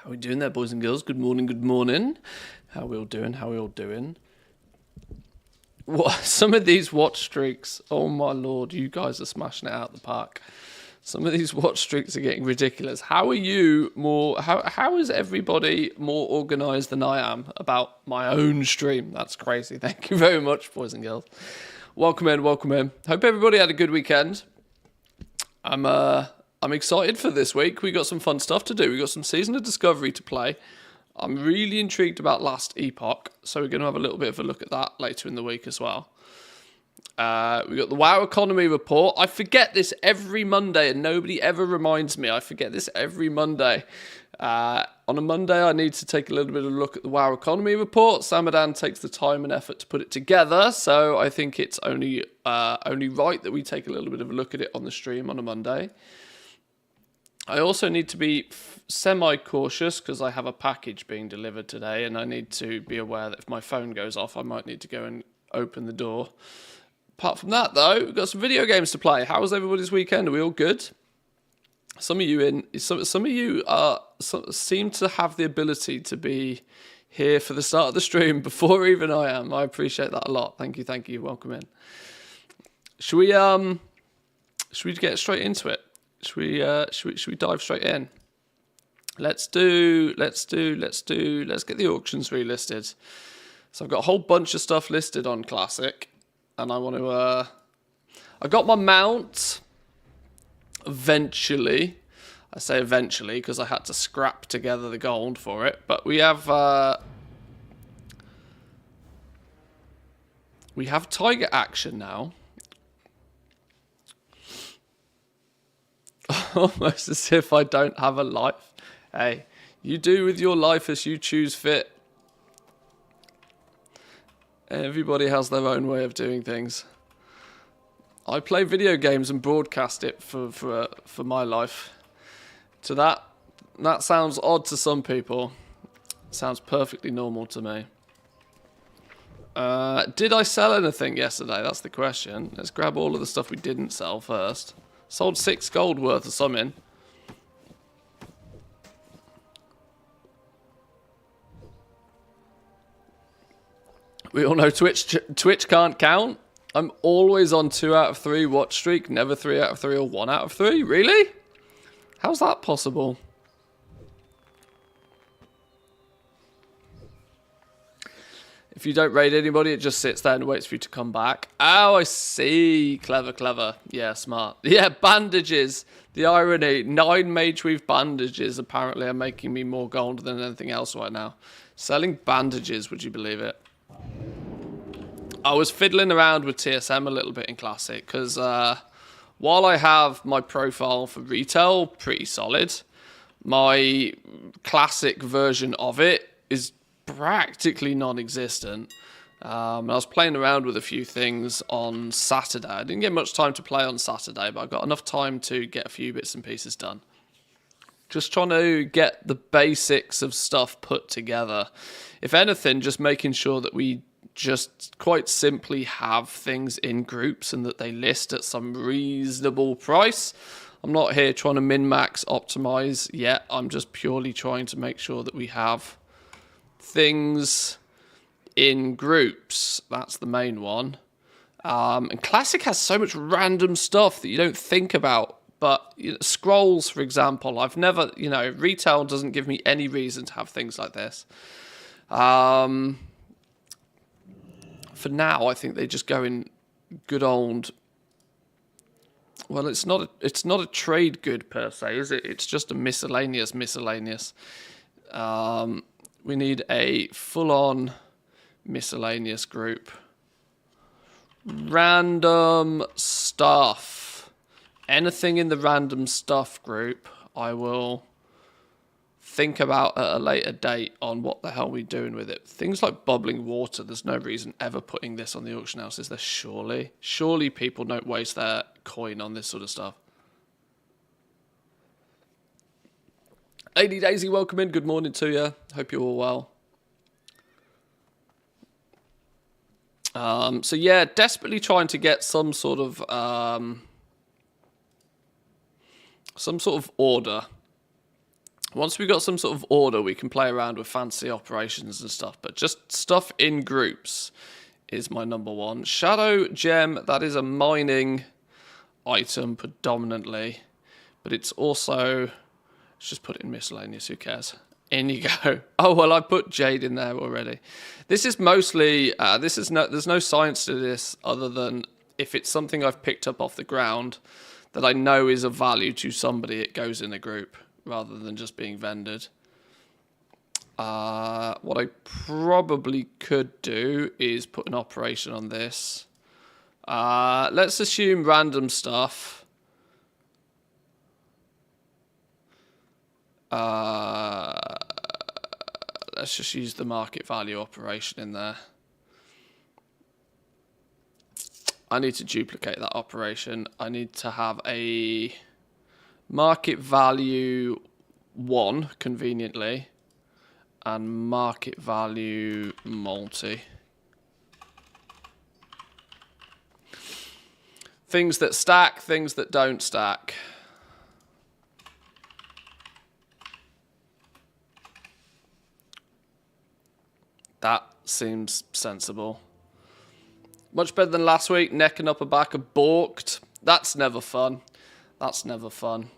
How we doing there, boys and girls? Good morning, good morning. How we all doing? How we all doing? What? Some of these watch streaks, oh my lord, you guys are smashing it out the park. Some of these watch streaks are getting ridiculous. How are you more, how is everybody more organised than I am about my own stream? That's crazy. Thank you very much, boys and girls. Welcome in, welcome in. Hope everybody had a good weekend. I'm excited for this week. We got some fun stuff to do. We got some Season of Discovery to play. I'm really intrigued about Last Epoch, so we're going to have a little bit of a look at that later in the week as well. We got the WoW Economy Report. I forget this every Monday, and nobody ever reminds me. I forget this every Monday. On a Monday, I need to take a little bit of a look at the WoW Economy Report. Samadan takes the time and effort to put it together, so I think it's only right that we take a little bit of a look at it on the stream on a Monday. I also need to be semi-cautious because I have a package being delivered today, and I need to be aware that if my phone goes off, I might need to go and open the door. Apart from that, though, we've got some video games to play. How was everybody's weekend? Are we all good? Some of you seem to have the ability to be here for the start of the stream before even I am. I appreciate that a lot. Thank you. Welcome in. Should we get straight into it? Should we dive straight in? Let's get the auctions relisted. So I've got a whole bunch of stuff listed on Classic, and I want to. I got my mount eventually. I say eventually because I had to scrap together the gold for it. But we have Tiger action now. Almost as if I don't have a life. Hey, you do with your life as you choose fit. Everybody has their own way of doing things. I play video games and broadcast it for my life. So that sounds odd to some people. It sounds perfectly normal to me. Did I sell anything yesterday? That's the question. Let's grab all of the stuff we didn't sell first. Sold 6 gold worth of some in. We all know Twitch can't count. I'm always on 2 out of 3 watch streak, never 3 out of 3 or 1 out of 3. Really? How's that possible? If you don't raid anybody, it just sits there and waits for you to come back. Oh, I see. Clever. Yeah, smart. Yeah, bandages. The irony. 9 Mage Weave bandages apparently are making me more gold than anything else right now. Selling bandages, would you believe it? I was fiddling around with TSM a little bit in Classic because while I have my profile for retail pretty solid, my Classic version of it is practically non-existent. I was playing around with a few things on Saturday. I didn't get much time to play on Saturday, but I got enough time to get a few bits and pieces done. Just trying to get the basics of stuff put together. If anything, just making sure that we just quite simply have things in groups and that they list at some reasonable price. I'm not here trying to min-max optimize yet. I'm just purely trying to make sure that we have things in groups. That's the main one. And Classic has so much random stuff that you don't think about. But scrolls, for example, I've never, retail doesn't give me any reason to have things like this. For now, I think they just go in good old. Well, it's not a trade good per se, is it? It's just a miscellaneous. We need a full-on miscellaneous group. Random stuff. Anything in the random stuff group, I will think about at a later date on what the hell we're doing with it. Things like bubbling water, there's no reason ever putting this on the auction house, is there? Surely people don't waste their coin on this sort of stuff. Lady Daisy, welcome in. Good morning to you. Hope you're all well. So yeah, desperately trying to get some sort of order Once we've got some sort of order, we can play around with fancy operations and stuff. But just stuff in groups is my number one. Shadow Gem, that is a mining item predominantly. But it's also... let's just put it in miscellaneous, who cares? In you go. Oh, well, I put Jade in there already. This is mostly... there's no science to this other than if it's something I've picked up off the ground that I know is of value to somebody, it goes in a group, rather than just being vended. What I probably could do is put an operation on this. Let's assume random stuff. Let's just use the market value operation in there. I need to duplicate that operation. I need to have a market value 1, conveniently, and market value multi. Things that stack, things that don't stack. That seems sensible. Much better than last week. Neck and upper back are balked. That's never fun. That's never fun.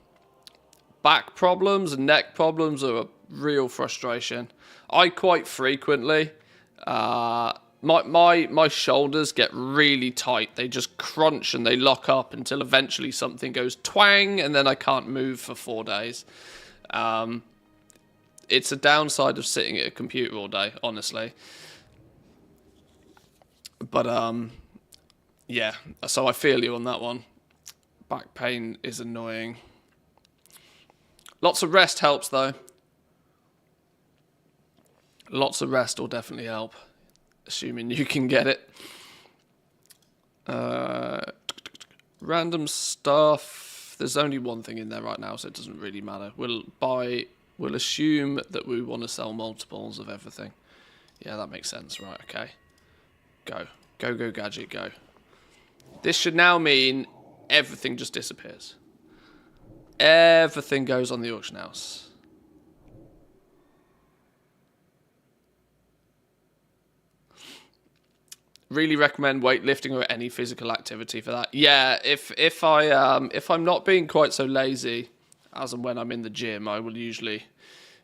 Back problems and neck problems are a real frustration. I quite frequently, my shoulders get really tight. They just crunch and they lock up until eventually something goes twang and then I can't move for 4 days. It's a downside of sitting at a computer all day, honestly. But, yeah, so I feel you on that one. Back pain is annoying. Lots of rest helps, though. Lots of rest will definitely help, assuming you can get it. Random stuff. There's only one thing in there right now, so it doesn't really matter. We'll assume that we want to sell multiples of everything. Yeah, that makes sense. Right, okay. Go. Go, go, gadget, go. This should now mean everything just disappears. Everything goes on the auction house. Really recommend weightlifting or any physical activity for that. Yeah, if I'm not being quite so lazy as and when I'm in the gym, I will usually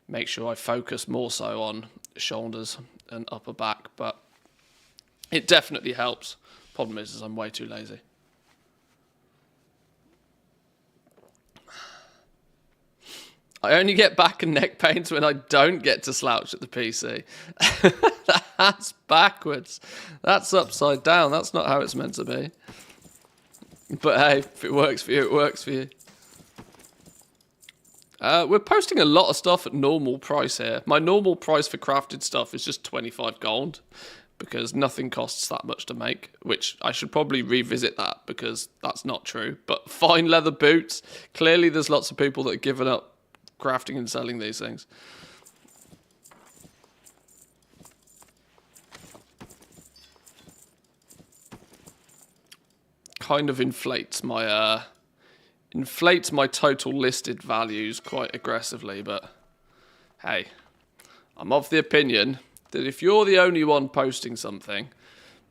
make sure I focus more so on shoulders and upper back, but it definitely helps. Problem is I'm way too lazy. I only get back and neck pains when I don't get to slouch at the PC. That's backwards. That's upside down. That's not how it's meant to be. But hey, if it works for you, it works for you. We're posting a lot of stuff at normal price here. My normal price for crafted stuff is just 25 gold because nothing costs that much to make, which I should probably revisit that because that's not true. But fine leather boots, clearly there's lots of people that have given up crafting and selling these things. Kind of inflates my total listed values quite aggressively, but hey, I'm of the opinion that if you're the only one posting something,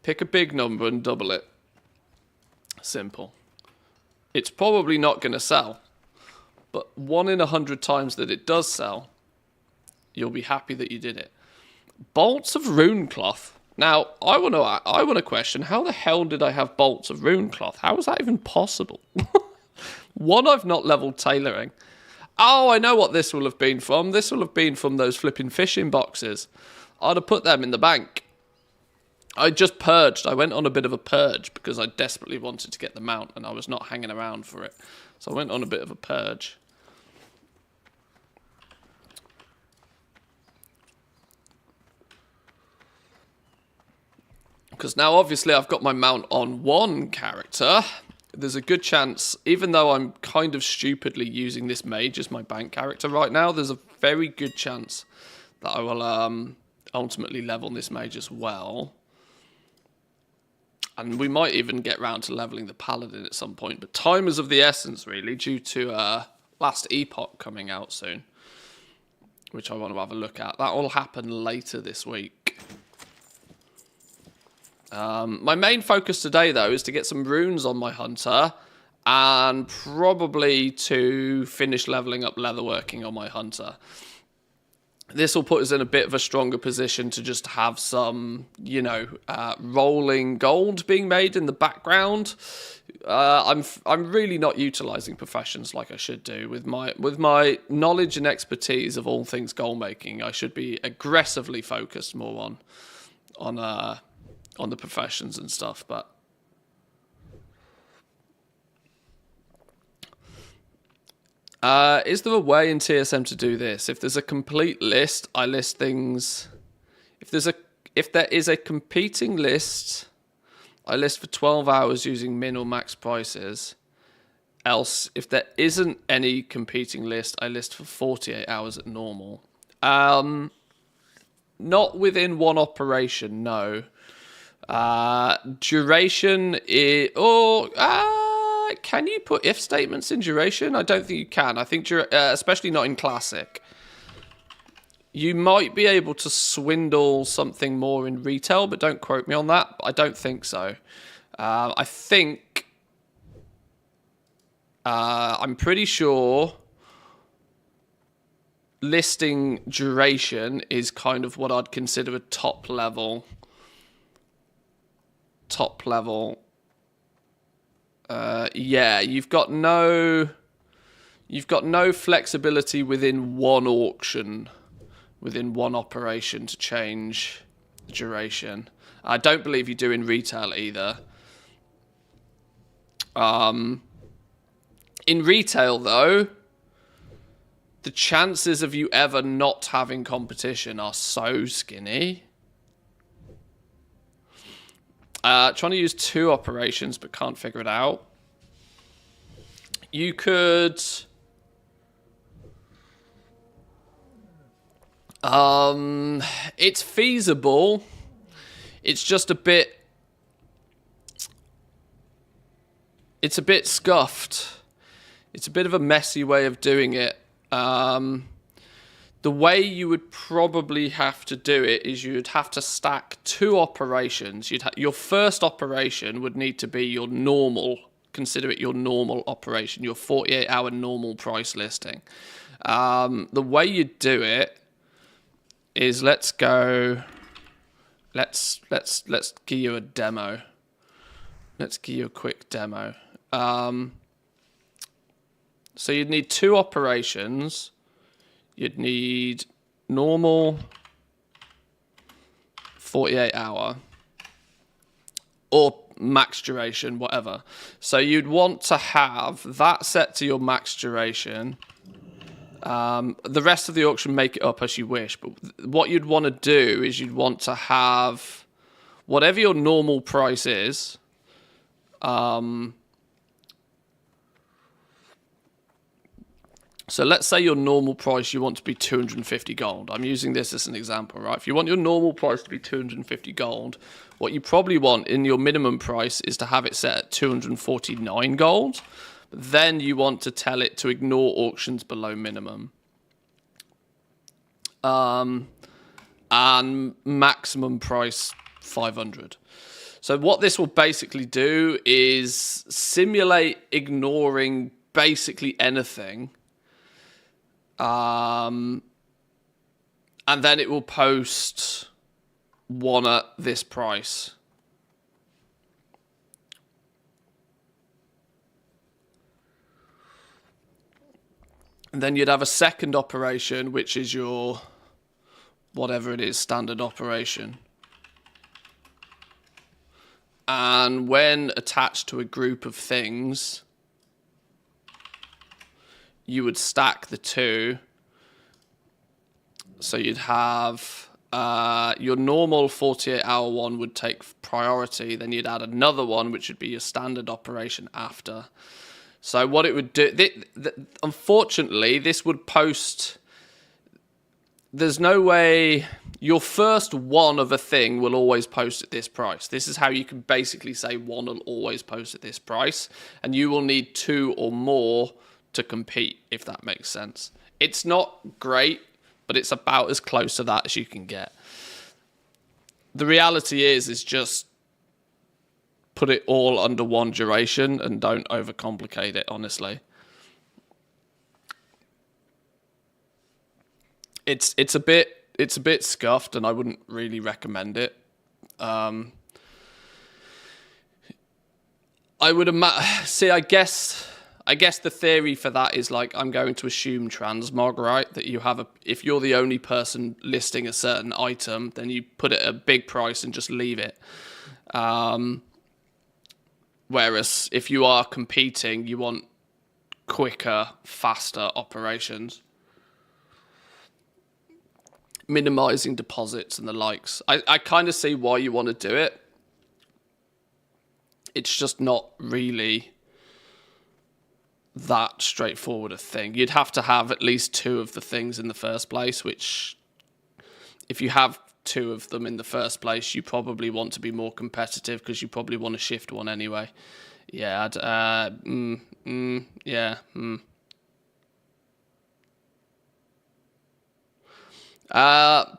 pick a big number and double it. Simple. It's probably not going to sell, but 1 in 100 times that it does sell, you'll be happy that you did it. Bolts of rune cloth. Now, I want to question, how the hell did I have bolts of rune cloth? How is that even possible? One, I've not leveled tailoring. Oh, I know what this will have been from. This will have been from those flipping fishing boxes. I'd have put them in the bank. I just purged. I went on a bit of a purge because I desperately wanted to get the mount and I was not hanging around for it. So I went on a bit of a purge. Because now obviously I've got my mount on one character. There's a good chance, even though I'm kind of stupidly using this mage as my bank character right now, there's a very good chance that I will ultimately level this mage as well. And we might even get round to leveling the paladin at some point. But time is of the essence, really, due to Last Epoch coming out soon. which I want to have a look at. That will happen later this week. My main focus today, though, is to get some runes on my hunter and probably to finish leveling up leatherworking on my hunter. This will put us in a bit of a stronger position to just have some, you know, rolling gold being made in the background. I'm really not utilizing professions like I should do. With my knowledge and expertise of all things gold making, I should be aggressively focused more on the professions and stuff. But is there a way in TSM to do this? If there's a complete list, I list things. If there is a competing list, I list for 12 hours using min or max prices. Else, if there isn't any competing list, I list for 48 hours at normal. Not within one operation, no. Duration is... can you put if statements in duration? I don't think you can. I think, especially not in Classic. You might be able to swindle something more in retail, but don't quote me on that. I don't think so. I think... I'm pretty sure listing duration is kind of what I'd consider a top level. Yeah, you've got no flexibility within one auction, within one operation to change the duration. I don't believe you do in retail either. In retail, though, the chances of you ever not having competition are so skinny. Trying to use 2 operations but can't figure it out. You could... it's feasible. It's just a bit... It's a bit scuffed. It's a bit of a messy way of doing it. The way you would probably have to do it is you'd have to stack 2 operations. Your first operation would need to be your normal, consider it your normal operation, your 48-hour normal price listing. The way you do it is let's give you a demo. Let's give you a quick demo. So you'd need 2 operations. You'd need normal 48-hour or max duration, whatever. So you'd want to have that set to your max duration. The rest of the auction, make it up as you wish. But what you'd want to do is you'd want to have whatever your normal price is. So let's say your normal price you want to be 250 gold. I'm using this as an example, right? If you want your normal price to be 250 gold, what you probably want in your minimum price is to have it set at 249 gold. But then you want to tell it to ignore auctions below minimum. And maximum price 500. So what this will basically do is simulate ignoring basically anything. And then it will post one at this price. And then you'd have a second operation, which is your, whatever it is, standard operation. And when attached to a group of things, you would stack the 2. So you'd have your normal 48-hour one would take priority. Then you'd add another one, which would be your standard operation after. So what it would do... unfortunately, this would post... There's no way... Your first one of a thing will always post at this price. This is how you can basically say one will always post at this price. And you will need 2 or more to compete, if that makes sense. It's not great, but it's about as close to that as you can get. The reality is just put it all under one duration and don't overcomplicate it, honestly. It's a bit scuffed, and I wouldn't really recommend it. I would see. I guess the theory for that is like, I'm going to assume transmog, right? That you have if you're the only person listing a certain item, then you put it at a big price and just leave it. Whereas if you are competing, you want quicker, faster operations, minimizing deposits and the likes. I kind of see why you want to do it. It's just not really that straightforward a thing. You'd have to have at least 2 of the things in the first place, which if you have 2 of them in the first place, you probably want to be more competitive because you probably want to shift one anyway. Yeah,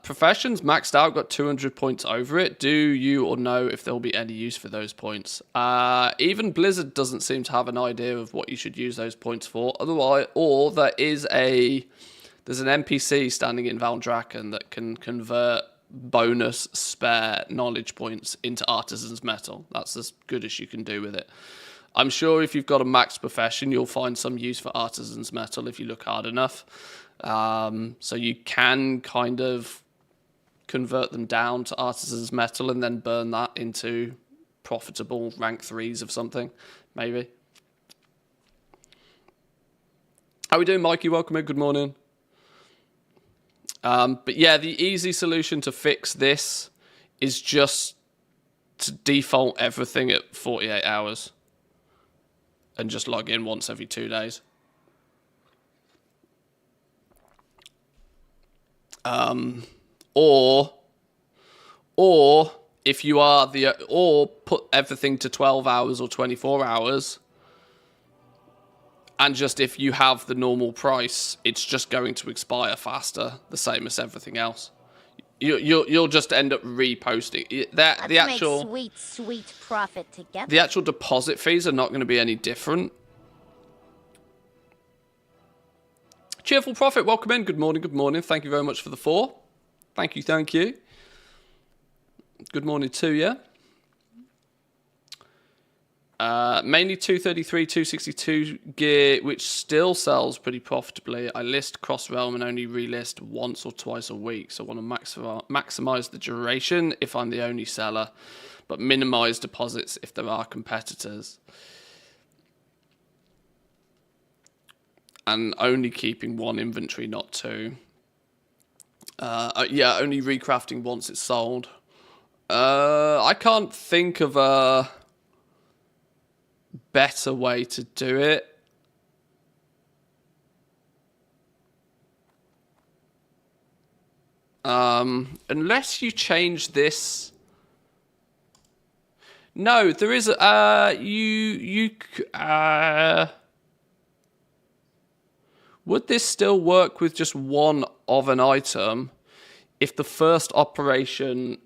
Professions maxed out, got 200 points over it. Do you or know if there'll be any use for those points? Even Blizzard doesn't seem to have an idea of what you should use those points for. Otherwise, or there's an NPC standing in Valdrakken that can convert bonus spare knowledge points into Artisan's Metal. That's as good as you can do with it. I'm sure if you've got a maxed profession, you'll find some use for Artisan's Metal if you look hard enough. So you can kind of convert them down to Artisan's Metal and then burn that into profitable rank 3s of something, maybe. How we doing, Mikey? Welcome in. Good morning. But yeah, the easy solution to fix this is just to default everything at 48 hours and just log in once every 2 days. Or if you are or put everything to 12 hours or 24 hours, and just if you have the normal price, it's just going to expire faster, the same as everything else. You'll just end up reposting the actual sweet profit together. The actual deposit fees are not going to be any different. Cheerful Profit, welcome in. Good morning, good morning. Thank you very much for the 4. Thank you, thank you. Good morning to you. Mainly 233, 262 gear, which still sells pretty profitably. I list cross-realm and only relist once or twice a week. So I want to maximize the duration if I'm the only seller, but minimize deposits if there are competitors. And only keeping 1 inventory, not 2. Yeah, only recrafting once it's sold. I can't think of a better way to do it. Unless you change this. No, there is would this still work with just 1 of an item? If the first operation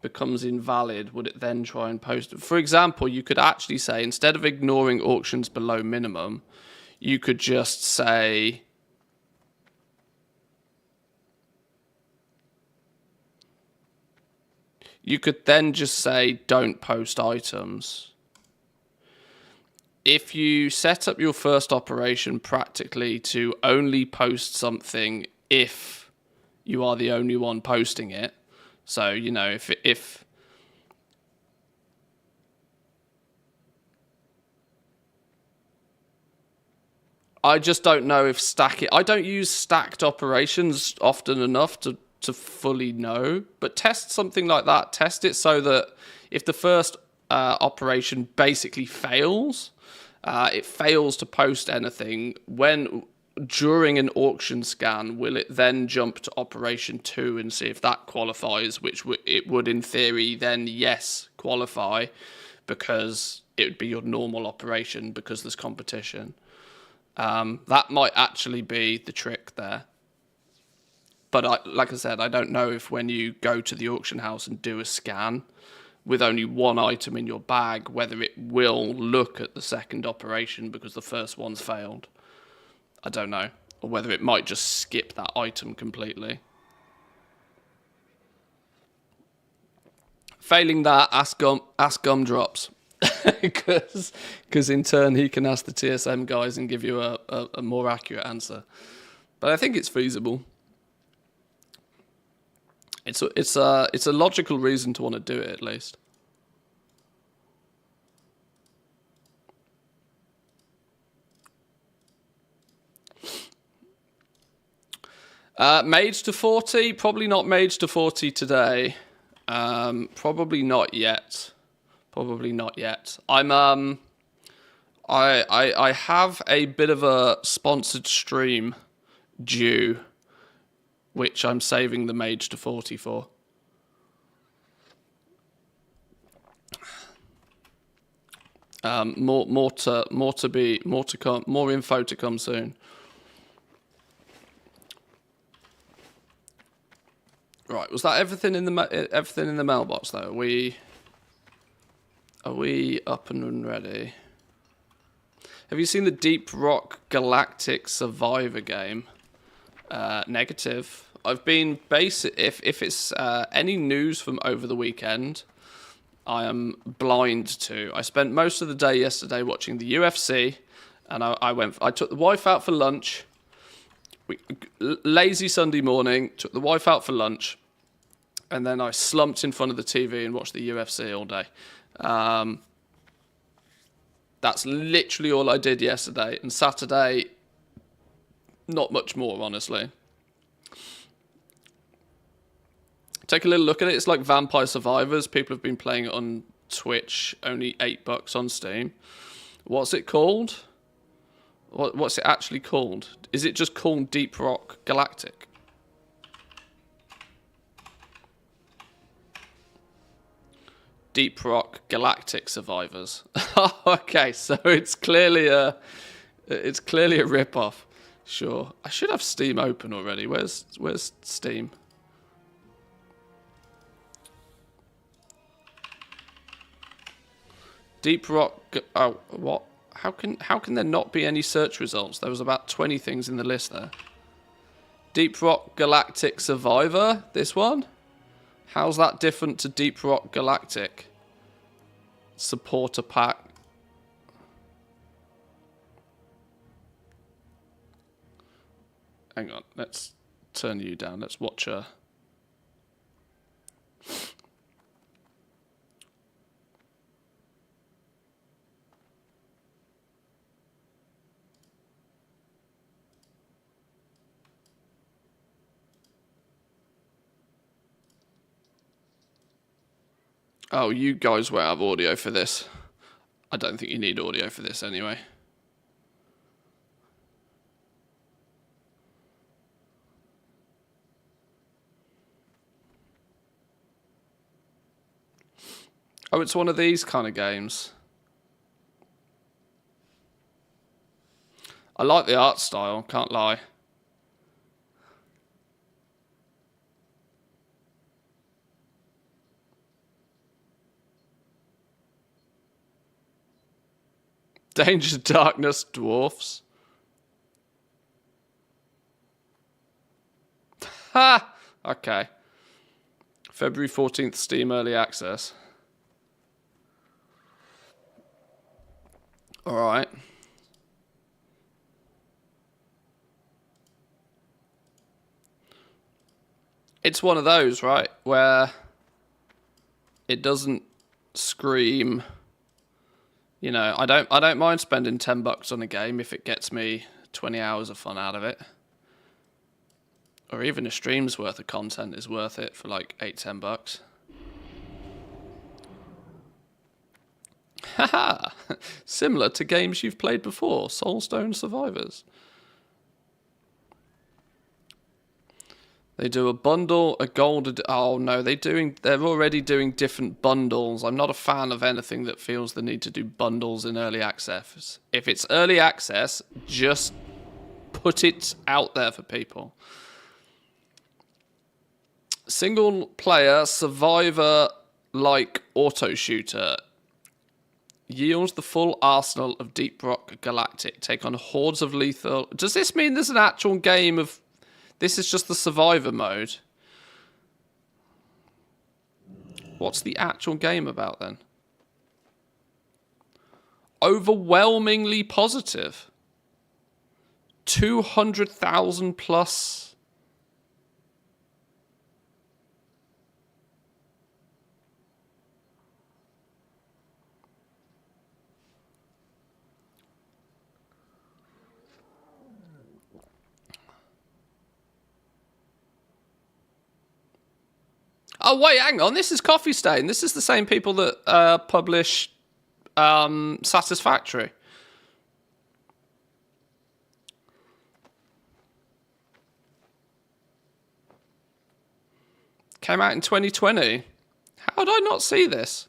becomes invalid, would it then try and post it? For example, you could actually say, instead of ignoring auctions below minimum, you could just say, you could then just say, don't post items. If you set up your first operation practically to only post something if you are the only one posting it, so, you know, if I just don't know if I don't use stacked operations often enough to fully know, but test something like that. Test it so that if the first operation basically fails, it fails to post anything, during an auction scan, will it then jump to operation 2 and see if that qualifies, which it would in theory then, yes, qualify, because it would be your normal operation because there's competition. That might actually be the trick there. But like I said, I don't know if when you go to the auction house and do a scan with only one item in your bag, whether it will look at the second operation because the first one's failed. I don't know. Or whether it might just skip that item completely. Failing that, ask Gumdrops. Because in turn he can ask the TSM guys and give you a more accurate answer. But I think it's feasible. It's a logical reason to want to do it, at least. Mage to 40, probably not Mage to 40 today. Probably not yet. Probably not yet. I have a bit of a sponsored stream due, which I'm saving the Mage to 40 for. More to come. More info to come soon. Right, was that everything in the mailbox though? Are we up and ready? Have you seen the Deep Rock Galactic Survivor game? Negative. I've been if it's any news from over the weekend, I am blind to. I spent most of the day yesterday watching the UFC, and I took the wife out for lunch. Lazy Sunday morning, took the wife out for lunch, and then I slumped in front of the TV and watched the UFC all day. That's literally all I did yesterday. And Saturday, not much more, honestly. Take a little look at it. It's like Vampire Survivors. People have been playing it on Twitch, only $8 on Steam. What's it called? What's it actually called? Is it just called Deep Rock Galactic? Deep Rock Galactic Survivors. Okay, so it's clearly a rip-off. Sure. I should have Steam open already. Where's Steam? Deep Rock. Oh, what? How can there not be any search results? There was about 20 things in the list there. Deep Rock Galactic Survivor. This one. How's that different to Deep Rock Galactic? Supporter pack. Hang on, let's turn you down. Let's watch her. Oh, you guys won't have audio for this. I don't think you need audio for this anyway. Oh, it's one of these kind of games. I like the art style, can't lie. Danger, Darkness, Dwarfs. Ha! Okay. February 14th, Steam Early Access. Alright. It's one of those, right, where it doesn't scream... You know, I don't mind spending $10 on a game if it gets me 20 hours of fun out of it. Or even a stream's worth of content is worth it for like $8-10. Haha! Similar to games you've played before, Soulstone Survivors. They do a bundle, a gold... Oh no, they're already doing different bundles. I'm not a fan of anything that feels the need to do bundles in early access. If it's early access, just put it out there for people. Single player survivor-like auto shooter. Yields the full arsenal of Deep Rock Galactic. Take on hordes of lethal... Does this mean there's an actual game of... This is just the survivor mode? What's the actual game about then? Overwhelmingly positive. 200,000 plus. Oh, wait, hang on. This is Coffee Stain. This is the same people that publish Satisfactory. Came out in 2020. How did I not see this?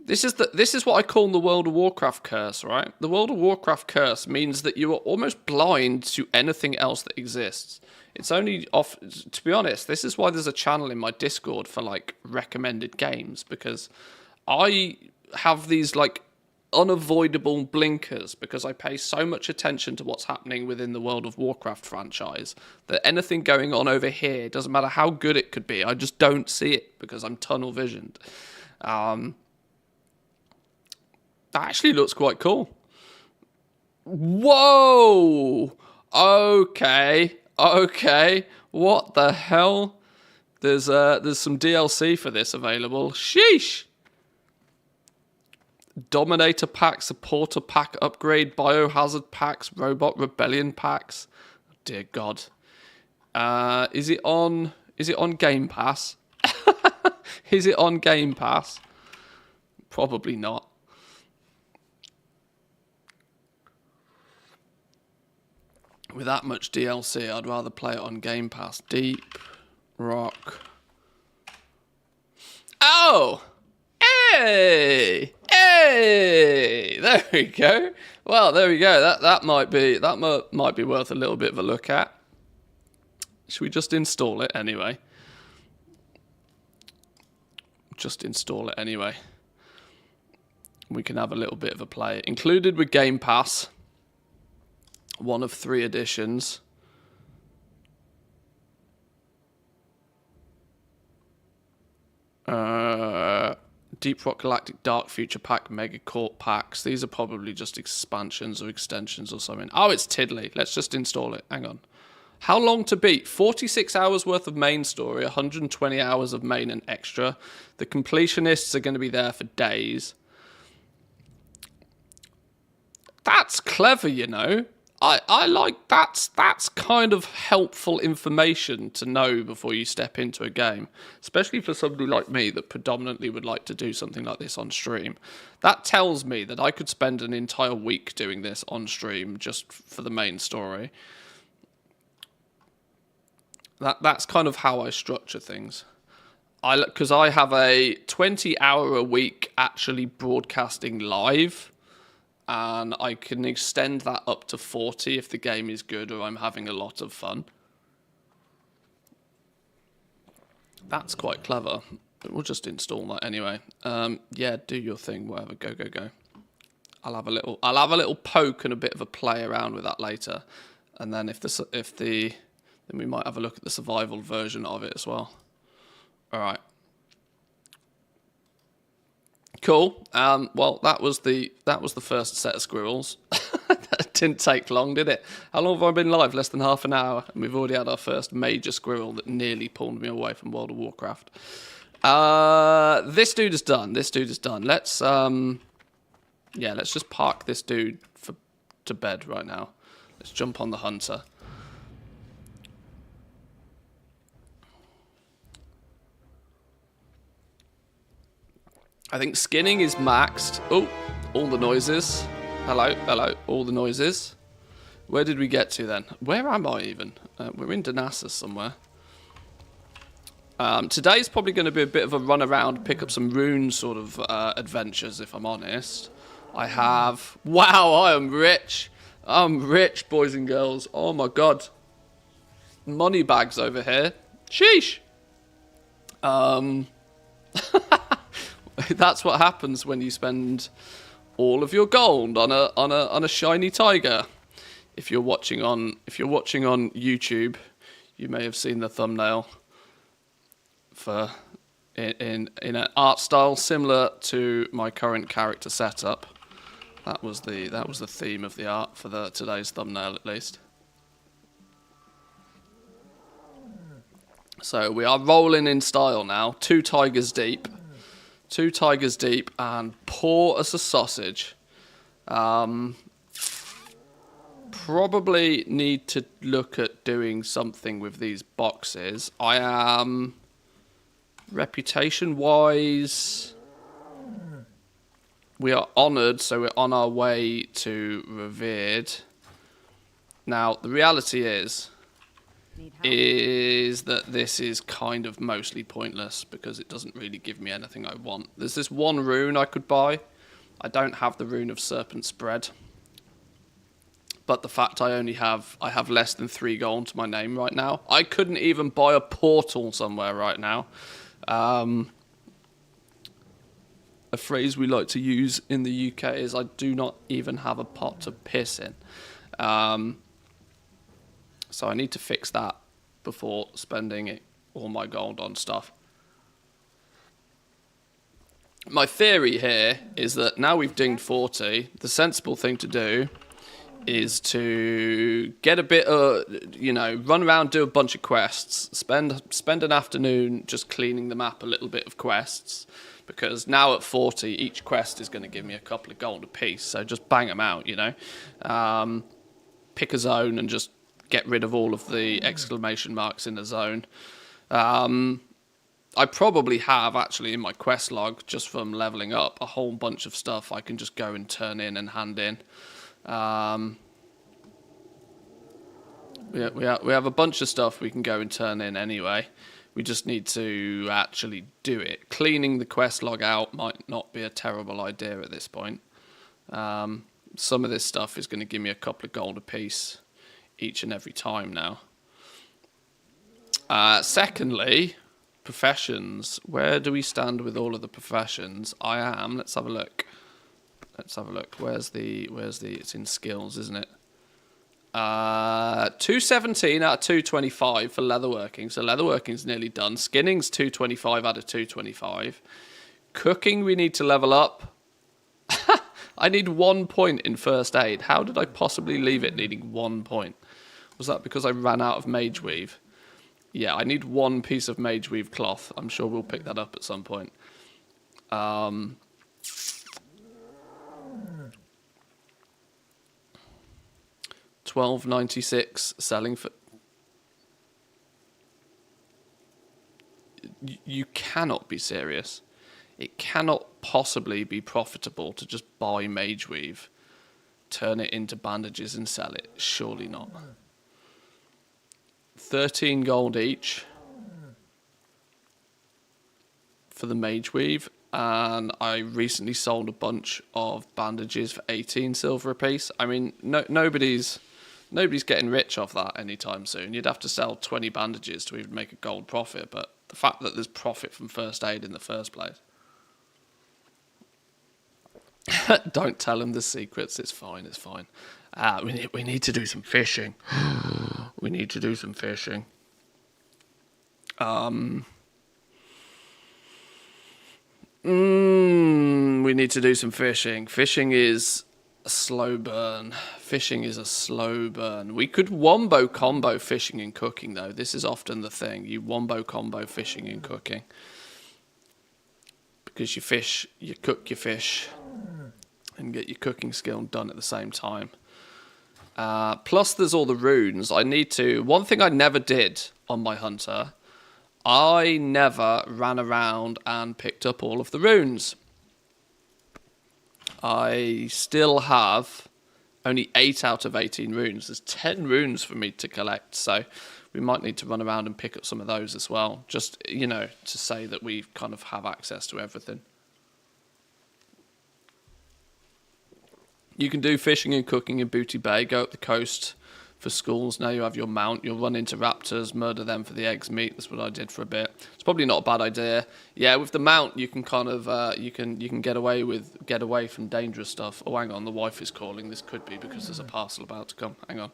This is what I call the World of Warcraft curse, right? The World of Warcraft curse means that you are almost blind to anything else that exists. It's only off. To be honest, this is why there's a channel in my Discord for like recommended games, because I have these like unavoidable blinkers because I pay so much attention to what's happening within the World of Warcraft franchise that anything going on over here, doesn't matter how good it could be, I just don't see it because I'm tunnel visioned. That actually looks quite cool. Whoa! Okay. What the hell? There's some DLC for this available. Sheesh! Dominator pack, supporter pack upgrade, biohazard packs, robot rebellion packs. Oh, dear God. Is it on Game Pass? Is it on Game Pass? Probably not. With that much DLC, I'd rather play it on Game Pass. Deep Rock. Oh! Hey! There we go. Well, there we go. That might be worth a little bit of a look at. Should we just install it anyway? Just install it anyway. We can have a little bit of a play. Included with Game Pass. One of 3 editions. Deep Rock Galactic Dark Future Pack, Mega Court packs. These are probably just expansions or extensions or something. Oh, it's tiddly. Let's just install it. Hang on. How long to beat? 46 hours worth of main story, 120 hours of main and extra. The completionists are going to be there for days. That's clever, you know. I like that's kind of helpful information to know before you step into a game, especially for somebody like me that predominantly would like to do something like this on stream. That tells me that I could spend an entire week doing this on stream just for the main story. That's kind of how I structure things. Because I have a 20-hour a week actually broadcasting live. And I can extend that up to 40 if the game is good or I'm having a lot of fun. That's quite clever. But we'll just install that anyway. Yeah, do your thing, whatever. Go. I'll have a little poke and a bit of a play around with that later. And then then we might have a look at the survival version of it as well. All right. Cool. Well, that was the first set of squirrels. That didn't take long, did it? How long have I been live? Less than half an hour, and we've already had our first major squirrel that nearly pulled me away from World of Warcraft. This dude is done. Let's just park this dude to bed right now. Let's jump on the hunter. I think skinning is maxed. Oh, all the noises. Hello, all the noises. Where did we get to then? Where am I even? We're in Danassus somewhere. Today's probably going to be a bit of a run around, pick up some rune sort of adventures, if I'm honest. Wow, I am rich. I'm rich, boys and girls. Oh my god. money bags over here. Sheesh. That's what happens when you spend all of your gold on a shiny tiger. If you're watching on YouTube, you may have seen the thumbnail for in an art style similar to my current character setup. That was the theme of the art for today's thumbnail, at least. So we are rolling in style now. 2 tigers deep. 2 tigers deep and poor as a sausage. Probably need to look at doing something with these boxes. I am, reputation-wise, we are honoured, so we're on our way to revered. Now, the reality is that this is kind of mostly pointless because it doesn't really give me anything I want. There's this one rune I could buy. I don't have the rune of Serpent Spread. But the fact I have less than 3 gold to my name right now. I couldn't even buy a portal somewhere right now. A phrase we like to use in the UK is I do not even have a pot to piss in. So I need to fix that before spending all my gold on stuff. My theory here is that now we've dinged 40, the sensible thing to do is to get a bit of, run around, do a bunch of quests, spend an afternoon just cleaning the map a little bit of quests, because now at 40, each quest is going to give me a couple of gold apiece, so just bang them out, pick a zone and just get rid of all of the exclamation marks in the zone. I probably have, actually, in my quest log, just from leveling up, a whole bunch of stuff I can just go and turn in and hand in. We have a bunch of stuff we can go and turn in anyway. We just need to actually do it. Cleaning the quest log out might not be a terrible idea at this point. Some of this stuff is going to give me a couple of gold apiece each and every time now. Secondly, professions. Where do we stand with all of the professions? Let's have a look. Where's the it's in skills, isn't it? 217 out of 225 for leatherworking. So leatherworking's nearly done. Skinning's 225 out of 225. Cooking we need to level up. I need 1 point in first aid. How did I possibly leave it needing 1 point? Was that because I ran out of mage weave? Yeah, I need 1 piece of mage weave cloth. I'm sure we'll pick that up at some point. 12.96 selling for. You cannot be serious. It cannot possibly be profitable to just buy mage weave, turn it into bandages and sell it. Surely not. 13 gold each for the mage weave, and I recently sold a bunch of bandages for 18 silver apiece. I mean, nobody's getting rich off that anytime soon. You'd have to sell 20 bandages to even make a gold profit, but the fact that there's profit from first aid in the first place. Don't tell him the secrets. It's fine. It's fine. We need to do some fishing. We need to do some fishing. We need to do some fishing. Fishing is a slow burn. We could wombo combo fishing and cooking, though. This is often the thing. You wombo combo fishing and cooking. Because you fish, you cook your fish, and get your cooking skill done at the same time. Plus, there's all the runes. One thing I never did on my hunter, I never ran around and picked up all of the runes. I still have only 8 out of 18 runes. There's 10 runes for me to collect, so we might need to run around and pick up some of those as well. Just, to say that we kind of have access to everything. You can do fishing and cooking in Booty Bay. Go up the coast for schools. Now you have your mount. You'll run into raptors, murder them for the eggs meat. That's what I did for a bit. It's probably not a bad idea. Yeah, with the mount, you can kind of you can get away from dangerous stuff. Oh, hang on, the wife is calling. This could be because there's a parcel about to come. Hang on.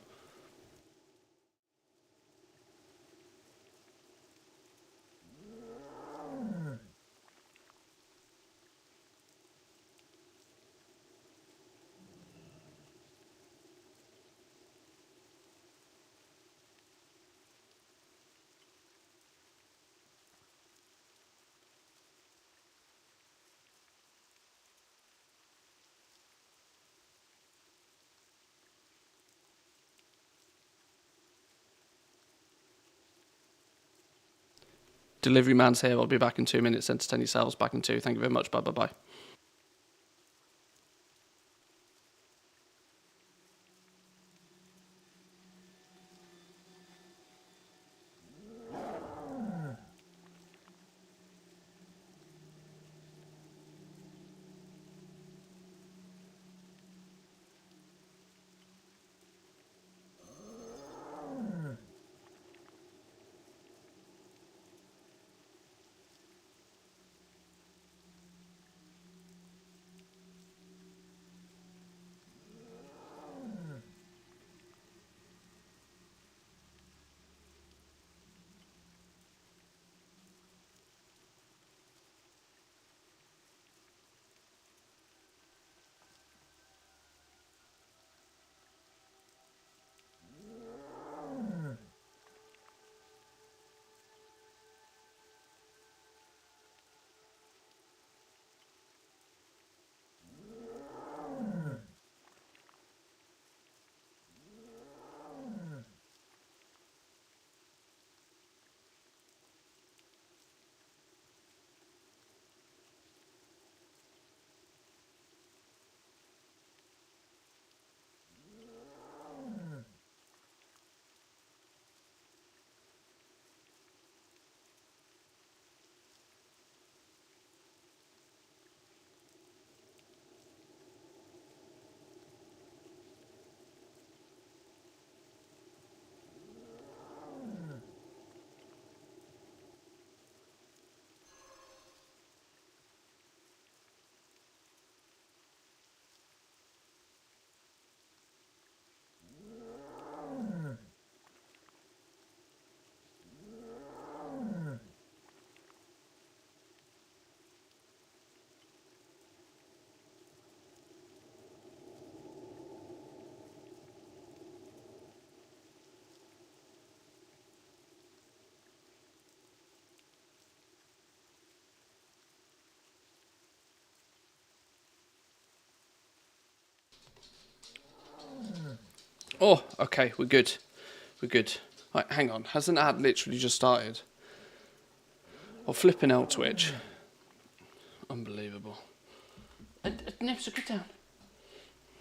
Delivery man's here. I'll be back in 2 minutes. Entertain yourselves. Back in 2. Thank you very much. Bye, bye, bye. Oh, okay, we're good. We're good. Right, hang on. Hasn't ad literally just started? Oh, flipping out Twitch. Unbelievable. No, so get down.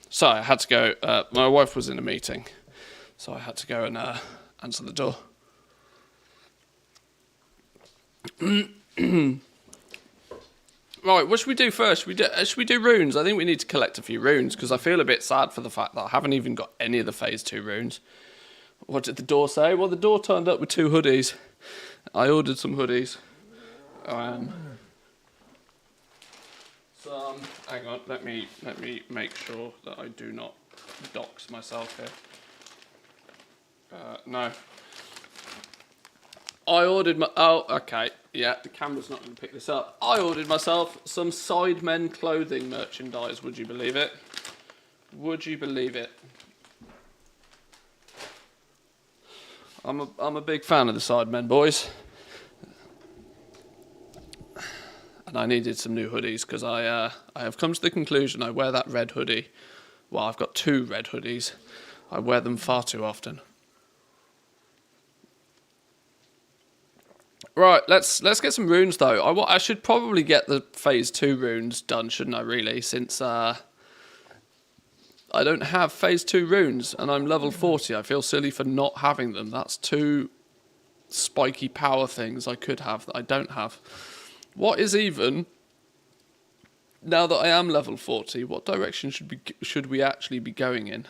Sorry, I had to go. My wife was in a meeting, so I had to go and answer the door. Right, what should we do first? Should we do runes? I think we need to collect a few runes, because I feel a bit sad for the fact that I haven't even got any of the Phase 2 runes. What did the door say? Well, the door turned up with 2 hoodies. I ordered some hoodies. Hang on, let me make sure that I do not dox myself here. No. I ordered my... Oh, okay. Yeah, the camera's not going to pick this up. I ordered myself some Sidemen clothing merchandise. Would you believe it? Would you believe it? I'm a big fan of the Sidemen, boys. And I needed some new hoodies because I have come to the conclusion I wear that red hoodie. Well, I've got 2 red hoodies. I wear them far too often. Right, let's get some runes though. I should probably get the Phase 2 runes done, shouldn't I? Really, since I don't have Phase 2 runes and I'm level 40. I feel silly for not having them. That's 2 spiky power things I could have that I don't have. What is even, now that I am level 40, what direction should we actually be going in?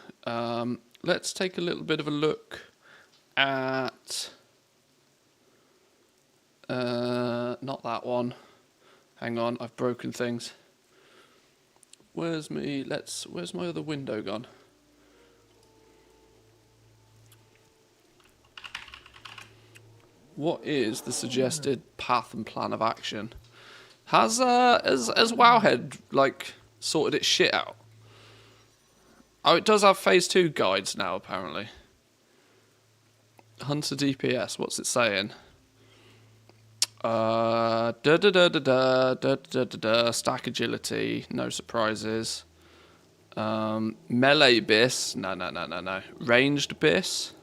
let's take a little bit of a look at... not that one. Hang on, I've broken things. Where's my other window gone? What is the suggested path and plan of action? Has Wowhead like sorted its shit out? Oh, it does have phase 2 guides now apparently. Hunter DPS, what's it saying? Stack agility, no surprises. Melee bis, no. Ranged bis.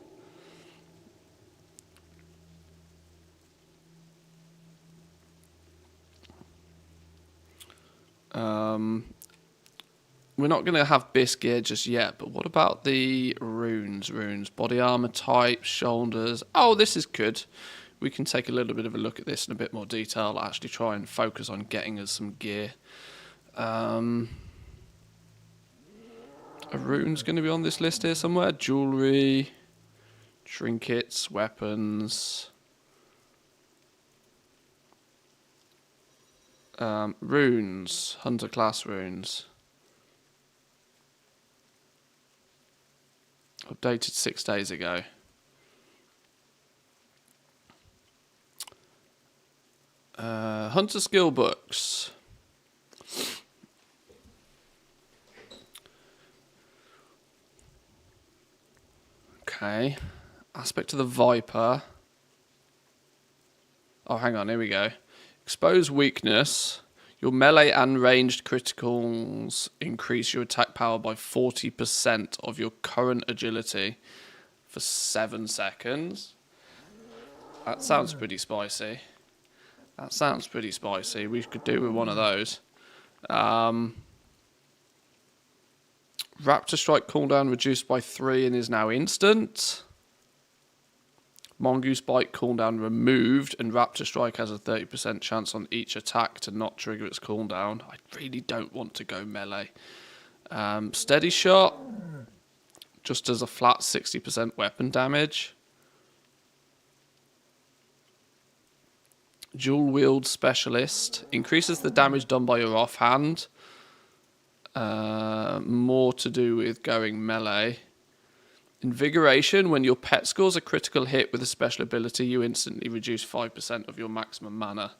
We're not going to have bis gear just yet, but what about the runes? Body armor type, shoulders. Oh, this is good. We can take a little bit of a look at this in a bit more detail. Actually try and focus on getting us some gear. A rune's going to be on this list here somewhere. Jewelry, trinkets, weapons. Runes, hunter class runes. Updated 6 days ago. Hunter skill books. Okay. Aspect of the Viper. Oh, hang on, here we go. Expose weakness. Your melee and ranged criticals increase your attack power by 40% of your current agility for 7 seconds. That sounds pretty spicy. We could do with one of those. Raptor Strike cooldown reduced by 3 and is now instant. Mongoose Bite cooldown removed, and Raptor Strike has a 30% chance on each attack to not trigger its cooldown. I really don't want to go melee. Steady Shot just does a flat 60% weapon damage. Dual Wield Specialist increases the damage done by your offhand. More to do with going melee. Invigoration, when your pet scores a critical hit with a special ability, you instantly reduce 5% of your maximum mana.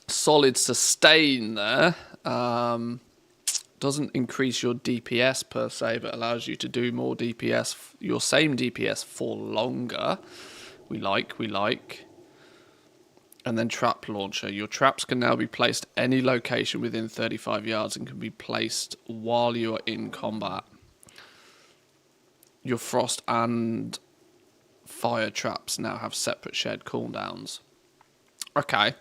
Solid Sustain there. Doesn't increase your DPS per se, but allows you to do more DPS, your same DPS for longer. We like. And then Trap Launcher. Your traps can now be placed any location within 35 yards and can be placed while you are in combat. Your Frost and Fire traps now have separate shared cooldowns. Okay.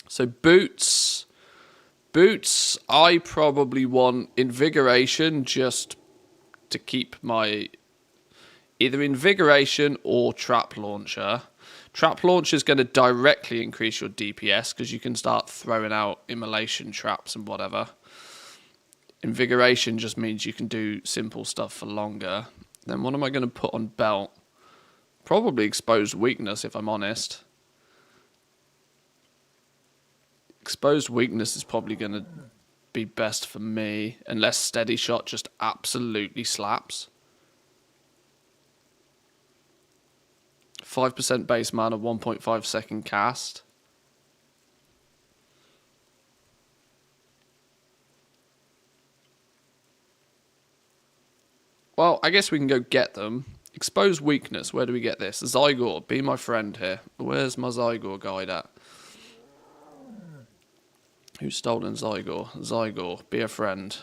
So Boots. I probably want Invigoration just to keep my... either Invigoration or Trap Launcher. Trap Launcher is going to directly increase your DPS because you can start throwing out immolation traps and whatever. Invigoration just means you can do simple stuff for longer. Then what am I going to put on belt? Probably Exposed Weakness, if I'm honest. Exposed Weakness is probably going to be best for me, unless Steady Shot just absolutely slaps. 5% base mana, 1.5 second cast. Well, I guess we can go get them. Exposed Weakness, where do we get this? Zygor, be my friend here. Where's my Zygor guide at? Who's stolen Zygor? Zygor, be a friend.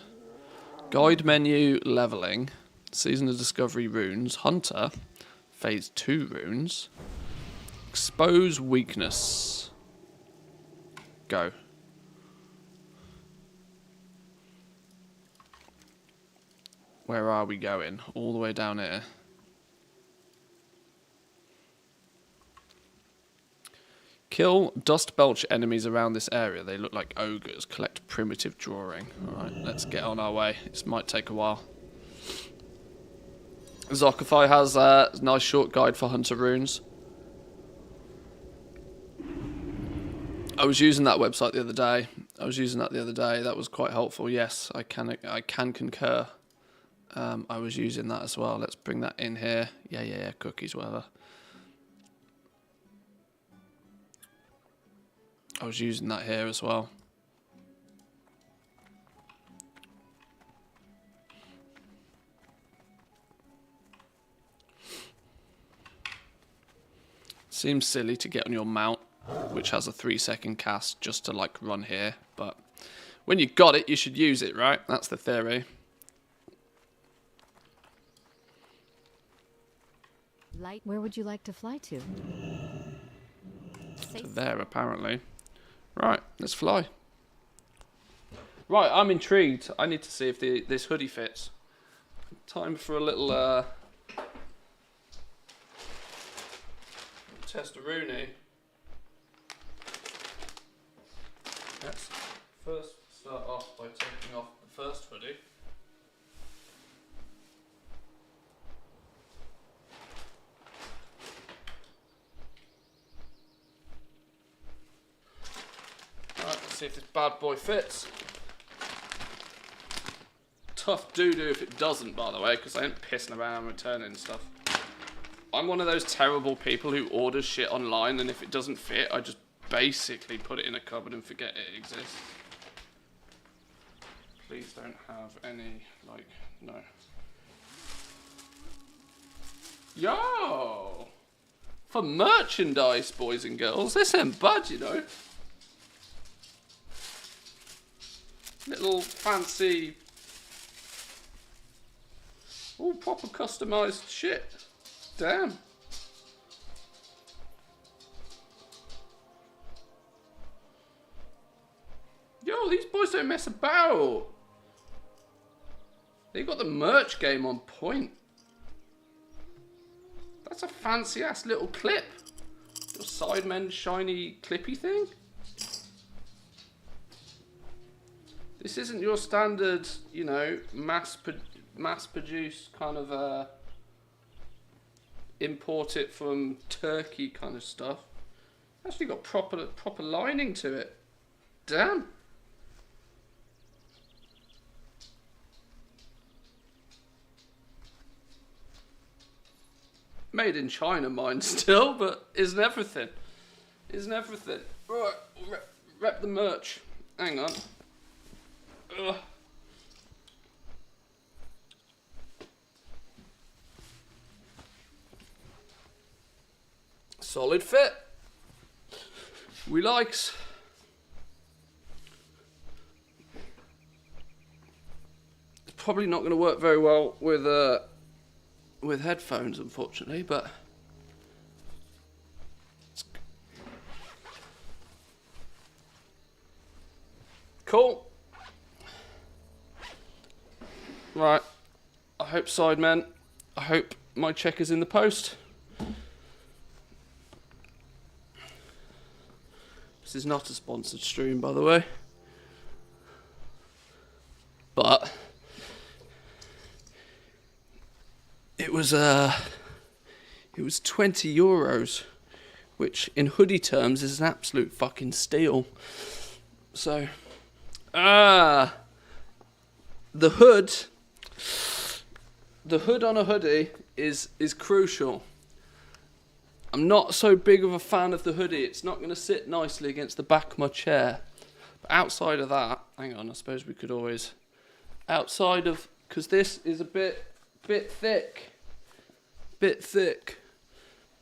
Guide menu, leveling. Season of Discovery runes. Hunter. Phase 2 runes. Expose Weakness. Go. Where are we going? All the way down here. Kill dust belch enemies around this area. They look like ogres. Collect primitive drawing. Alright, let's get on our way. This might take a while. Zokify has a nice short guide for hunter runes. I was using that website the other day. That was quite helpful. Yes, I can concur. I was using that as well. Let's bring that in here. Yeah. Cookies, whatever. I was using that here as well. Seems silly to get on your mount, which has a 3-second cast, just to like run here. But when you got it, you should use it, right? That's the theory. Light, where would you like to fly to? To there, apparently. Right, let's fly. Right, I'm intrigued. I need to see if this hoodie fits. Time for a little test-a-rooney. Let's first start off by taking off the first hoodie. Right, let's see if this bad boy fits. Tough doo-doo if it doesn't, by the way, because I ain't pissing around returning stuff. I'm one of those terrible people who orders shit online, and if it doesn't fit, I just basically put it in a cupboard and forget it exists. Please don't have any, like, no. Yo! For merchandise, boys and girls, this ain't bad, you know. Little fancy, all proper customized shit. Damn. Yo, these boys don't mess about. They got the merch game on point. That's a fancy ass little clip. Your Sidemen shiny clippy thing. This isn't your standard, you know, mass-produced kind of import it from Turkey kind of stuff. Actually got proper lining to it. Damn. Made in China, mine still, but isn't everything. Isn't everything. Right, rep the merch. Hang on. Ugh. Solid fit. We likes. It's probably not going to work very well with headphones, unfortunately, but cool. Right. I hope Sidemen. I hope my check is in the post. This is not a sponsored stream, by the way. But it was 20 euros, which in hoodie terms is an absolute fucking steal. So the hood on a hoodie is crucial. I'm not so big of a fan of the hoodie. It's not going to sit nicely against the back of my chair. But outside of that, hang on, I suppose we could always, outside of, because this is a bit thick,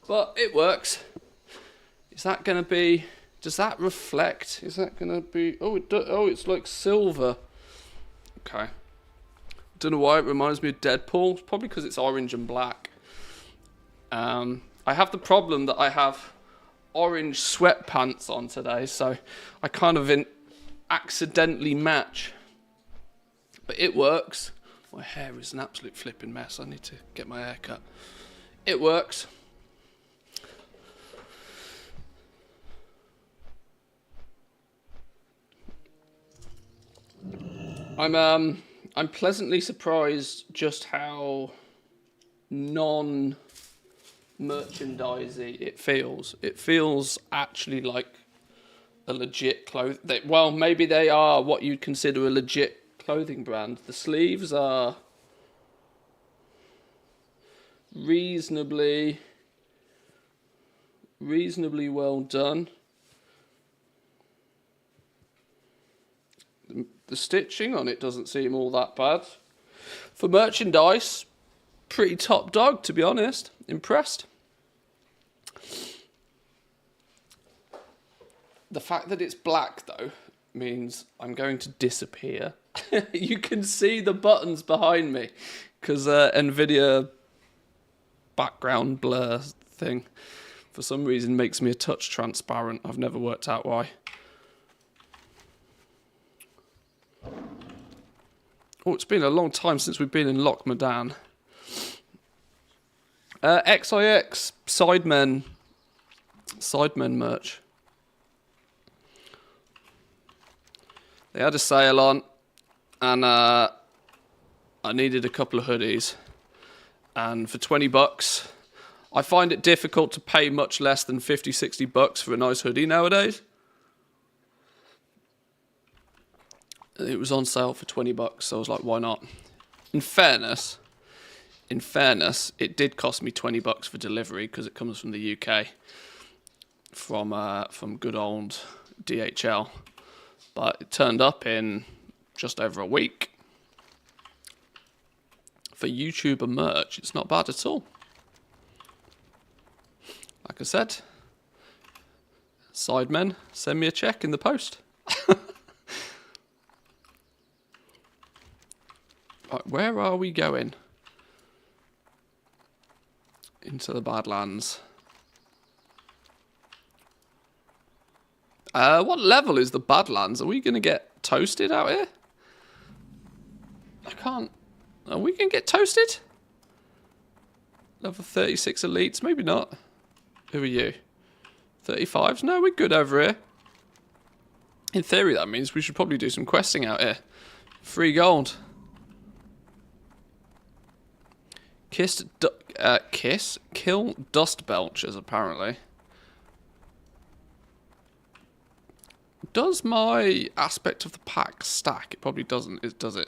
but it works. Is that going to be, does that reflect? Is that going to be, oh, it's like silver. Okay. Don't know why it reminds me of Deadpool. It's probably because it's orange and black. I have the problem that I have orange sweatpants on today, so I kind of accidentally match. But it works. My hair is an absolute flipping mess. I need to get my hair cut. It works. I'm pleasantly surprised just how non-merchandisey it feels. It feels actually like a legit well, maybe they are what you'd consider a legit clothing brand. The sleeves are reasonably well done. The stitching on it doesn't seem all that bad. For merchandise, pretty top dog, to be honest. Impressed. The fact that it's black, though, means I'm going to disappear. You can see the buttons behind me, because NVIDIA background blur thing, for some reason, makes me a touch transparent. I've never worked out why. Oh, it's been a long time since we've been in Loch Modan. XIX Sidemen merch. They had a sale on, and I needed a couple of hoodies. And for $20, I find it difficult to pay much less than $50-60 for a nice hoodie nowadays. It was on sale for $20, so I was like, why not? In fairness, it did cost me $20 for delivery because it comes from the UK, from good old DHL. But it turned up in just over a week. For YouTuber merch, it's not bad at all. Like I said, Sidemen, send me a check in the post. Right, where are we going? Into the Badlands. What level is the Badlands? Are we going to get toasted out here? I can't... Are we going to get toasted? Level 36 elites? Maybe not. Who are you? 35s? No, we're good over here. In theory, that means we should probably do some questing out here. Free gold. Kill dust belchers, apparently. Does my aspect of the pack stack? It probably doesn't, does it?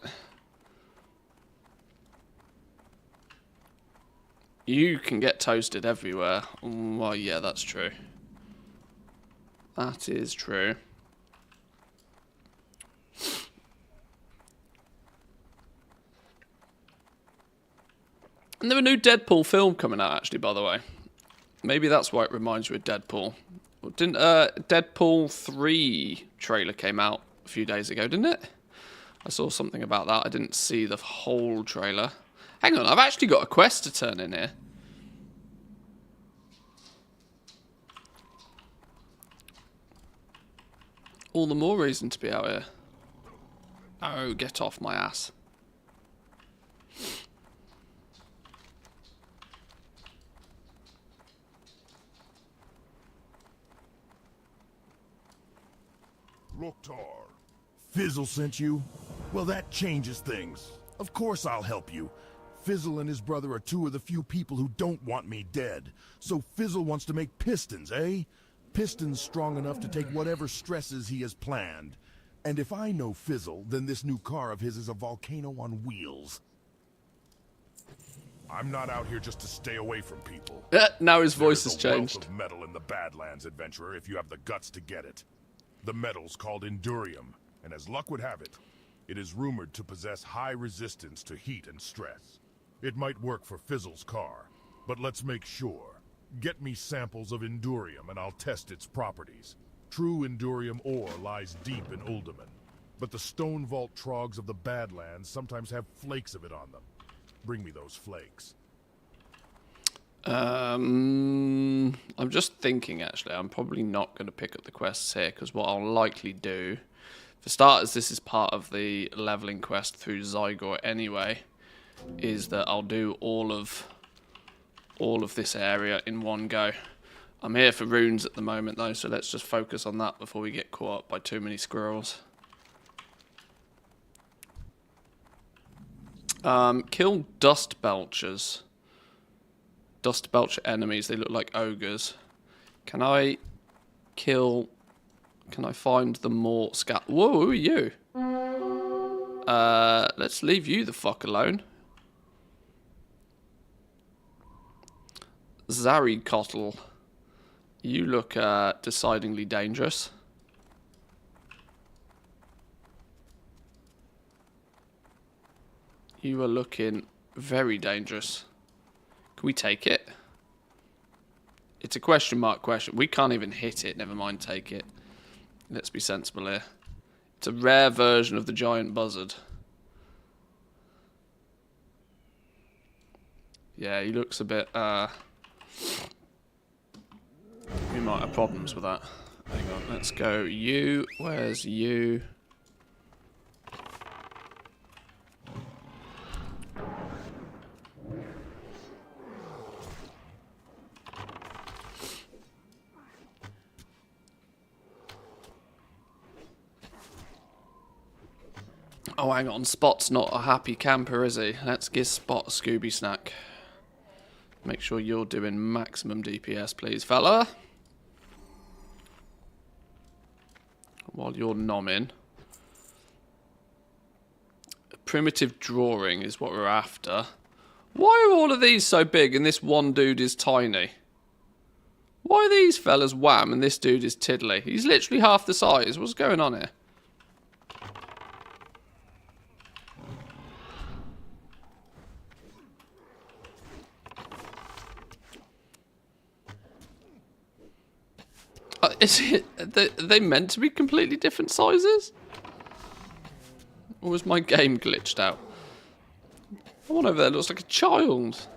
You can get toasted everywhere. Well, yeah, that's true. That is true. And there's a new Deadpool film coming out, actually, by the way. Maybe that's why it reminds you of Deadpool. Didn't Deadpool 3 trailer came out a few days ago, didn't it? I saw something about that. I didn't see the whole trailer. Hang on, I've actually got a quest to turn in here. All the more reason to be out here. Oh, get off my ass. Loktar, Fizzle sent you? Well, that changes things. Of course I'll help you. Fizzle and his brother are two of the few people who don't want me dead. So Fizzle wants to make pistons, eh? Pistons strong enough to take whatever stresses he has planned. And if I know Fizzle, then this new car of his is a volcano on wheels. I'm not out here just to stay away from people. Now his voice has changed. There's a wealth of metal in the Badlands, adventurer, if you have the guts to get it. The metal's called Endurium, and as luck would have it, it is rumored to possess high resistance to heat and stress. It might work for Fizzle's car, but let's make sure. Get me samples of Endurium and I'll test its properties. True Endurium ore lies deep in Uldaman, but the stone vault trogs of the Badlands sometimes have flakes of it on them. Bring me those flakes. I'm just thinking, actually, I'm probably not going to pick up the quests here, because what I'll likely do, for starters, this is part of the leveling quest through Zygor anyway, is that I'll do all of this area in one go. I'm here for runes at the moment, though, so let's just focus on that before we get caught up by too many squirrels. Kill dust belchers. Dust belcher enemies. They look like ogres. Can I kill... Can I find the more scat... Whoa, who are you? Let's leave you the fuck alone. Zarikotl. You look decidedly dangerous. You are looking very dangerous. Can we take it? It's a question mark question. We can't even hit it, never mind take it. Let's be sensible here. It's a rare version of the giant buzzard. Yeah, he looks a bit, we might have problems with that. Hang on, let's go you. Where's you? Oh, hang on. Spot's not a happy camper, is he? Let's give Spot a Scooby snack. Make sure you're doing maximum DPS, please, fella. While you're nomming. Primitive drawing is what we're after. Why are all of these so big and this one dude is tiny? Why are these fellas wham and this dude is tiddly? He's literally half the size. What's going on here? Are they meant to be completely different sizes? Or was my game glitched out? The one over there looks like a child.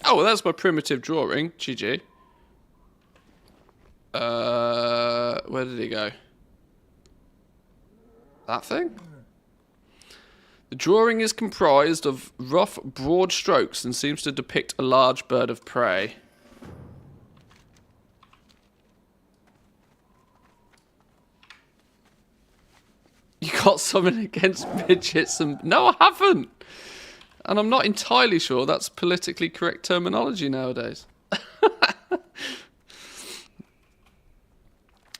Oh, well, that's my primitive drawing. GG. Where did he go? That thing? The drawing is comprised of rough, broad strokes and seems to depict a large bird of prey. You got something against midgets and... No, I haven't! And I'm not entirely sure that's politically correct terminology nowadays.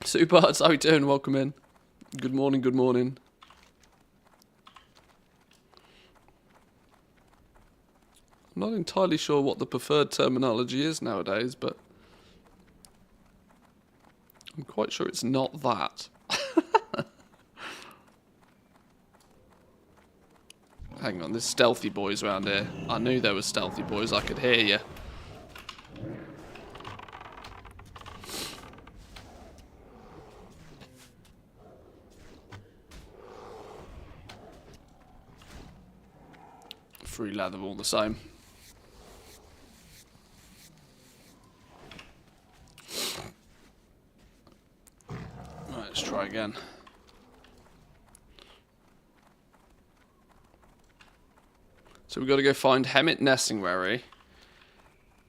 Subards, how are you doing? Welcome in. Good morning, good morning. I'm not entirely sure what the preferred terminology is nowadays, but... I'm quite sure it's not that. Hang on, there's stealthy boys around here. I knew there were stealthy boys, I could hear you. Free leather all the same. Right, let's try again. So we've got to go find Hemmet Nessingwary.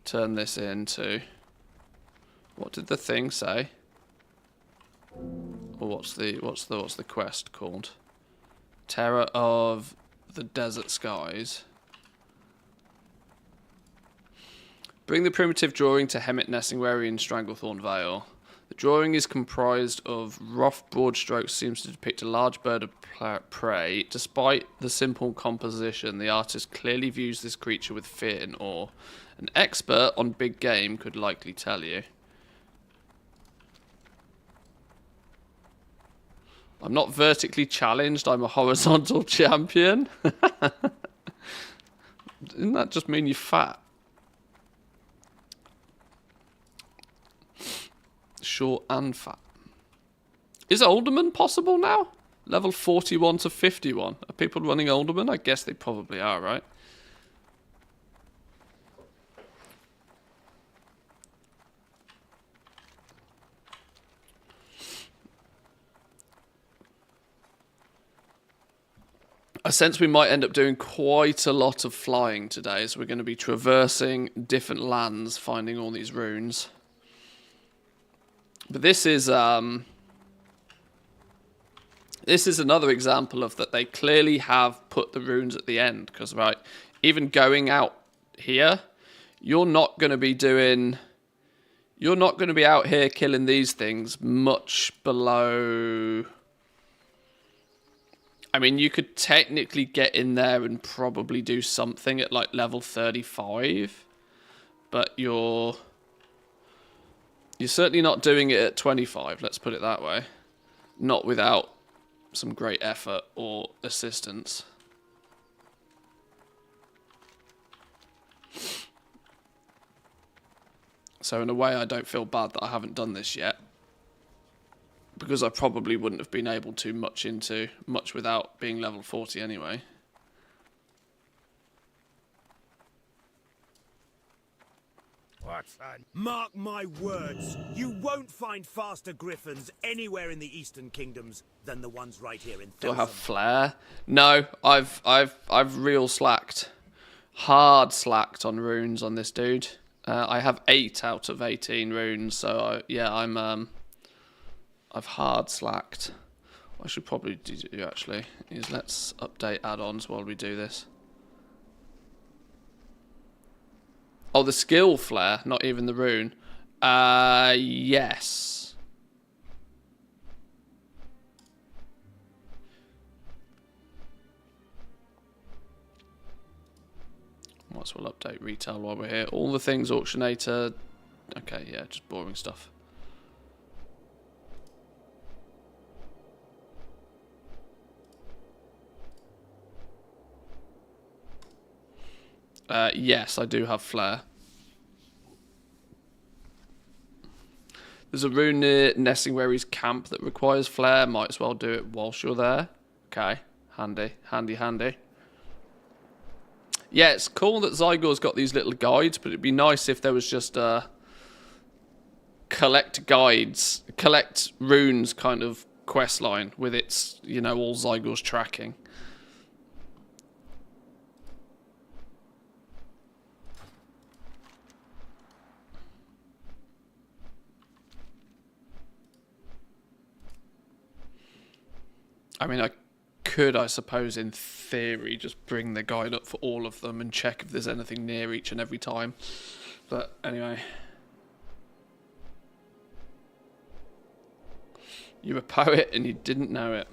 Turn this into... What did the thing say? Or what's the quest called? Terror of the Desert Skies. Bring the primitive drawing to Hemmet Nessingwary in Stranglethorn Vale. The drawing is comprised of rough, broad strokes, seems to depict a large bird of prey. Despite the simple composition, the artist clearly views this creature with fear and awe. An expert on big game could likely tell you. I'm not vertically challenged, I'm a horizontal champion. Doesn't that just mean you're fat? Short and fat. Is Alderman possible now? Level 41 to 51. Are people running Alderman? I guess they probably are, right? I sense we might end up doing quite a lot of flying today, so we're going to be traversing different lands, finding all these runes. But this is This is another example of that they clearly have put the runes at the end. Because, right, even going out here, you're not going to be doing... You're not going to be out here killing these things much below... I mean, you could technically get in there and probably do something at like level 35. But you're certainly not doing it at 25, let's put it that way. Not without some great effort or assistance. So in a way, I don't feel bad that I haven't done this yet. Because I probably wouldn't have been able to much without being level 40 anyway. What's on? Mark my words, you won't find faster griffins anywhere in the Eastern Kingdoms than the ones right here in Thusday. Do I have flair? No, I've real slacked. Hard slacked on runes on this dude. I have 8 out of 18 runes, so I've hard slacked. What I should probably do actually is let's update add-ons while we do this. Oh, the skill flare, not even the rune. Yes. Might as well update retail while we're here. All the things auctionator. Okay, yeah, just boring stuff. Yes, I do have flair. There's a rune near Nessingwary's camp that requires flair. Might as well do it whilst you're there. Okay, handy, handy, handy. Yeah, it's cool that Zygor's got these little guides, but it'd be nice if there was just collect guides, collect runes kind of quest line with its, you know, all Zygor's tracking. I mean, I could, I suppose, in theory, just bring the guide up for all of them and check if there's anything near each and every time. But anyway. You're a poet and you didn't know it.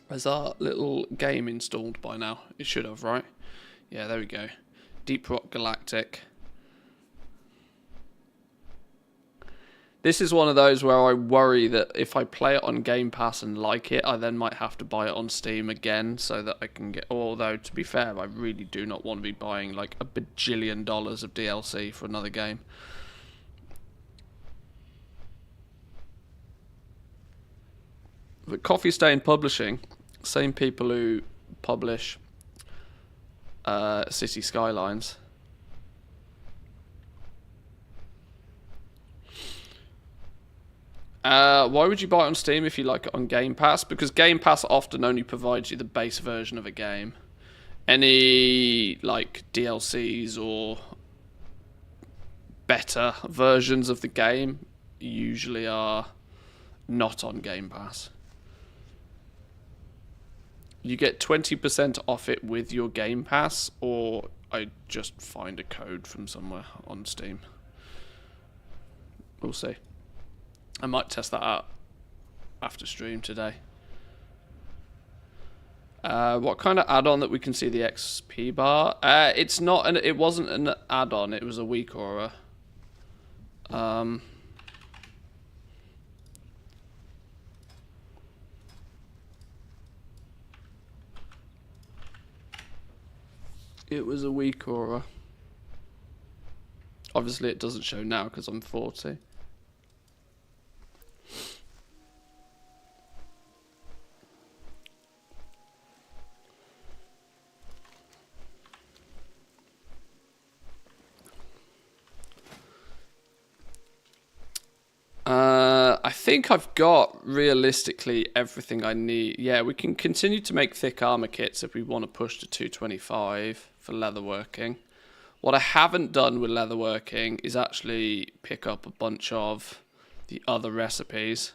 Has our little game installed by now? It should have, right? Yeah, there we go. Deep Rock Galactic. This is one of those where I worry that if I play it on Game Pass and like it, I then might have to buy it on Steam again so that I can get... Although, to be fair, I really do not want to be buying like $1 bajillion of DLC for another game. But Coffee Stain Publishing, same people who publish City Skylines... why would you buy it on Steam if you like it on Game Pass? Because Game Pass often only provides you the base version of a game. Any, like, DLCs or better versions of the game usually are not on Game Pass. You get 20% off it with your Game Pass, or I just find a code from somewhere on Steam. We'll see. I might test that out after stream today. What kind of add-on that we can see the XP bar? It's not an. It wasn't an add-on. It was a weak aura. It was a weak aura. Obviously, it doesn't show now because I'm 40. I think I've got, realistically, everything I need. Yeah, we can continue to make thick armor kits if we want to push to 225 for leatherworking. What I haven't done with leatherworking is actually pick up a bunch of the other recipes.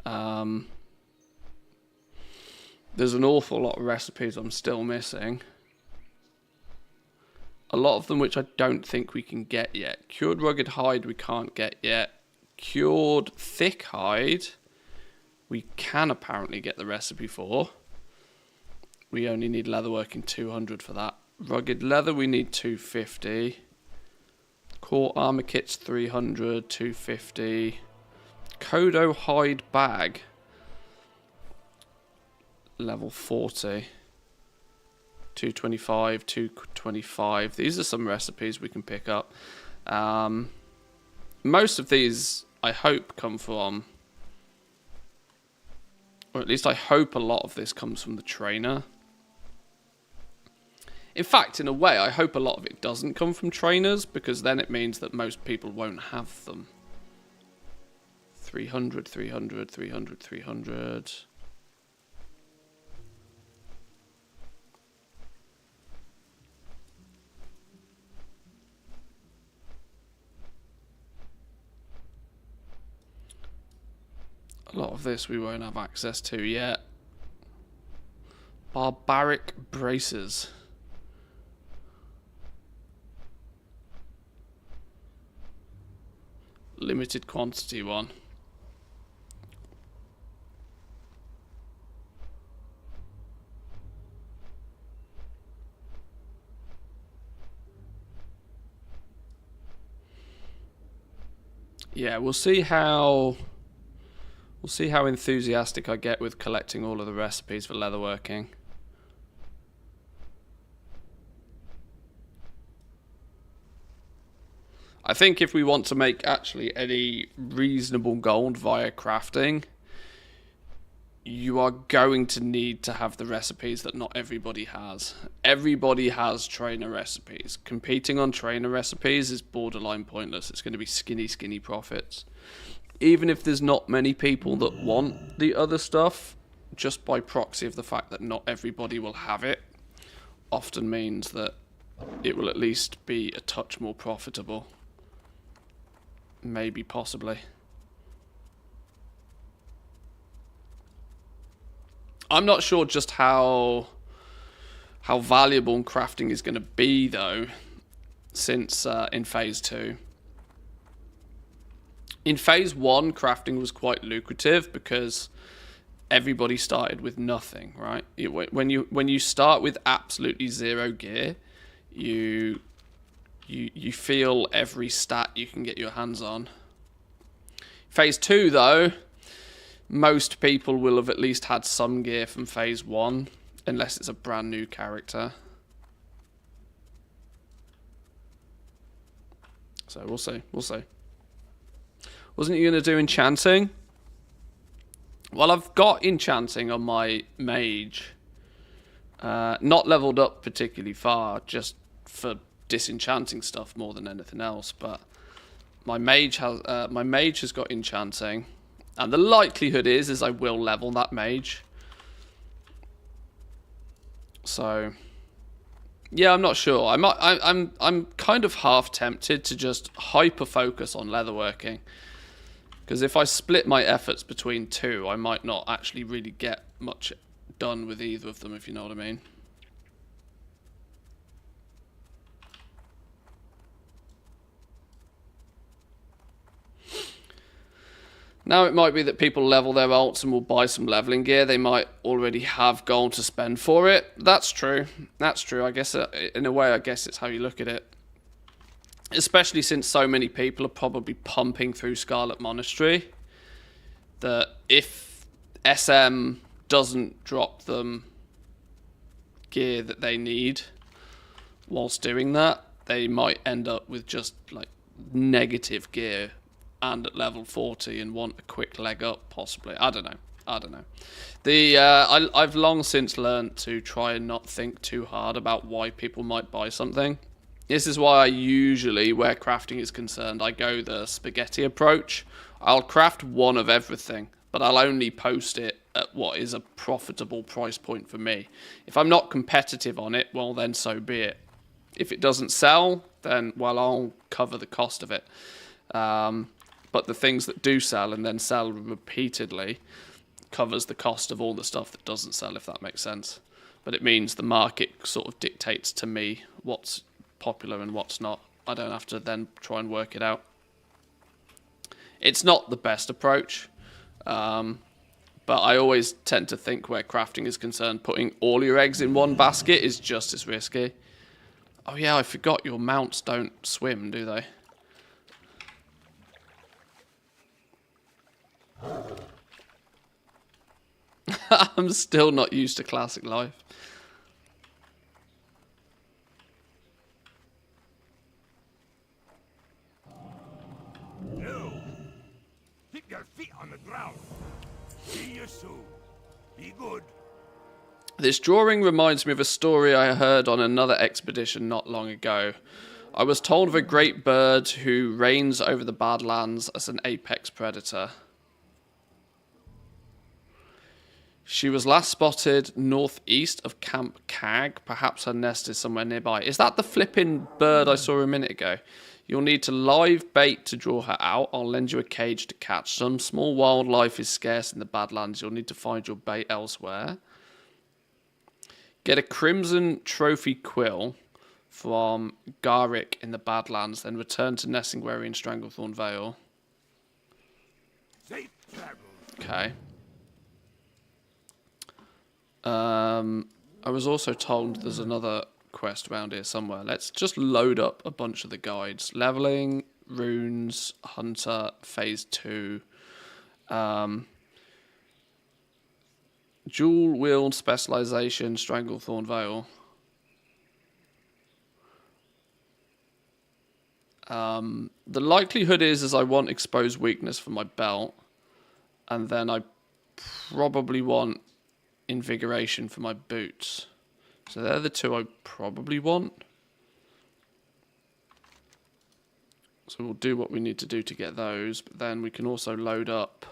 There's an awful lot of recipes I'm still missing. A lot of them which I don't think we can get yet. Cured rugged hide we can't get yet. Cured thick hide we can apparently get the recipe for. We only need leatherworking 200 for that. Rugged leather we need 250. Core armor kits 300, 250. Kodo hide bag level 40. 225, 225. These are some recipes we can pick up. Most of these, I hope, come from... Or at least I hope a lot of this comes from the trainer. In fact, in a way, I hope a lot of it doesn't come from trainers, because then it means that most people won't have them. 300, 300, 300, 300... A lot of this we won't have access to yet. Barbaric braces. Limited quantity one. Yeah, we'll see how enthusiastic I get with collecting all of the recipes for leatherworking. I think if we want to make actually any reasonable gold via crafting, you are going to need to have the recipes that not everybody has. Everybody has trainer recipes. Competing on trainer recipes is borderline pointless. It's going to be skinny profits. Even if there's not many people that want the other stuff, just by proxy of the fact that not everybody will have it, often means that it will at least be a touch more profitable. Maybe, possibly. I'm not sure just how valuable crafting is going to be, though, since in Phase 2. In Phase 1, crafting was quite lucrative because everybody started with nothing, right? When you start with absolutely zero gear, you feel every stat you can get your hands on. Phase 2, though, most people will have at least had some gear from Phase 1, unless it's a brand new character. So we'll see. Wasn't you going to do enchanting? Well, I've got enchanting on my mage. Not leveled up particularly far, just for disenchanting stuff more than anything else. But my mage has got enchanting, and the likelihood is I will level that mage. So yeah, I'm not sure. I'm kind of half tempted to just hyper focus on leatherworking, because if I split my efforts between two, I might not actually really get much done with either of them, if you know what I mean. Now it might be that people level their alts and will buy some leveling gear. They might already have gold to spend for it. That's true. That's true. I guess in a way, I guess it's how you look at it. Especially since so many people are probably pumping through Scarlet Monastery, that if SM doesn't drop them gear that they need whilst doing that, they might end up with just like negative gear and at level 40 and want a quick leg up, possibly. I don't know. I've long since learned to try and not think too hard about why people might buy something. This is why I usually, where crafting is concerned, I go the spaghetti approach. I'll craft one of everything, but I'll only post it at what is a profitable price point for me. If I'm not competitive on it, well then so be it. if it doesn't sell, then, well, I'll cover the cost of it. But the things that do sell and then sell repeatedly covers the cost of all the stuff that doesn't sell, if that makes sense. But it means the market sort of dictates to me what's popular and what's not. I don't have to then try and work it out. It's not the best approach, but I always tend to think where crafting is concerned, putting all your eggs in one basket is just as risky. Oh yeah, I forgot your mounts don't swim, do they? I'm still not used to classic life. No. Keep your feet on the ground. See you soon. Be good. This drawing reminds me of a story I heard on another expedition not long ago. I was told of a great bird who reigns over the Badlands as an apex predator. She was last spotted northeast of Camp Cag. Perhaps her nest is somewhere nearby. Is that the flipping bird I saw a minute ago? You'll need to live bait to draw her out. I'll lend you a cage to catch. Some small wildlife is scarce in the Badlands. You'll need to find your bait elsewhere. Get a crimson trophy quill from Garrick in the Badlands. Then return to Nessingwary in Stranglethorn Vale. Safe travel. Okay. I was also told there's another quest around here somewhere. Let's just load up a bunch of the guides. Leveling, runes, hunter, phase 2. Dual wield specialization, Stranglethorn Vale. The likelihood is I want exposed weakness for my belt. And then I probably want invigoration for my boots. So they're the two I probably want. So we'll do what we need to do to get those, but then we can also load up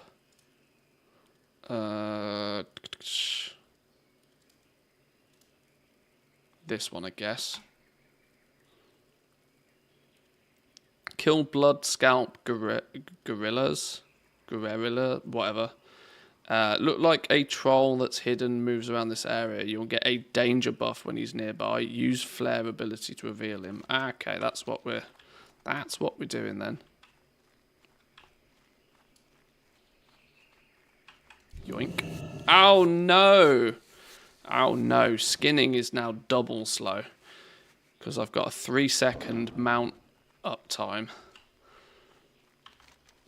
this one, I guess. Kill blood scalp gorillas, whatever. Look like a troll that's hidden moves around this area. You'll get a danger buff when he's nearby. Use flare ability to reveal him. Okay, that's what we're doing then. Yoink. Oh no! Oh no, skinning is now double slow. Because I've got a 3-second mount up time.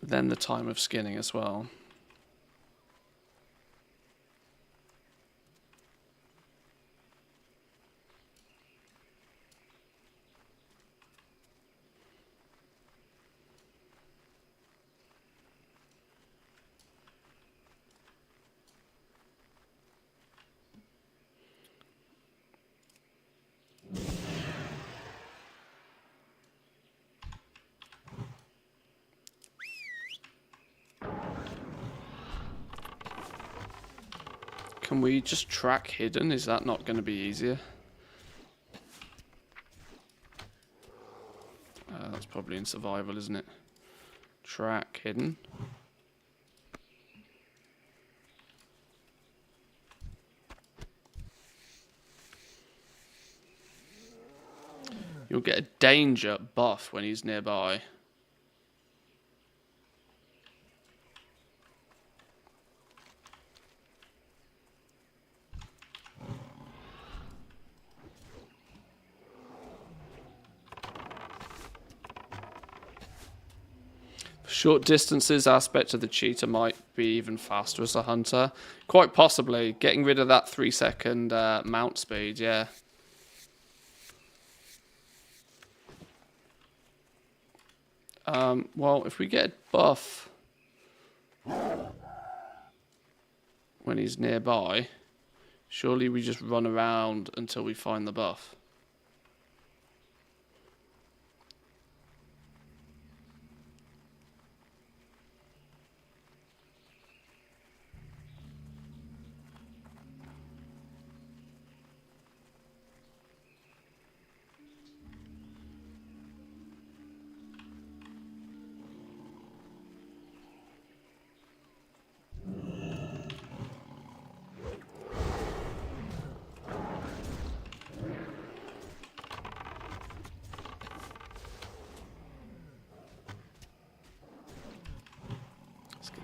Then the time of skinning as well. Can we just track hidden? Is that not going to be easier? That's probably in survival, isn't it? Track hidden. You'll get a danger buff when he's nearby. Short distances, aspect of the cheetah might be even faster as a hunter. Quite possibly. Getting rid of that 3-second mount speed, yeah. Well, if we get a buff when he's nearby, surely we just run around until we find the buff.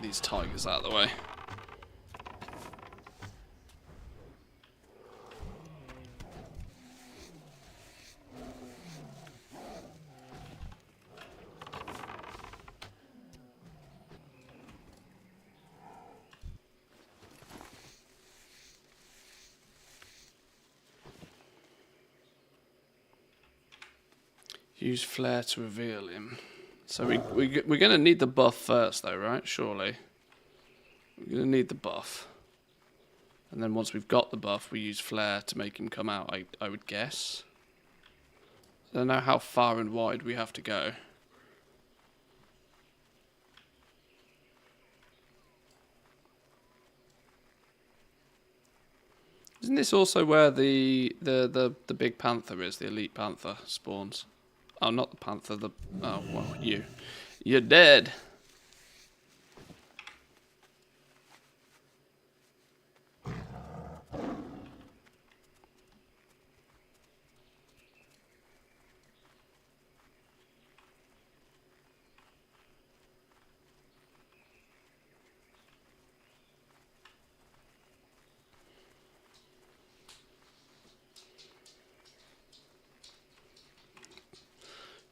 these tigers out of the way. Use flare to reveal him. So we're going to need the buff first, though, right? Surely. We're going to need the buff. And then once we've got the buff, we use flare to make him come out, I would guess. I don't know how far and wide we have to go. Isn't this also where the big panther is, the elite panther spawns? Oh, not the panther, oh, well, you. You're dead.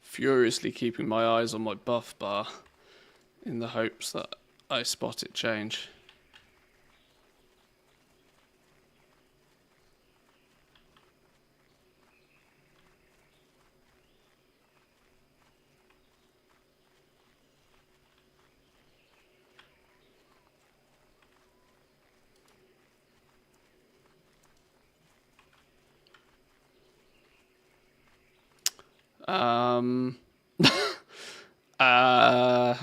Furiously keeping my eyes on my buff bar in the hopes that I spot it change.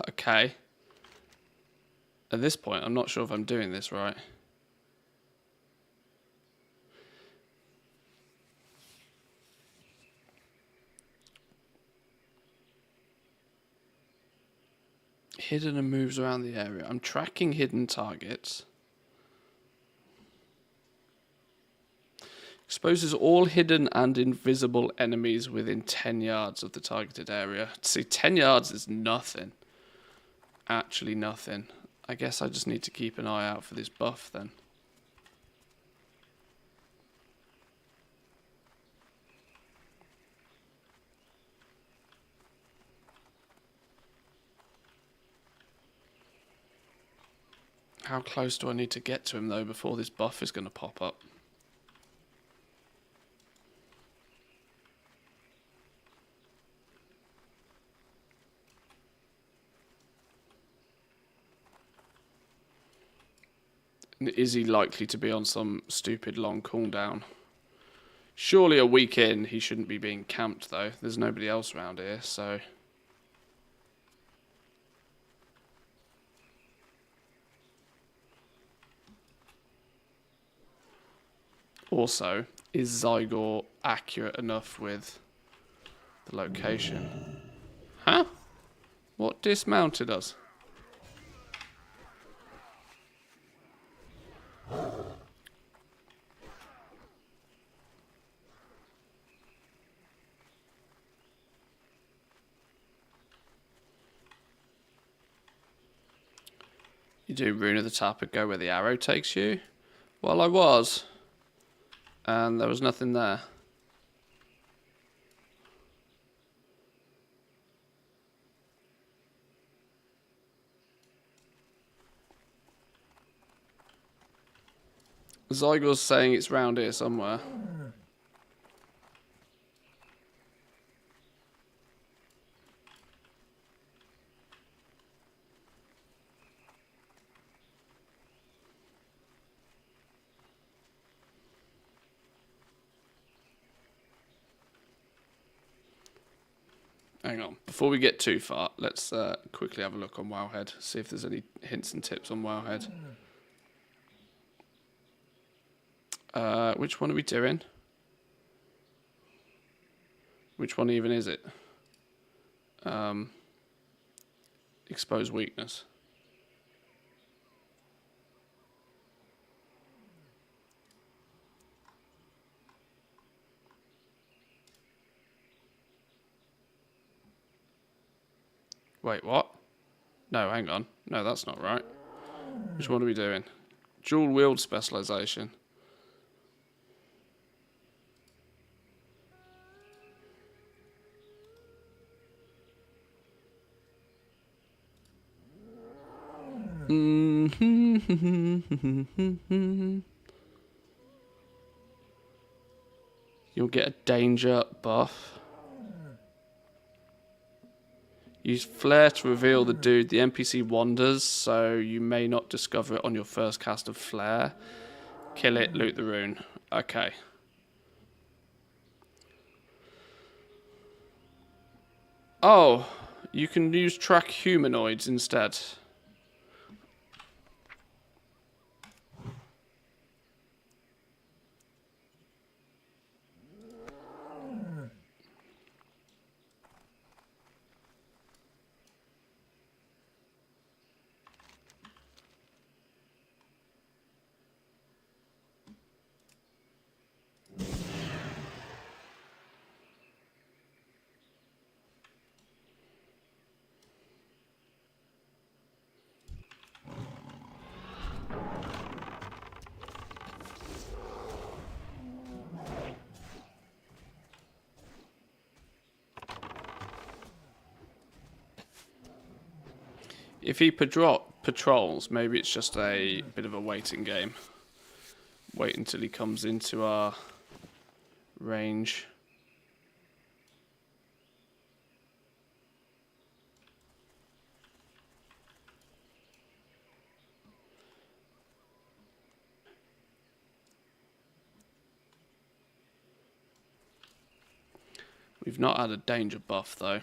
Okay. At this point, I'm not sure if I'm doing this right. Hidden and moves around the area. I'm tracking hidden targets. Exposes all hidden and invisible enemies within 10 yards of the targeted area. See, 10 yards is nothing. Actually nothing. I guess I just need to keep an eye out for this buff then. How close do I need to get to him though before this buff is going to pop up? Is he likely to be on some stupid long cooldown? Surely a week in, he shouldn't be being camped though. There's nobody else around here, so... Also, is Zygor accurate enough with the location? Huh? What dismounted us? You do Rune of the Tap and go where the arrow takes you? Well, I was. And there was nothing there. Zygor's saying it's round here somewhere. Hang on. Before we get too far, let's quickly have a look on Wowhead. See if there's any hints and tips on Wowhead. Which one are we doing? Which one even is it? Expose weakness. Wait, what? No, hang on. No, that's not right. Which one are we doing? Dual wield specialization. You'll get a danger buff. Use flare to reveal the dude. The NPC wanders, so you may not discover it on your first cast of flare. Kill it, loot the rune. Okay. Oh, you can use track humanoids instead. If he patrols, maybe it's just a bit of a waiting game. Wait until he comes into our range. We've not had a danger buff though.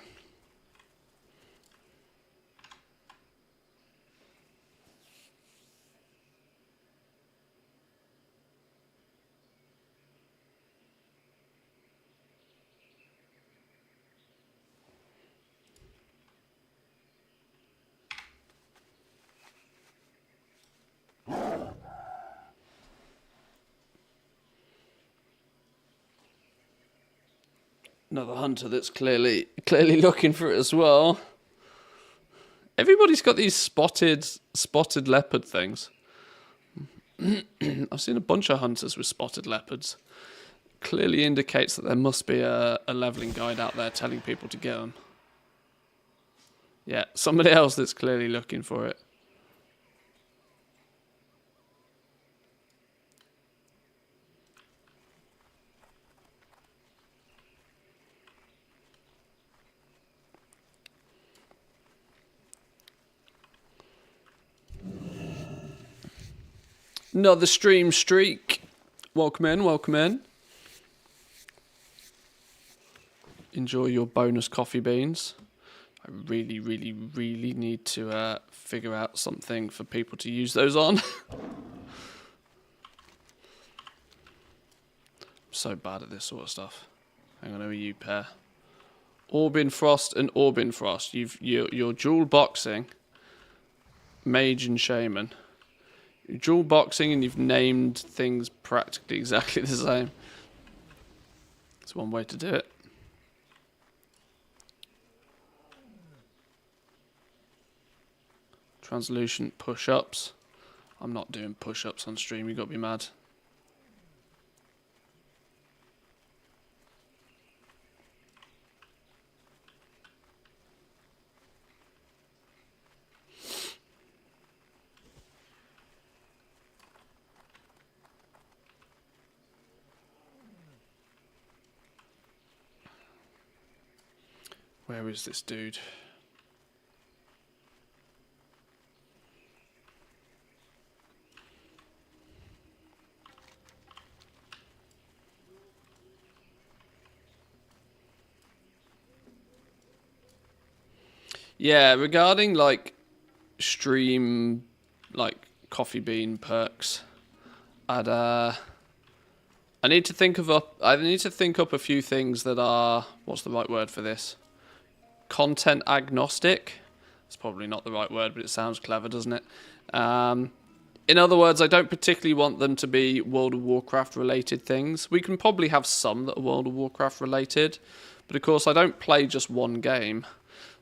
Another hunter that's clearly looking for it as well. Everybody's got these spotted leopard things. I've seen a bunch of hunters with spotted leopards. Clearly indicates that there must be a leveling guide out there telling people to get them. Yeah, somebody else that's clearly looking for it. Another stream streak. Welcome in, welcome in. Enjoy your bonus coffee beans. I really need to figure out something for people to use those on. I'm so bad at this sort of stuff. Hang on, who are you, pair? Orbin Frost and Orbin Frost. You're dual boxing, mage and shaman. You're dual boxing and you've named things practically exactly the same. That's one way to do it. Translucent push-ups. I'm not doing push-ups on stream, you got to be mad. Where is this dude? Yeah, regarding like stream like coffee bean perks, I need to think up a few things that are, what's the right word for this? Content agnostic. It's probably not the right word, but it sounds clever, doesn't it? In other words, I don't particularly want them to be World of Warcraft related things. We can probably have some that are World of Warcraft related, but of course I don't play just one game.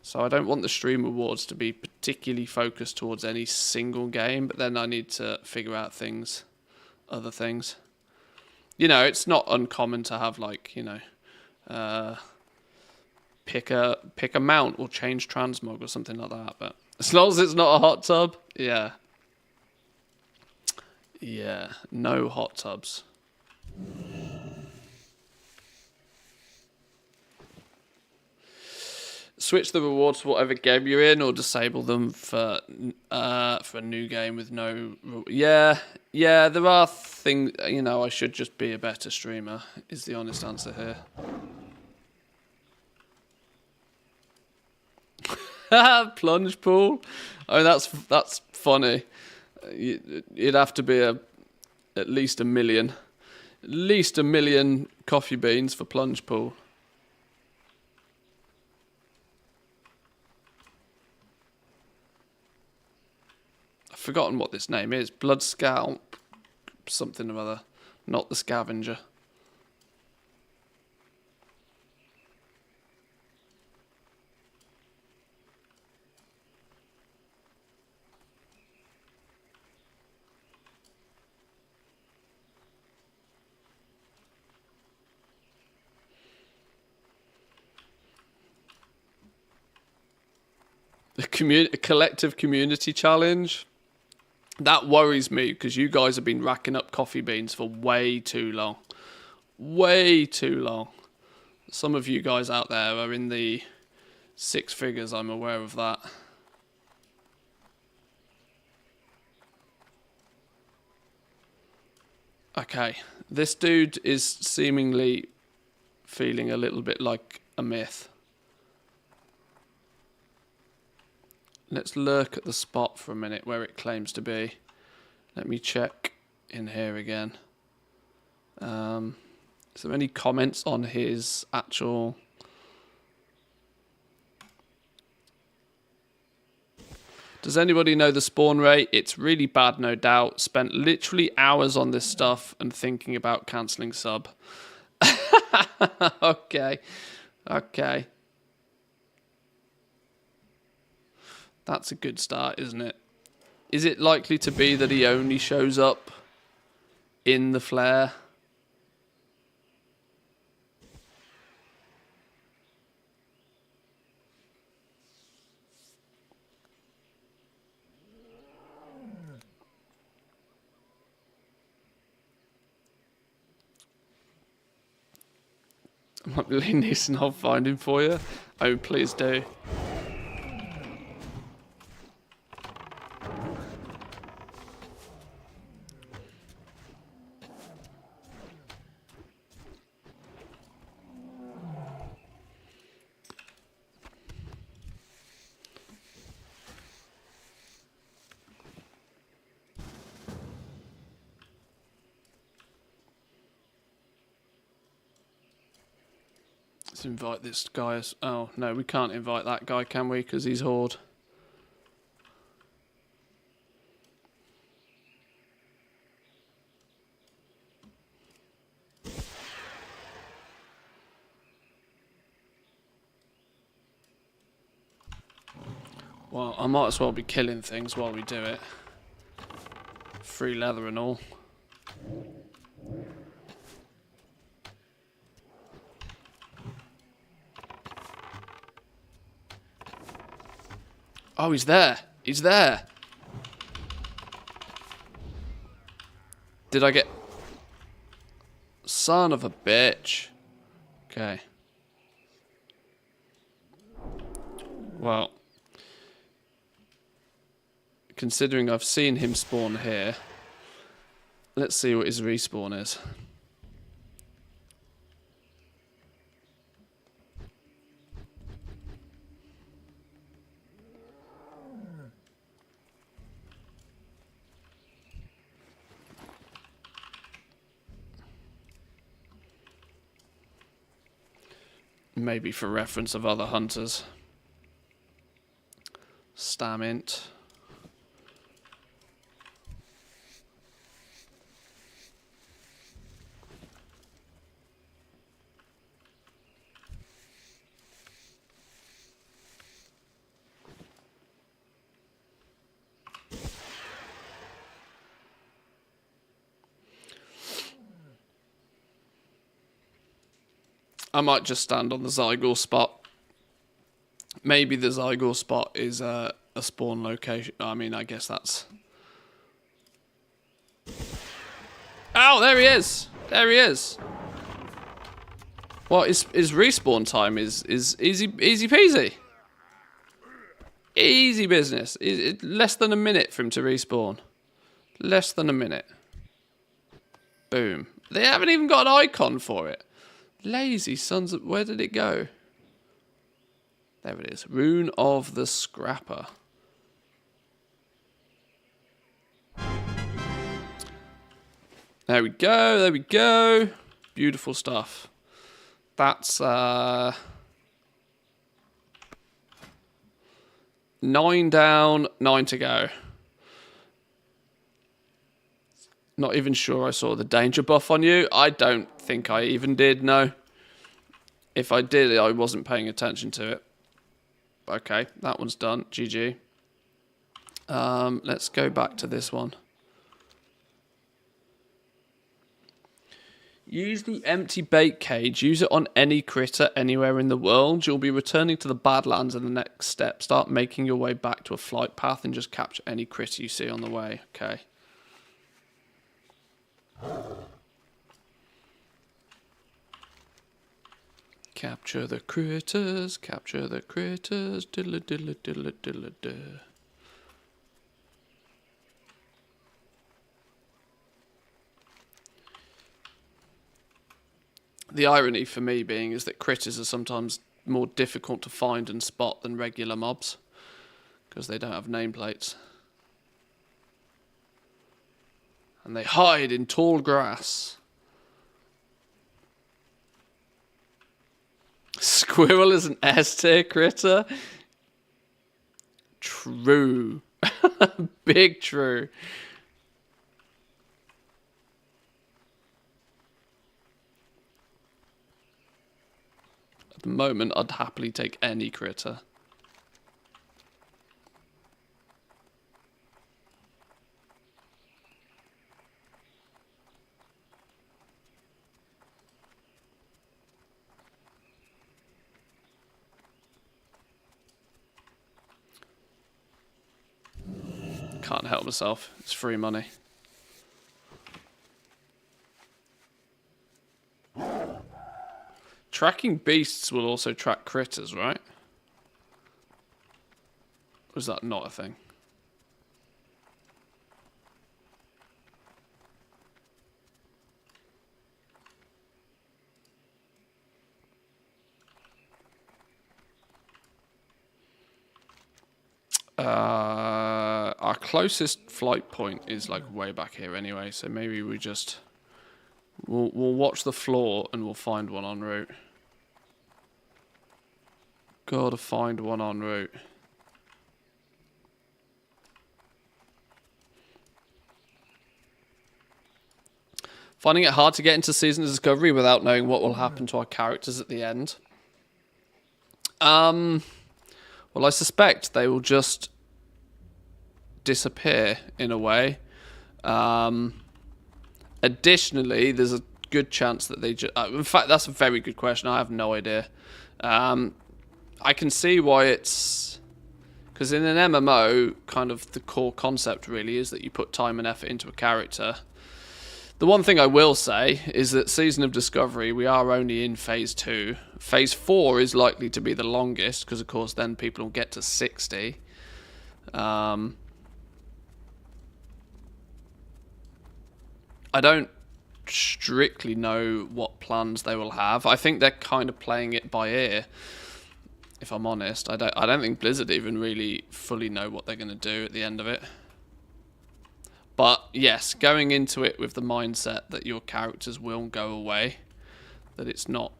So I don't want the stream rewards to be particularly focused towards any single game, but then I need to figure out other things. You know, it's not uncommon to have like, you know, pick a mount or change transmog or something like that. But as long as it's not a hot tub, yeah. Yeah, no hot tubs. Switch the rewards to whatever game you're in, or disable them for a new game with no. Yeah, there are things. You know, I should just be a better streamer. Is the honest answer here. Plunge pool. Oh, that's funny. You'd have to be at least a million coffee beans for plunge pool. I've forgotten what this name is. Blood Scalp something or other. Not the scavenger. A collective community challenge. That worries me because you guys have been racking up coffee beans for way too long. Way too long. Some of you guys out there are in the 6 figures, I'm aware of that. Okay, this dude is seemingly feeling a little bit like a myth. Let's lurk at the spot for a minute where it claims to be. Let me check in here again. Is there any comments on his actual... Does anybody know the spawn rate? It's really bad, no doubt. Spent literally hours on this stuff and thinking about cancelling sub. Okay. That's a good start, isn't it? Is it likely to be that he only shows up in the flare? I might be Liam Neeson, I'll find him for you. Oh, please do. Let's invite this guy. Oh, no, we can't invite that guy, can we? Because he's Horde. Well, I might as well be killing things while we do it. Free leather and all. Oh, he's there. He's there. Did I get... Son of a bitch. Okay. Well. Considering I've seen him spawn here. Let's see what his respawn is. Maybe for reference of other hunters. Stamint. I might just stand on the Zygor spot. Maybe the Zygor spot is a spawn location. I mean, I guess that's... Oh, there he is! There he is! Well, his respawn time is easy peasy. Easy business. Less than a minute for him to respawn. Less than a minute. Boom. They haven't even got an icon for it. Lazy sons of... Where did it go? There it is. Rune of the Scrapper. There we go. There we go. Beautiful stuff. That's 9 down, 9 to go. Not even sure I saw the danger buff on you. I don't think I even did, no. If I did, I wasn't paying attention to it. Okay, that one's done. GG. Let's go back to this one. Use the empty bait cage. Use it on any critter anywhere in the world. You'll be returning to the Badlands in the next step. Start making your way back to a flight path and just capture any critter you see on the way. Okay. Capture the critters. Capture the critters. Diddle diddle diddle diddle diddle. The irony for me being is that critters are sometimes more difficult to find and spot than regular mobs because they don't have nameplates. And they hide in tall grass. Squirrel is an S-tier critter? True. Big true. At the moment, I'd happily take any critter. Can't help myself. It's free money. Tracking beasts will also track critters, right? Or is that not a thing? Our closest flight point is like way back here anyway, so maybe we just we'll watch the floor and we'll find one en route. Gotta find one en route. Finding it hard to get into Season of Discovery without knowing what will happen to our characters at the end. Well, I suspect they will just disappear in a way. Additionally, there's a good chance that they just... in fact, that's a very good question. I have no idea. I can see why it's... Because in an MMO, kind of the core concept really is that you put time and effort into a character. The one thing I will say is that Season of Discovery, we are only in Phase 2. Phase 4 is likely to be the longest, because of course then people will get to 60. I don't strictly know what plans they will have. I think they're kind of playing it by ear, if I'm honest. I don't think Blizzard even really fully know what they're going to do at the end of it. But yes, going into it with the mindset that your characters will go away, that it's not,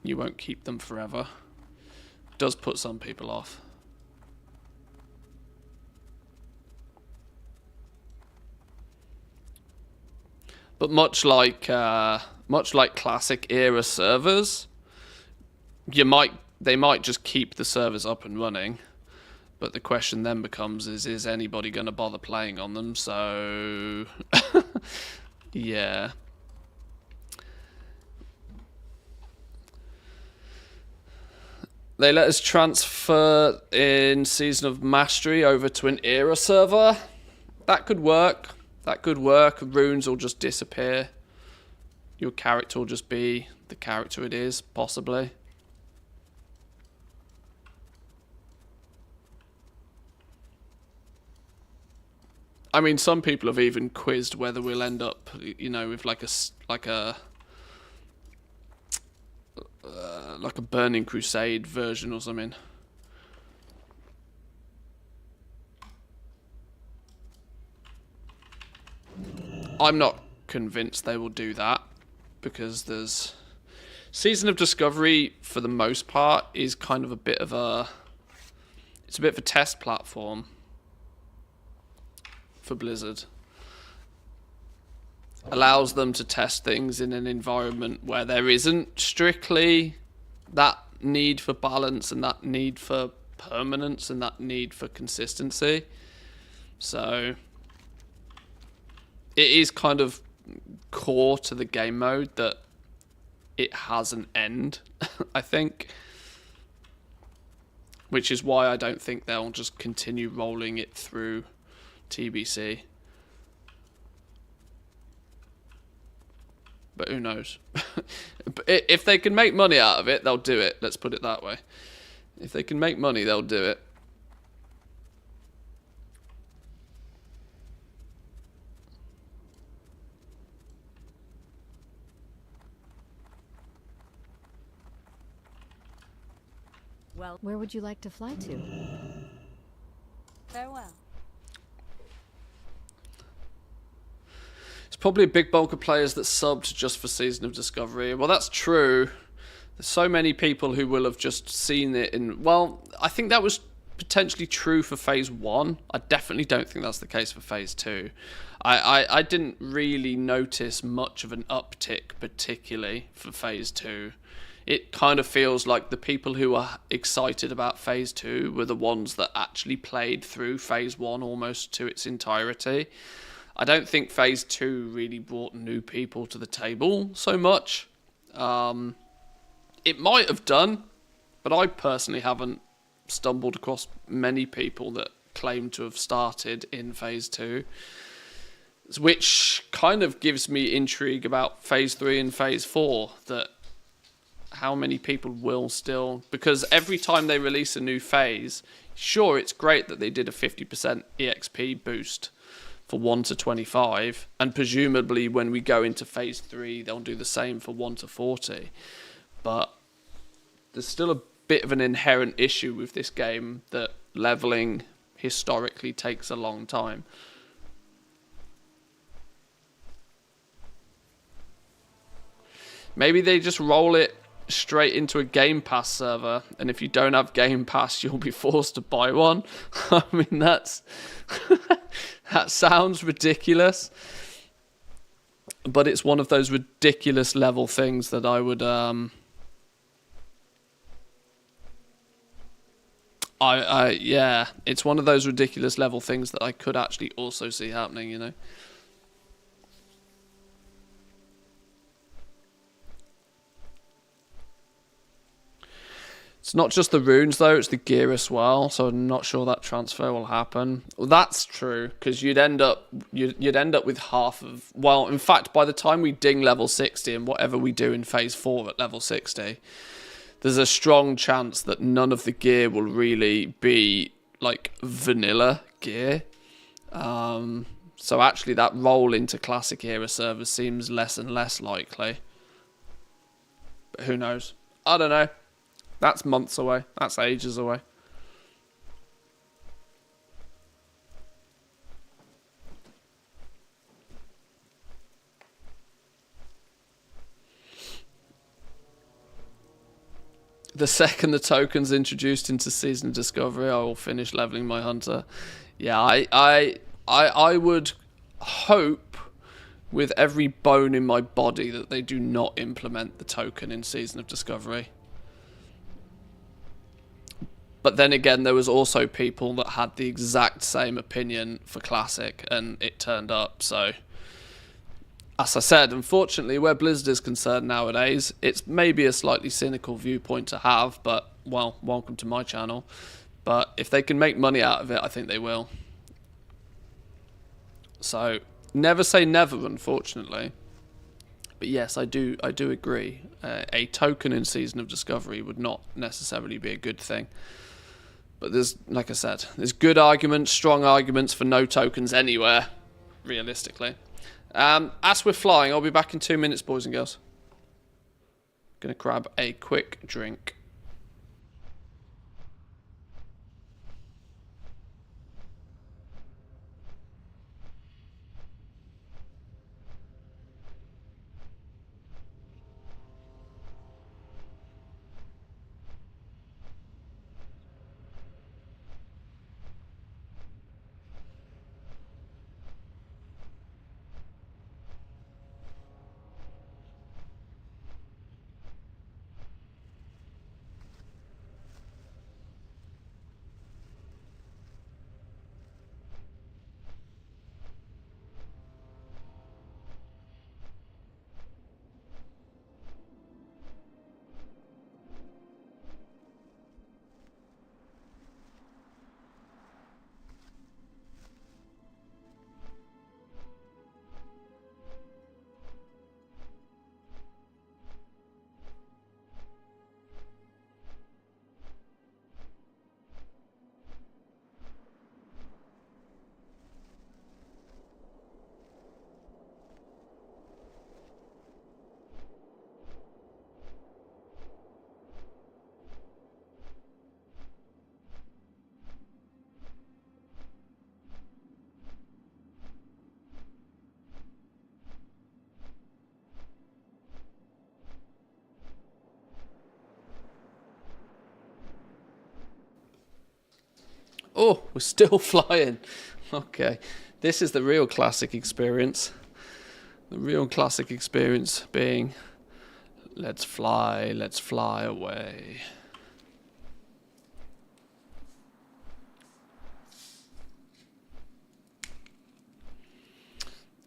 you won't keep them forever, does put some people off. But much like classic era servers, they might just keep the servers up and running. But the question then becomes, is anybody going to bother playing on them? So, yeah. They let us transfer in Season of Mastery over to an era server. That could work. That could work. Runes will just disappear. Your character will just be the character it is, possibly. I mean, some people have even quizzed whether we'll end up, you know, with like a Burning Crusade version or something. I'm not convinced they will do that, because there's Season of Discovery, for the most part, is kind of a bit of a test platform for Blizzard. Allows them to test things in an environment where there isn't strictly that need for balance and that need for permanence and that need for consistency. So it is kind of core to the game mode that it has an end, I think. Which is why I don't think they'll just continue rolling it through TBC. But who knows? If they can make money out of it, they'll do it. Let's put it that way. If they can make money, they'll do it. Well, where would you like to fly to? Farewell. It's probably a big bulk of players that subbed just for Season of Discovery. Well, that's true. There's so many people who will have just seen it in... Well, I think that was potentially true for Phase 1. I definitely don't think that's the case for Phase 2. I didn't really notice much of an uptick, particularly for Phase 2. It kind of feels like the people who are excited about Phase 2 were the ones that actually played through Phase 1 almost to its entirety. I don't think Phase 2 really brought new people to the table so much. It might have done, but I personally haven't stumbled across many people that claim to have started in Phase 2. Which kind of gives me intrigue about Phase 3 and Phase 4, that how many people will still... Because every time they release a new phase, sure, it's great that they did a 50% EXP boost for 1 to 25, and presumably when we go into Phase 3, they'll do the same for 1 to 40. But there's still a bit of an inherent issue with this game that leveling historically takes a long time. Maybe they just roll it straight into a Game Pass server, and if you don't have Game Pass, you'll be forced to buy one. I mean, that's that sounds ridiculous, but it's one of those ridiculous level things that I would yeah, it's one of those ridiculous level things that I could actually also see happening, you know. It's not just the runes, though. It's the gear as well. So I'm not sure that transfer will happen. Well, that's true, because you'd end up with half of... Well, in fact, by the time we ding level 60 and whatever we do in Phase 4 at level 60, there's a strong chance that none of the gear will really be, like, vanilla gear. So actually that roll into Classic Era servers seems less and less likely. But who knows? I don't know. That's months away. That's ages away. The second the token's introduced into Season of Discovery, I will finish leveling my hunter. Yeah, I would hope with every bone in my body that they do not implement the token in Season of Discovery. But then again, there was also people that had the exact same opinion for Classic, and it turned up. So, as I said, unfortunately, where Blizzard is concerned nowadays, it's maybe a slightly cynical viewpoint to have, but well, welcome to my channel. But if they can make money out of it, I think they will. So never say never, unfortunately. But yes, I do agree. A token in Season of Discovery would not necessarily be a good thing. But there's, like I said, there's good arguments, strong arguments for no tokens anywhere, realistically. As we're flying, I'll be back in 2 minutes, boys and girls. Gonna grab a quick drink. Oh, we're still flying. Okay. This is the real classic experience. The real classic experience being, let's fly away.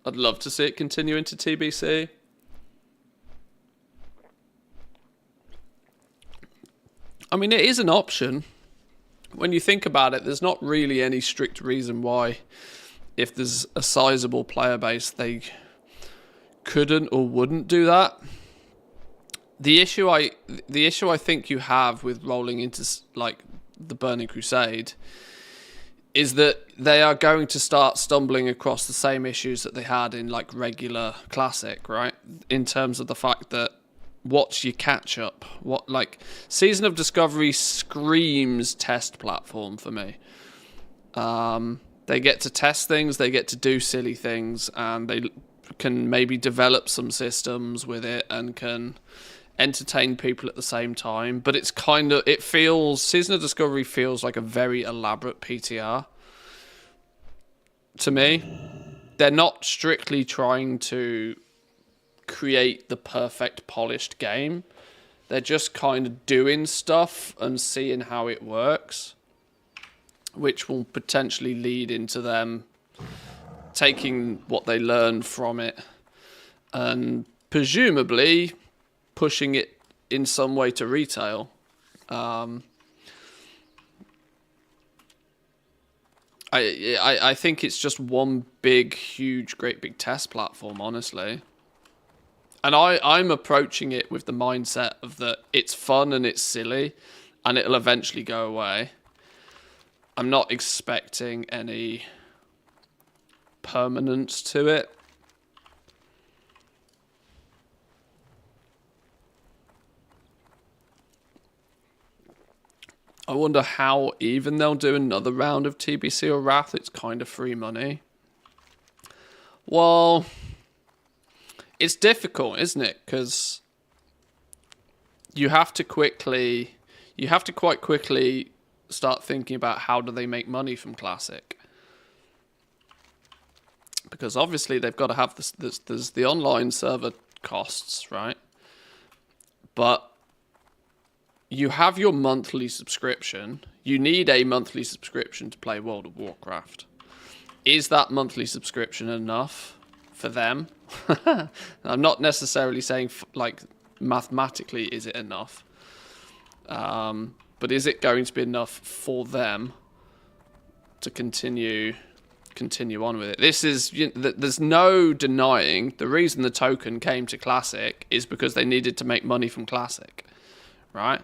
I'd love to see it continue into TBC. I mean, it is an option. When you think about it, there's not really any strict reason why, if there's a sizable player base, they couldn't or wouldn't do that. The issue I think you have with rolling into like the Burning Crusade is that they are going to start stumbling across the same issues that they had in like regular Classic, right? In terms of the fact that what's your catch up? What, like, Season of Discovery screams test platform for me. They get to test things, they get to do silly things, and they can maybe develop some systems with it and can entertain people at the same time. But it's kind of, it feels, Season of Discovery feels like a very elaborate PTR to me. They're not strictly trying to create the perfect polished game. They're just kind of doing stuff and seeing how it works, which will potentially lead into them taking what they learned from it and presumably pushing it in some way to retail. I think it's just one big, huge, great big test platform, honestly. And I'm approaching it with the mindset of that it's fun and it's silly and it'll eventually go away. I'm not expecting any permanence to it. I wonder how even they'll do another round of TBC or Wrath. It's kind of free money. Well, it's difficult, isn't it? Because you have to quite quickly start thinking about how do they make money from Classic. Because obviously they've got to have there's the online server costs, right? But you have your monthly subscription. You need a monthly subscription to play World of Warcraft. Is that monthly subscription enough for them? I'm not necessarily saying, like, mathematically, is it enough? but is it going to be enough for them to continue on with it? There's no denying the reason the token came to Classic is because they needed to make money from Classic, right?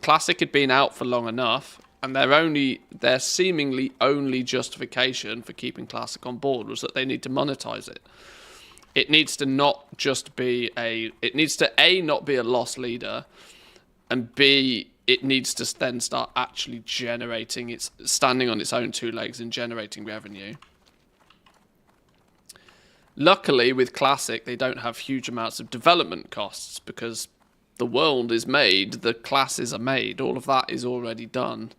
Classic had been out for long enough, and their seemingly only justification for keeping Classic on board was that they need to monetize it. It needs to not just be it needs to A, not be a loss leader, and B, it needs to then start actually standing on its own two legs and generating revenue. Luckily, with Classic, they don't have huge amounts of development costs because the world is made, the classes are made, all of that is already done.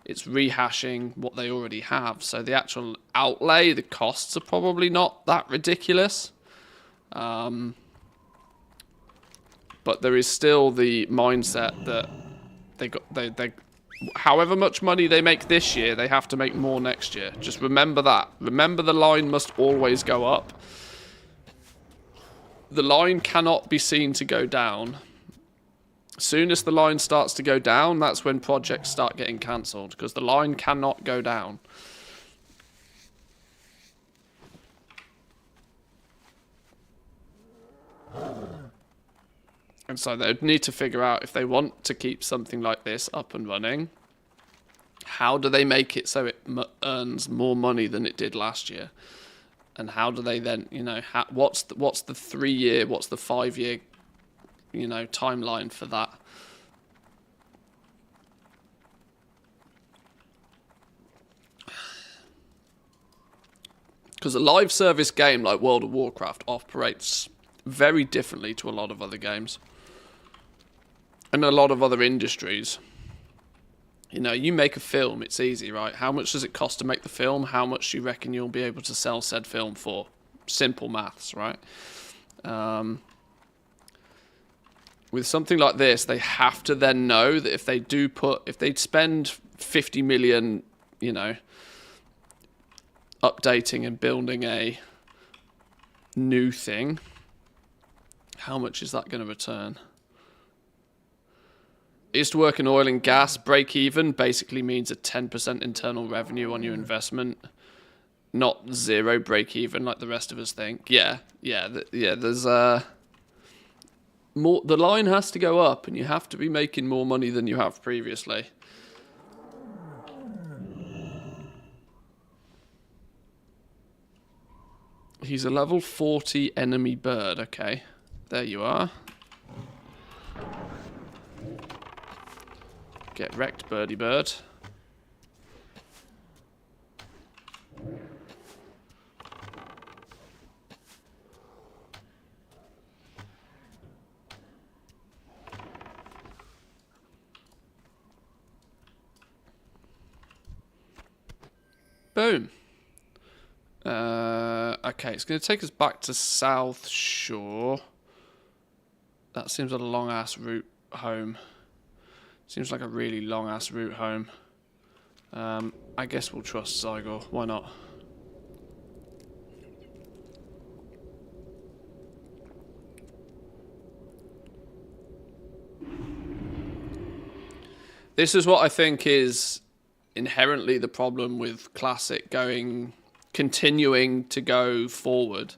It's rehashing what they already have. So the actual outlay, the costs are probably not that ridiculous. But there is still the mindset that they however much money they make this year, they have to make more next year. Just remember that. Remember the line must always go up. The line cannot be seen to go down. As soon as the line starts to go down, that's when projects start getting cancelled, because the line cannot go down. And so they would need to figure out, if they want to keep something like this up and running, how do they make it so it earns more money than it did last year? And how do they then, what's the 3 year, what's the 5 year, timeline for that? Because a live service game like World of Warcraft operates very differently to a lot of other games. And a lot of other industries. You make a film, it's easy, right? How much does it cost to make the film? How much do you reckon you'll be able to sell said film for? Simple maths, right? With something like this, they have to then know that if they spend 50 million, updating and building a new thing, how much is that going to return? I used to work in oil and gas. Break even basically means a 10% internal revenue on your investment, not zero break even like the rest of us think. There's more. The line has to go up, and you have to be making more money than you have previously. He's a level 40 enemy bird. Okay, there you are. Get wrecked, birdie bird. Boom. Okay, it's going to take us back to South Shore. That seems a long-ass route home. Seems like a really long-ass route home. I guess we'll trust Zygor. Why not? This is what I think is inherently the problem with Classic continuing to go forward.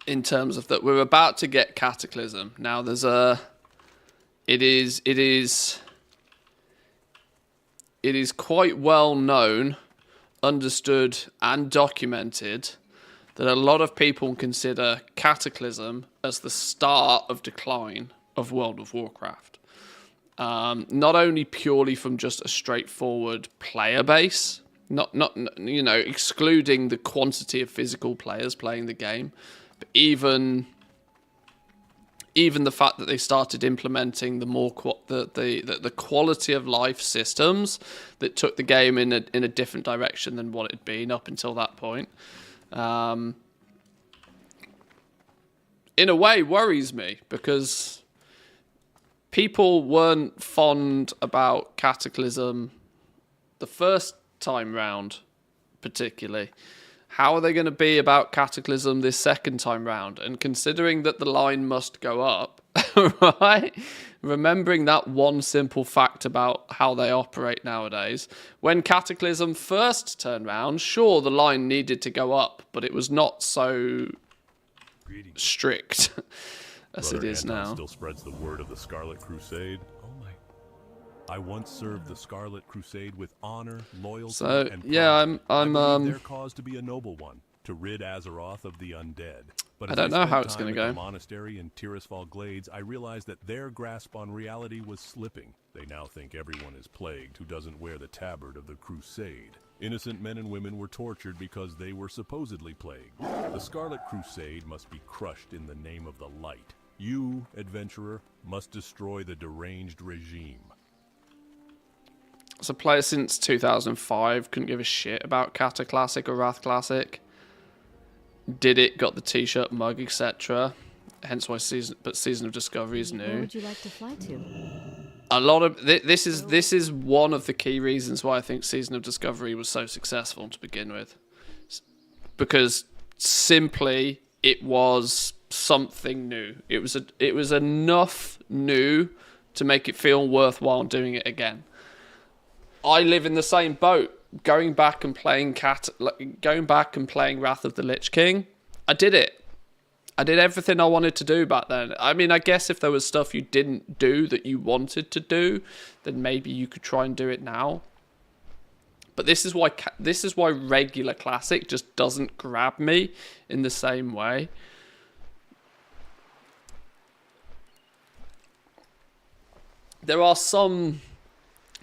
In terms of that, we're about to get Cataclysm. Now, It is quite well known, understood, and documented that a lot of people consider Cataclysm as the start of decline of World of Warcraft. Not only purely from just a straightforward player base, not excluding the quantity of physical players playing the game, but even the fact that they started implementing the quality of life systems that took the game in a different direction than what it had been up until that point, in a way worries me, because people weren't fond about Cataclysm the first time round, particularly. How are they going to be about Cataclysm this second time round? And considering that the line must go up, right? Remembering that one simple fact about how they operate nowadays. When Cataclysm first turned round, sure, the line needed to go up, but it was not so strict as Brother it is Anton now. still spreads the word of the Scarlet Crusade. Oh my. I once served the Scarlet Crusade with honor, loyalty, So, and pride. yeah, I believe their cause to be a noble one, to rid Azeroth of the undead. But I as don't know spent how it's time gonna at the go. monastery in Tirisfal Glades, I realized that their grasp on reality was slipping. They now think everyone is plagued who doesn't wear the tabard of the Crusade. Innocent men and women were tortured because they were supposedly plagued. The Scarlet Crusade must be crushed in the name of the light. You, adventurer, must destroy the deranged regime. As a player since 2005, couldn't give a shit about Cata Classic or Wrath Classic. Did it, got the t-shirt, mug, etc. Hence why Season of Discovery is Where new. would you like to fly to? A lot of this is one of the key reasons why I think Season of Discovery was so successful to begin with, because simply it was something new. It was enough new to make it feel worthwhile doing it again. I live in the same boat. Going back and playing Wrath of the Lich King, I did it. I did everything I wanted to do back then. I mean, I guess if there was stuff you didn't do that you wanted to do, then maybe you could try and do it now. But this is why regular classic just doesn't grab me in the same way. There are some,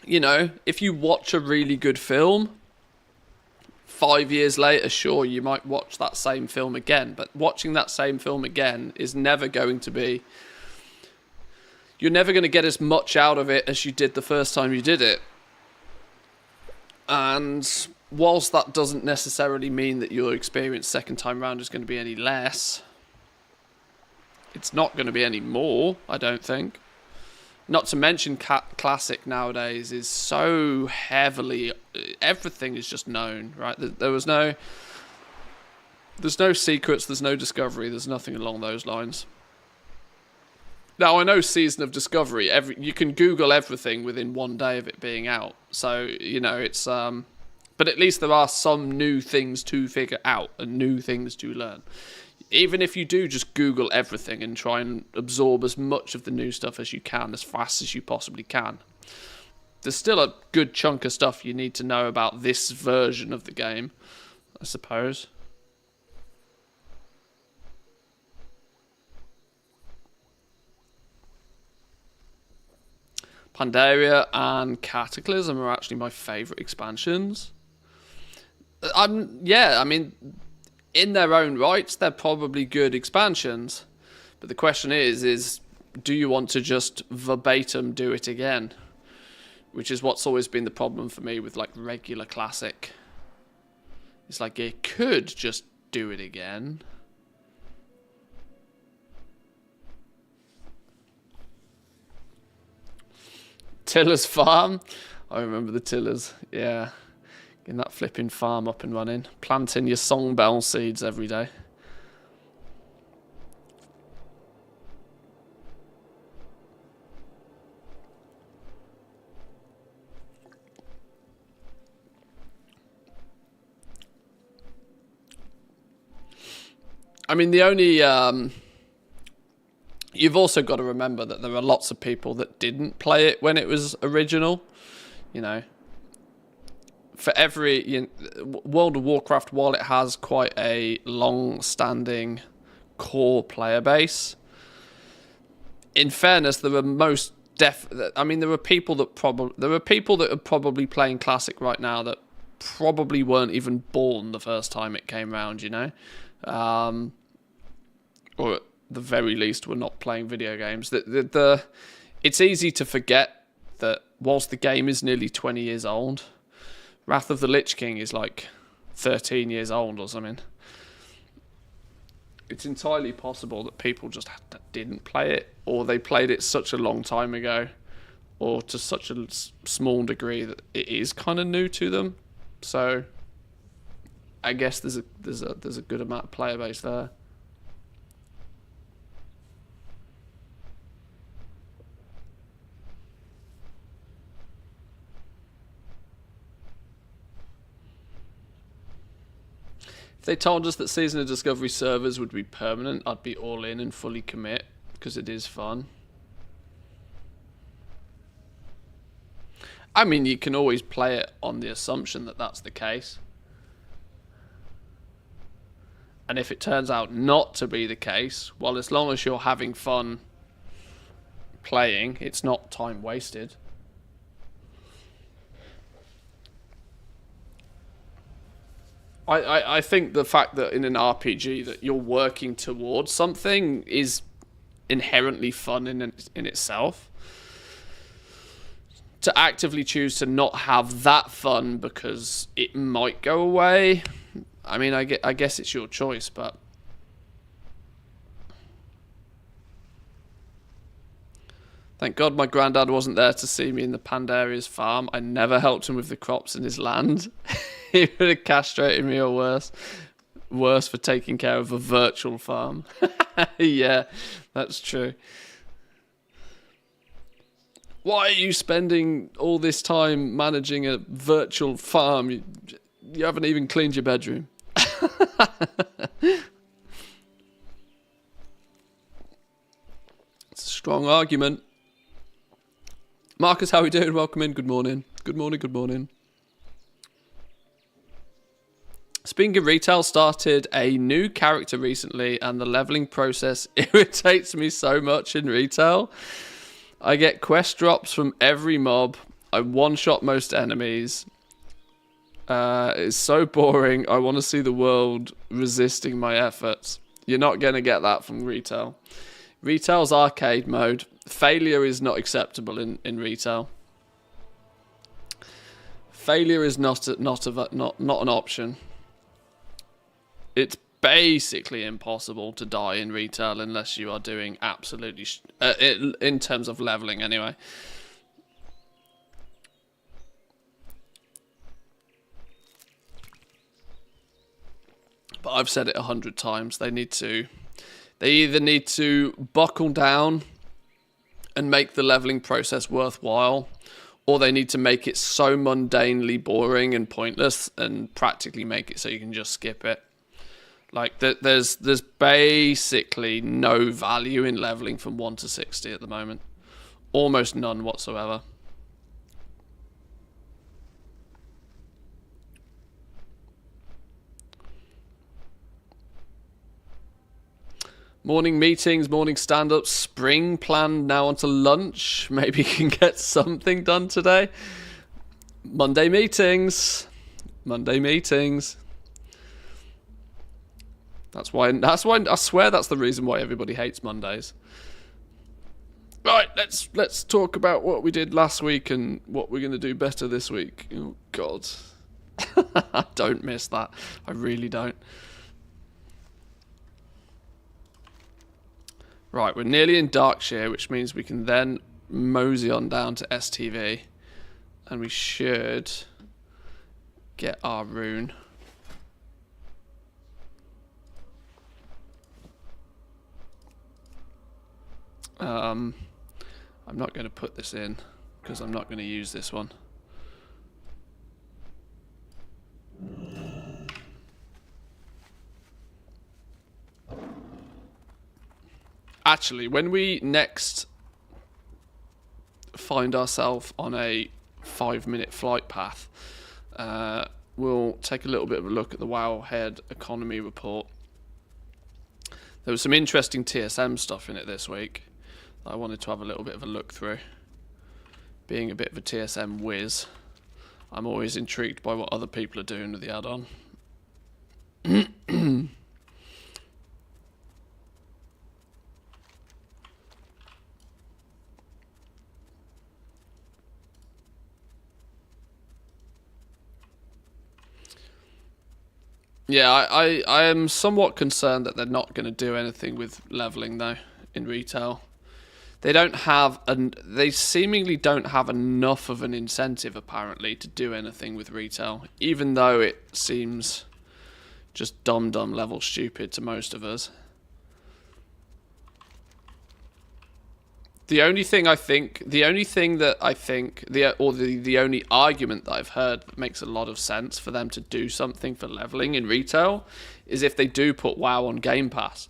if you watch a really good film, 5 years later, sure, you might watch that same film again, but watching that same film again is never going to be... You're never going to get as much out of it as you did the first time you did it. And whilst that doesn't necessarily mean that your experience second time round is going to be any less, it's not going to be any more, I don't think. Not to mention Classic nowadays is so heavily... Everything is just known, right? There's no secrets, there's no discovery, there's nothing along those lines. Now, I know Season of Discovery, you can Google everything within one day of it being out. So, it's... but at least there are some new things to figure out and new things to learn. Even if you do just Google everything and try and absorb as much of the new stuff as you can, as fast as you possibly can, there's still a good chunk of stuff you need to know about this version of the game, I suppose. Pandaria and Cataclysm are actually my favourite expansions. In their own rights, they're probably good expansions. But the question is do you want to just verbatim do it again? Which is what's always been the problem for me with, regular Classic. It's like, you could just do it again. Tiller's farm? I remember the Tillers, yeah. Getting that flipping farm up and running. Planting your songbell seeds every day. I mean, the only... you've also got to remember that there are lots of people that didn't play it when it was original. For every... World of Warcraft, while it has quite a long-standing core player base, in fairness, there are there are people that are probably playing Classic right now that probably weren't even born the first time it came around, or at the very least were not playing video games. It's easy to forget that whilst the game is nearly 20 years old, Wrath of the Lich King is 13 years old or something. It's entirely possible that people just didn't play it, or they played it such a long time ago, or to such a small degree that it is kind of new to them. So I guess there's a good amount of player base there. If they told us that Season of Discovery servers would be permanent, I'd be all in and fully commit, because it is fun. I mean, you can always play it on the assumption that that's the case. And if it turns out not to be the case, well, as long as you're having fun playing, it's not time wasted. I think the fact that in an RPG that you're working towards something is inherently fun in itself. To actively choose to not have that fun because it might go away, I mean, I guess it's your choice, but... Thank God my granddad wasn't there to see me in the Pandaria's farm. I never helped him with the crops in his land. He would have castrated me or worse. Worse for taking care of a virtual farm. Yeah, that's true. Why are you spending all this time managing a virtual farm? You haven't even cleaned your bedroom. It's a strong argument. Marcus, how are we doing? Welcome in. Good morning. Good morning, good morning. Speaking of retail, started a new character recently, and the leveling process irritates me so much in retail. I get quest drops from every mob. I one-shot most enemies. It's so boring. I want to see the world resisting my efforts. You're not going to get that from retail. Retail's arcade mode. Failure is not acceptable in retail. Failure is not an option. It's basically impossible to die in retail unless you are doing absolutely... in terms of leveling, anyway. But I've said it 100 times. They either need to buckle down and make the leveling process worthwhile, or they need to make it so mundanely boring and pointless and practically make it so you can just skip it. Like, there's basically no value in leveling from 1 to 60 at the moment. Almost none whatsoever. Morning meetings, morning stand-ups, spring planned now onto lunch. Maybe you can get something done today. Monday meetings. Monday meetings. That's why I swear that's the reason why everybody hates Mondays. Right, let's talk about what we did last week and what we're going to do better this week. Oh God. I don't miss that. I really don't. Right, we're nearly in Darkshire, which means we can then mosey on down to STV, and we should get our rune. I'm not going to put this in because I'm not going to use this one. Actually, when we next find ourselves on a 5-minute flight path, we'll take a little bit of a look at the Wowhead economy report. There was some interesting TSM stuff in it this week. I wanted to have a little bit of a look through. Being a bit of a TSM whiz, I'm always intrigued by what other people are doing with the add-on. Yeah, I am somewhat concerned that they're not going to do anything with leveling though in retail. They seemingly don't have enough of an incentive apparently to do anything with retail, even though it seems just dumb level stupid to most of us. The only thing that I think, the only argument that I've heard that makes a lot of sense for them to do something for leveling in retail is if they do put WoW on Game Pass.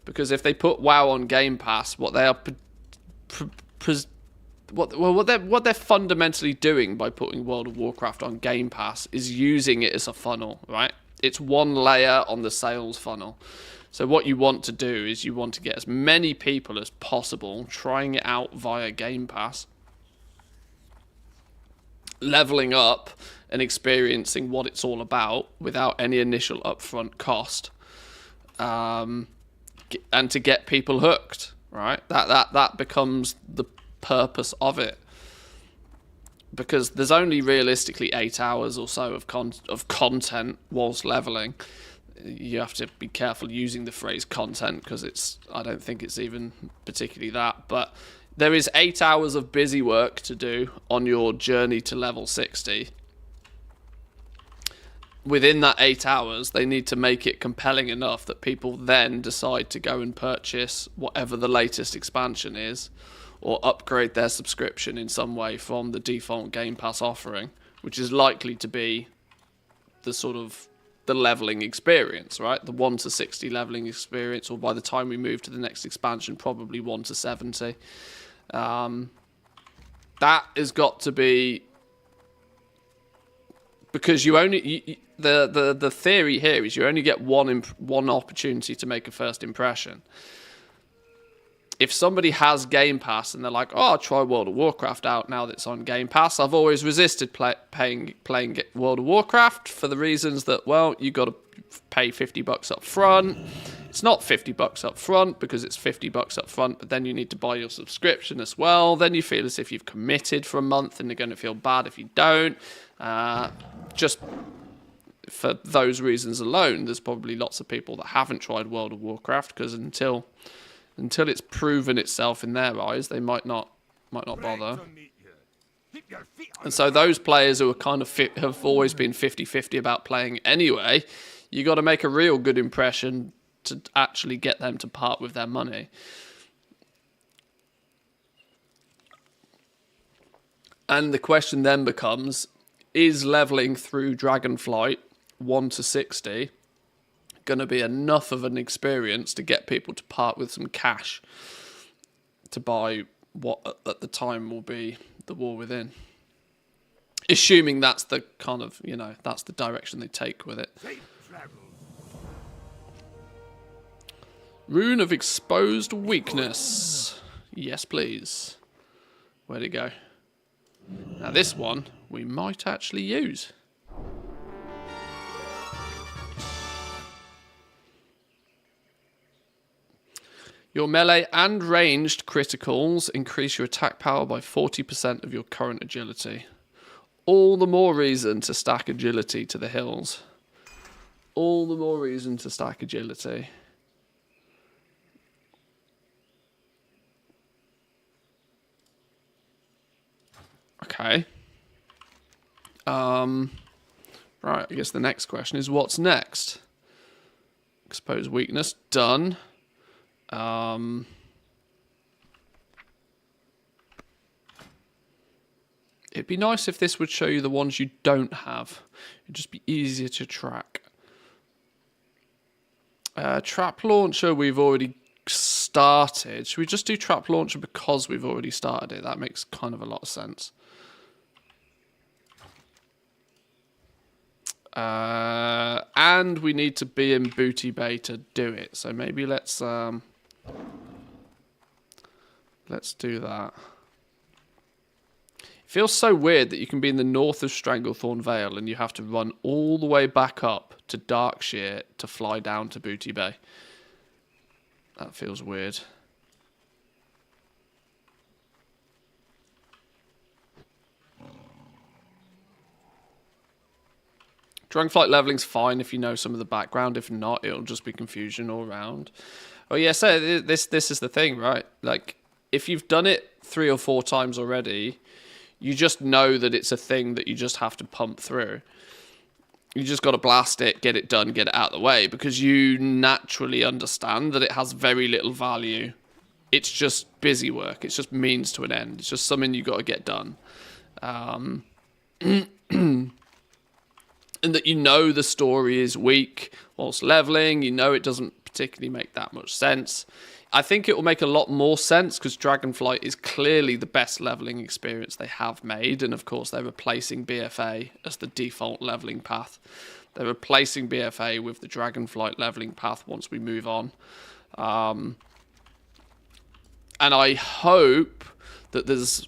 Because if they put WoW on Game Pass, what they are what they're fundamentally doing by putting World of Warcraft on Game Pass is using it as a funnel, right? It's one layer on the sales funnel. So what you want to do is you want to get as many people as possible trying it out via Game Pass, leveling up and experiencing what it's all about without any initial upfront cost, and to get people hooked, right? That becomes the purpose of it, because there's only realistically 8 hours or so of content whilst leveling. You have to be careful using the phrase content, because I don't think it's even particularly that, but there is 8 hours of busy work to do on your journey to level 60. Within that 8 hours, they need to make it compelling enough that people then decide to go and purchase whatever the latest expansion is, or upgrade their subscription in some way from the default Game Pass offering, which is likely to be the leveling experience, right? The 1 to 60 leveling experience, or by the time we move to the next expansion, probably 1 to 70. That has got to be, because the theory here is you only get one opportunity to make a first impression. If somebody has Game Pass and they're like, oh, I'll try World of Warcraft out now that it's on Game Pass. I've always resisted playing World of Warcraft for the reasons that, well, you got to pay $50 up front. It's not $50 up front because it's $50 up front, but then you need to buy your subscription as well. Then you feel as if you've committed for a month and you're going to feel bad if you don't. Just for those reasons alone, there's probably lots of people that haven't tried World of Warcraft, because until it's proven itself in their eyes, they might not bother. And so those players who are kind of have always been 50-50 about playing anyway, you got to make a real good impression to actually get them to part with their money. And the question then becomes, is leveling through Dragonflight 1 to 60 going to be enough of an experience to get people to part with some cash to buy what at the time will be the War Within? Assuming that's the kind of, that's the direction they take with it. Rune of Exposed Weakness. Yes, please. Where'd it go? Now this one we might actually use. Your melee and ranged criticals increase your attack power by 40% of your current agility. All the more reason to stack agility to the hills. All the more reason to stack agility. Okay. Right, I guess the next question is what's next? Exposed weakness, done. It'd be nice if this would show you the ones you don't have. It'd just be easier to track. Trap launcher we've already started. Should we just do trap launcher because we've already started it? That makes kind of a lot of sense. And we need to be in Booty Bay to do it. So maybe let's do that. It feels so weird that you can be in the north of Stranglethorn Vale and you have to run all the way back up to Darkshire to fly down to Booty Bay. That feels weird. Dragonflight leveling's fine if you know some of the background. If not, it'll just be confusion all around. Oh yeah, so this is the thing, right? Like, if you've done it 3 or 4 times already, you just know that it's a thing that you just have to pump through. You just got to blast it, get it done, get it out of the way, because you naturally understand that it has very little value It's just busy work. It's just means to an end. It's just something you got to get done. And that you know the story is weak whilst leveling. You know it doesn't particularly make that much sense. I think it will make a lot more sense because Dragonflight is clearly the best leveling experience they have made. And of course, they're replacing BFA as the default leveling path. They're replacing BFA with the Dragonflight leveling path once we move on. And I hope that there's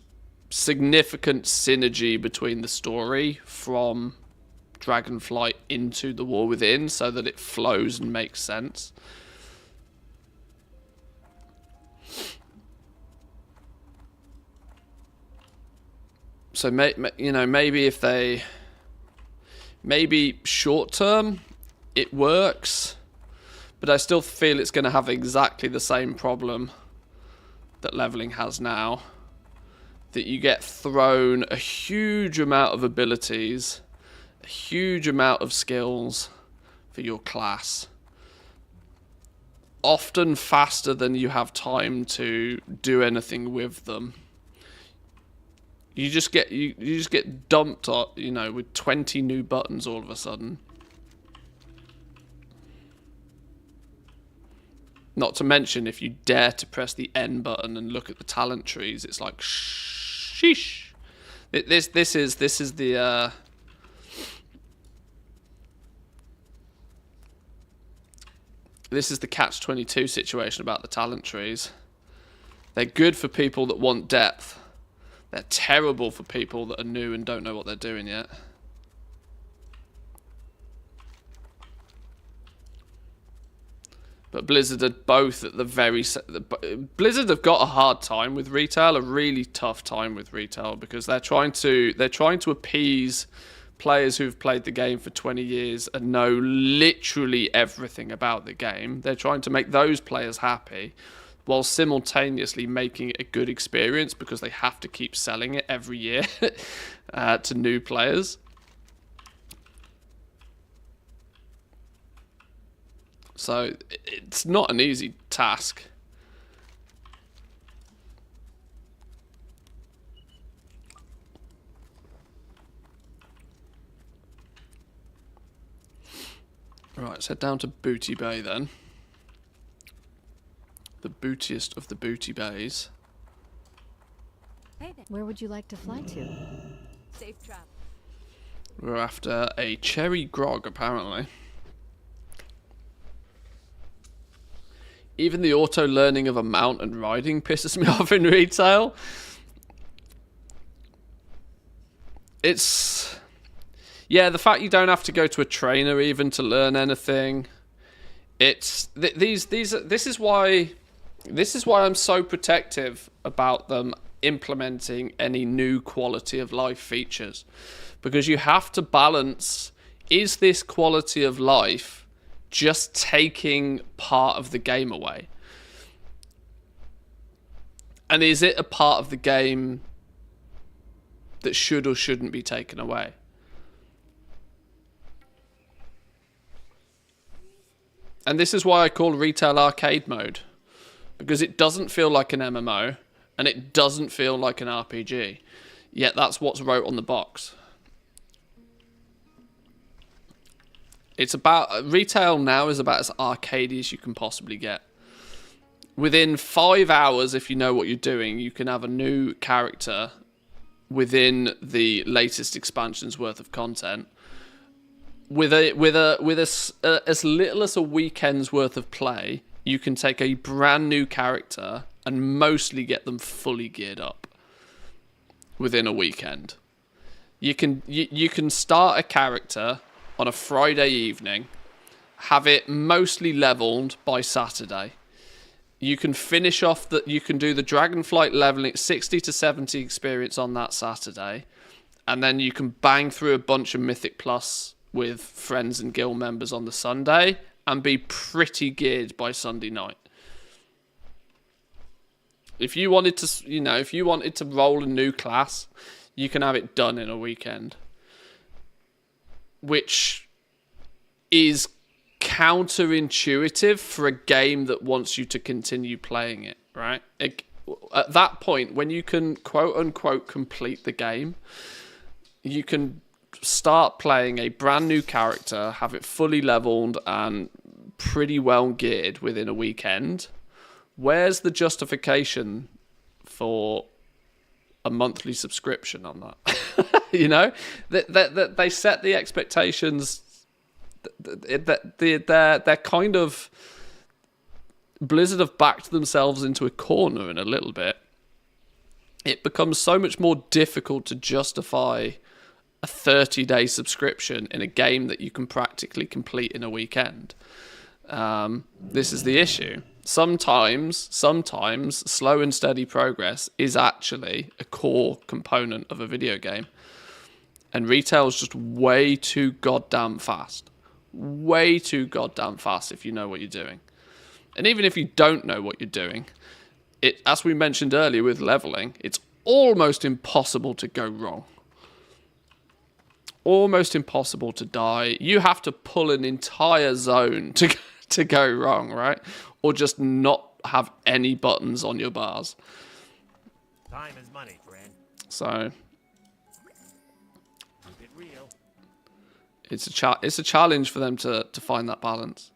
significant synergy between the story from Dragonflight into the War Within so that it flows and makes sense. So, maybe if they... Maybe short term, it works. But I still feel it's going to have exactly the same problem that leveling has now. That you get thrown a huge amount of abilities, a huge amount of skills for your class. Often faster than you have time to do anything with them. You just get dumped, with 20 new buttons all of a sudden. Not to mention, if you dare to press the N button and look at the talent trees, it's like sheesh. This is the this is the catch-22 situation about the talent trees. They're good for people that want depth. They're terrible for people that are new and don't know what they're doing yet. But Blizzard are both at the very... Blizzard have got a hard time with retail, a really tough time with retail, because they're trying to appease players who've played the game for 20 years and know literally everything about the game. They're trying to make those players happy, while simultaneously making it a good experience because they have to keep selling it every year to new players. So it's not an easy task. Right, let's head down to Booty Bay then. The bootiest of the booty bays. Hey there. Where would you like to fly to? Safe travel. We're after a cherry grog, apparently. Even the auto-learning of a mount and riding pisses me off in retail. It's... Yeah, the fact you don't have to go to a trainer even to learn anything. It's... This is why I'm so protective about them implementing any new quality of life features. Because you have to balance, is this quality of life just taking part of the game away? And is it a part of the game that should or shouldn't be taken away? And this is why I call retail arcade mode. Because it doesn't feel like an MMO, and it doesn't feel like an RPG. Yet that's what's wrote on the box. It's about... Retail now is about as arcadey as you can possibly get. Within 5 hours, if you know what you're doing, you can have a new character within the latest expansion's worth of content. With as little as a weekend's worth of play, you can take a brand new character and mostly get them fully geared up within a weekend. You can start a character on a Friday evening, have it mostly leveled by Saturday. You can finish off you can do the Dragonflight leveling 60 to 70 experience on that Saturday, and then you can bang through a bunch of Mythic Plus with friends and guild members on the Sunday and be pretty geared by Sunday night. If you wanted to, roll a new class, you can have it done in a weekend. Which is counterintuitive for a game that wants you to continue playing it. right? At that point, when you can quote unquote complete the game, you can start playing a brand new character, have it fully leveled and pretty well geared within a weekend. Where's the justification for a monthly subscription on that? You know, that they set the expectations. They're kind of, Blizzard have backed themselves into a corner in a little bit. It becomes so much more difficult to justify a 30-day subscription in a game that you can practically complete in a weekend. This is the issue. Sometimes slow and steady progress is actually a core component of a video game. And retail is just way too goddamn fast. Way too goddamn fast if you know what you're doing. And even if you don't know what you're doing, as we mentioned earlier with leveling, it's almost impossible to go wrong. Almost impossible to die. You have to pull an entire zone to go wrong, right? Or just not have any buttons on your bars. Time is money, friend. So Keep it real. it's a challenge for them to find that balance.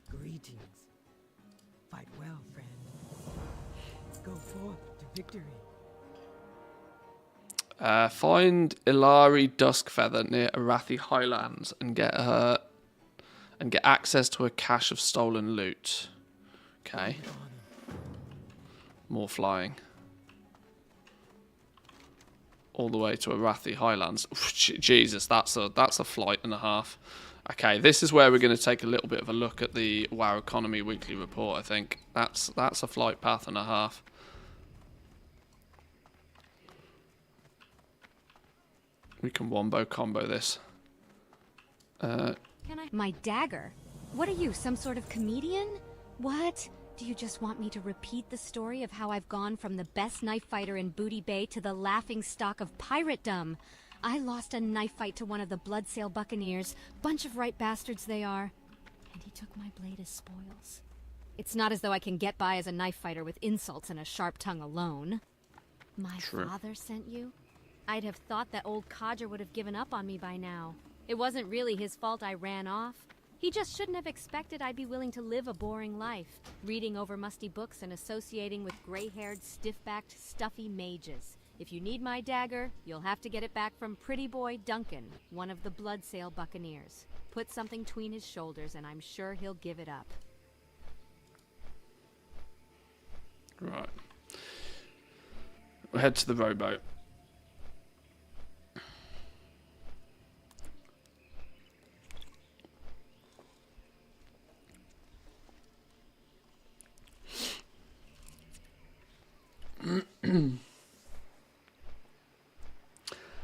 Greetings. Fight well, friend. Go forth to victory. Find Ilari Duskfeather near Arathi Highlands and get access to a cache of stolen loot. Okay. More flying. All the way to Arathi Highlands. Oof, Jesus, that's a flight and a half. Okay, this is where we're going to take a little bit of a look at the WoW Economy Weekly Report, I think. That's a flight path and a half. We can wombo combo this. My dagger? What are you, some sort of comedian? What? Do you just want me to repeat the story of how I've gone from the best knife fighter in Booty Bay to the laughing stock of piratedom? I lost a knife fight to one of the Bloodsail Buccaneers. Bunch of right bastards they are. And he took my blade as spoils. It's not as though I can get by as a knife fighter with insults and a sharp tongue alone. My father sent you? I'd have thought that old codger would have given up on me by now. It wasn't really his fault I ran off. He just shouldn't have expected I'd be willing to live a boring life, reading over musty books and associating with gray-haired, stiff-backed, stuffy mages. If you need my dagger, you'll have to get it back from Pretty Boy Duncan, one of the Bloodsail Buccaneers. Put something between his shoulders and I'm sure he'll give it up. Right. We'll head to the rowboat.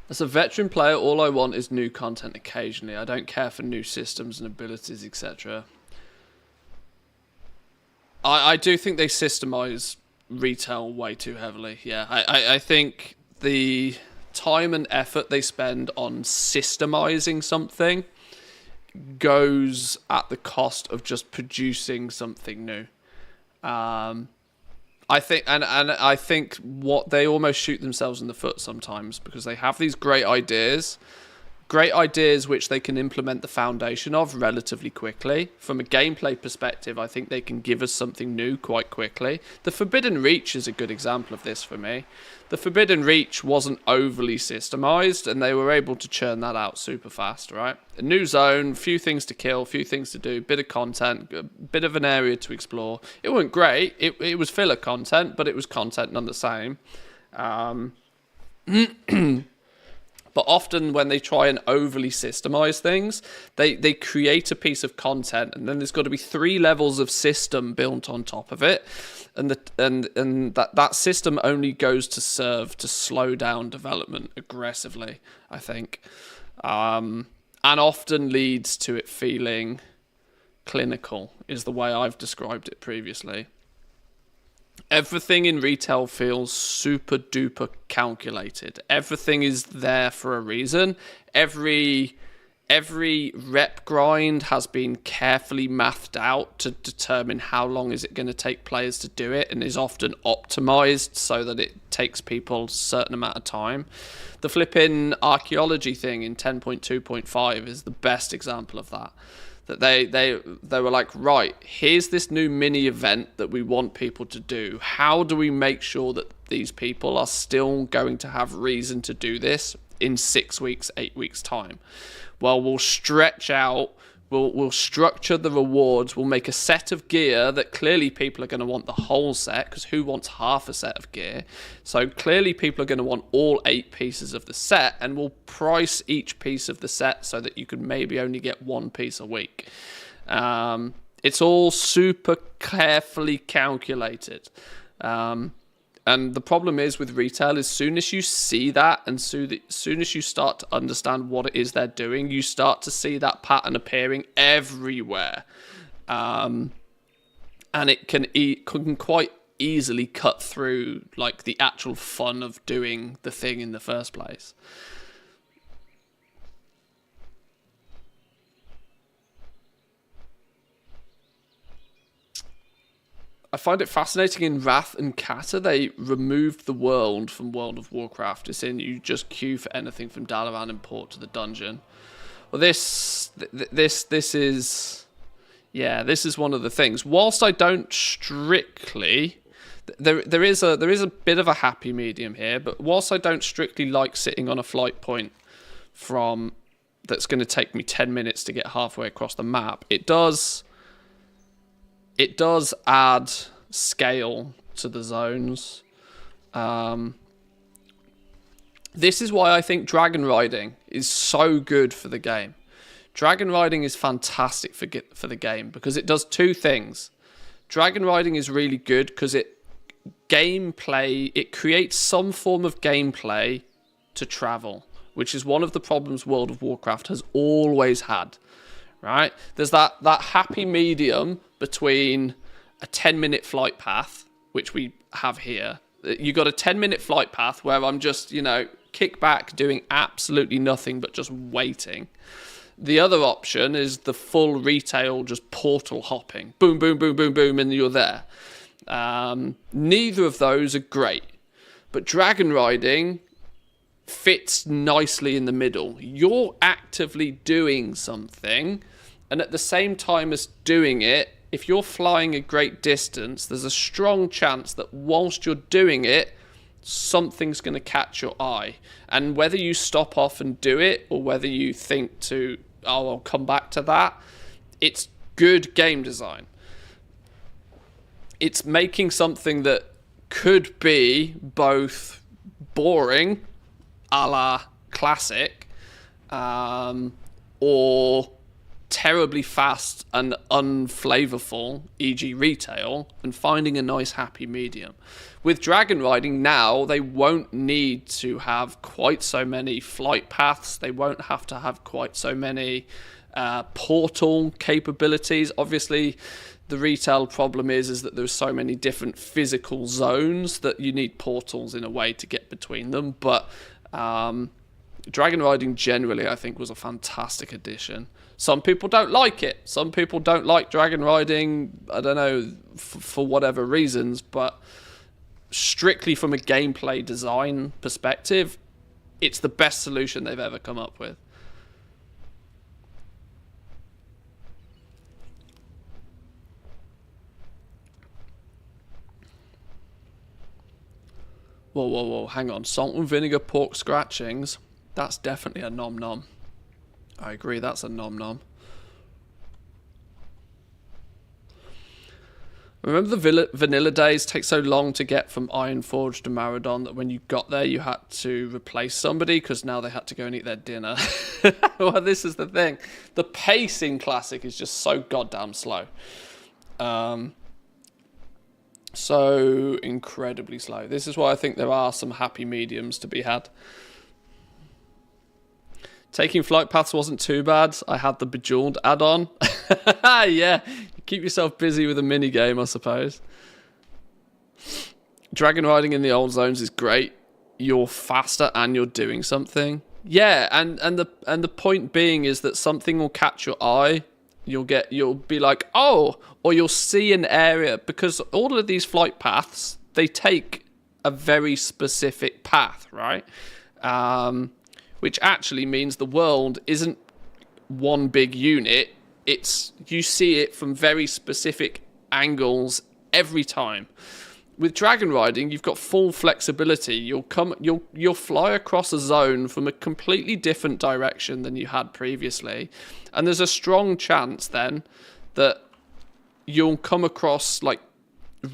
As a veteran player, all I want is new content occasionally. I don't care for new systems and abilities, etc. I do think they systemize retail way too heavily. Yeah, I think the time and effort they spend on systemizing something goes at the cost of just producing something new. I think, and I think what they almost shoot themselves in the foot sometimes because they have these great ideas which they can implement the foundation of relatively quickly. From a gameplay perspective, I think they can give us something new quite quickly. The Forbidden Reach is a good example of this for me. The Forbidden Reach wasn't overly systemized, and they were able to churn that out super fast, right? A new zone, few things to kill, few things to do, bit of content, a bit of an area to explore. It wasn't great. It was filler content, but it was content none the same. But often when they try and overly systemize things, they create a piece of content and then there's got to be 3 levels of system built on top of it. And that system only goes to serve to slow down development aggressively, I think. And often leads to it feeling clinical, is the way I've described it previously. Everything in retail feels super duper calculated. Everything is there for a reason. Every every rep grind has been carefully mathed out to determine how long is it going to take players to do it, and is often optimized so that it takes people a certain amount of time. The flipping archaeology thing in 10.2.5 is the best example of that. That they were like, right, here's this new mini event that we want people to do. How do we make sure that these people are still going to have reason to do this in 6 weeks, 8 weeks time? Well, we'll stretch out, we'll structure the rewards, we'll make a set of gear that clearly people are going to want the whole set, because who wants half a set of gear? So clearly people are going to want all 8 pieces of the set, and we'll price each piece of the set so that you can maybe only get 1 piece a week. It's all super carefully calculated. And the problem is with retail, as soon as you see that, and soon as you start to understand what it is they're doing, you start to see that pattern appearing everywhere. And it can quite easily cut through like the actual fun of doing the thing in the first place. I find it fascinating in Wrath and Kata, they removed the world from World of Warcraft. It's in you just queue for anything from Dalaran and port to the dungeon. Well, this is, yeah, this is one of the things. Whilst I don't strictly, there is a bit of a happy medium here, but whilst I don't strictly like sitting on a flight point from that's going to take me 10 minutes to get halfway across the map, it does add scale to the zones. This is why I think dragon riding is so good for the game. Dragon riding is fantastic for the game because it does 2 things. Dragon riding is really good because it creates some form of gameplay to travel, which is one of the problems World of Warcraft has always had. Right? There's that happy medium between a 10-minute flight path, which we have here. You got a 10-minute flight path where I'm just, kick back doing absolutely nothing but just waiting. The other option is the full retail, just portal hopping. Boom, boom, boom, boom, boom, and you're there. Neither of those are great. But dragon riding fits nicely in the middle. You're actively doing something, and at the same time as doing it, if you're flying a great distance, there's a strong chance that whilst you're doing it, something's going to catch your eye. And whether you stop off and do it, or whether you think I'll come back to that, it's good game design. It's making something that could be both boring, a la classic, or terribly fast and unflavorful, e.g. retail, and finding a nice happy medium. With dragon riding now, they won't need to have quite so many flight paths. They won't have to have quite so many portal capabilities. Obviously, the retail problem is that there's so many different physical zones that you need portals in a way to get between them. But dragon riding generally, I think, was a fantastic addition. Some people don't like it. Some people don't like dragon riding, I don't know, for whatever reasons, but strictly from a gameplay design perspective, it's the best solution they've ever come up with. Whoa, hang on. Salt and vinegar pork scratchings. That's definitely a nom-nom. I agree, that's a nom-nom. Remember the vanilla days take so long to get from Ironforge to Maradon that when you got there you had to replace somebody because now they had to go and eat their dinner. Well, this is the thing. The pace in Classic is just so goddamn slow. So incredibly slow. This is why I think there are some happy mediums to be had. Taking flight paths wasn't too bad. I had the Bejeweled add-on. Yeah, keep yourself busy with a mini-game, I suppose. Dragon riding in the old zones is great. You're faster and you're doing something. Yeah, and the point being is that something will catch your eye. You'll be like, oh, or you'll see an area, because all of these flight paths, they take a very specific path, right? Which actually means the world isn't one big unit. It's, you see it from very specific angles every time. With dragon riding, you've got full flexibility. You'll fly across a zone from a completely different direction than you had previously, and there's a strong chance then that you'll come across like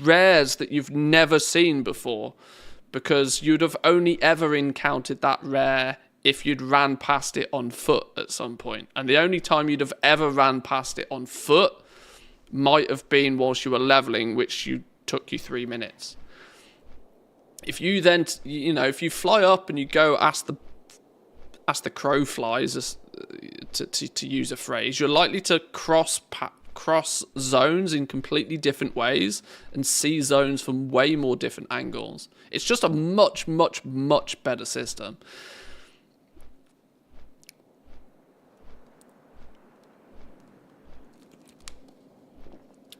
rares that you've never seen before, because you'd have only ever encountered that rare if you'd ran past it on foot at some point. And the only time you'd have ever ran past it on foot might have been whilst you were leveling, which took you 3 minutes. If you then, if you fly up and you go ask the crow flies, to use a phrase, you're likely to cross zones in completely different ways and see zones from way more different angles. It's just a much, much, much better system.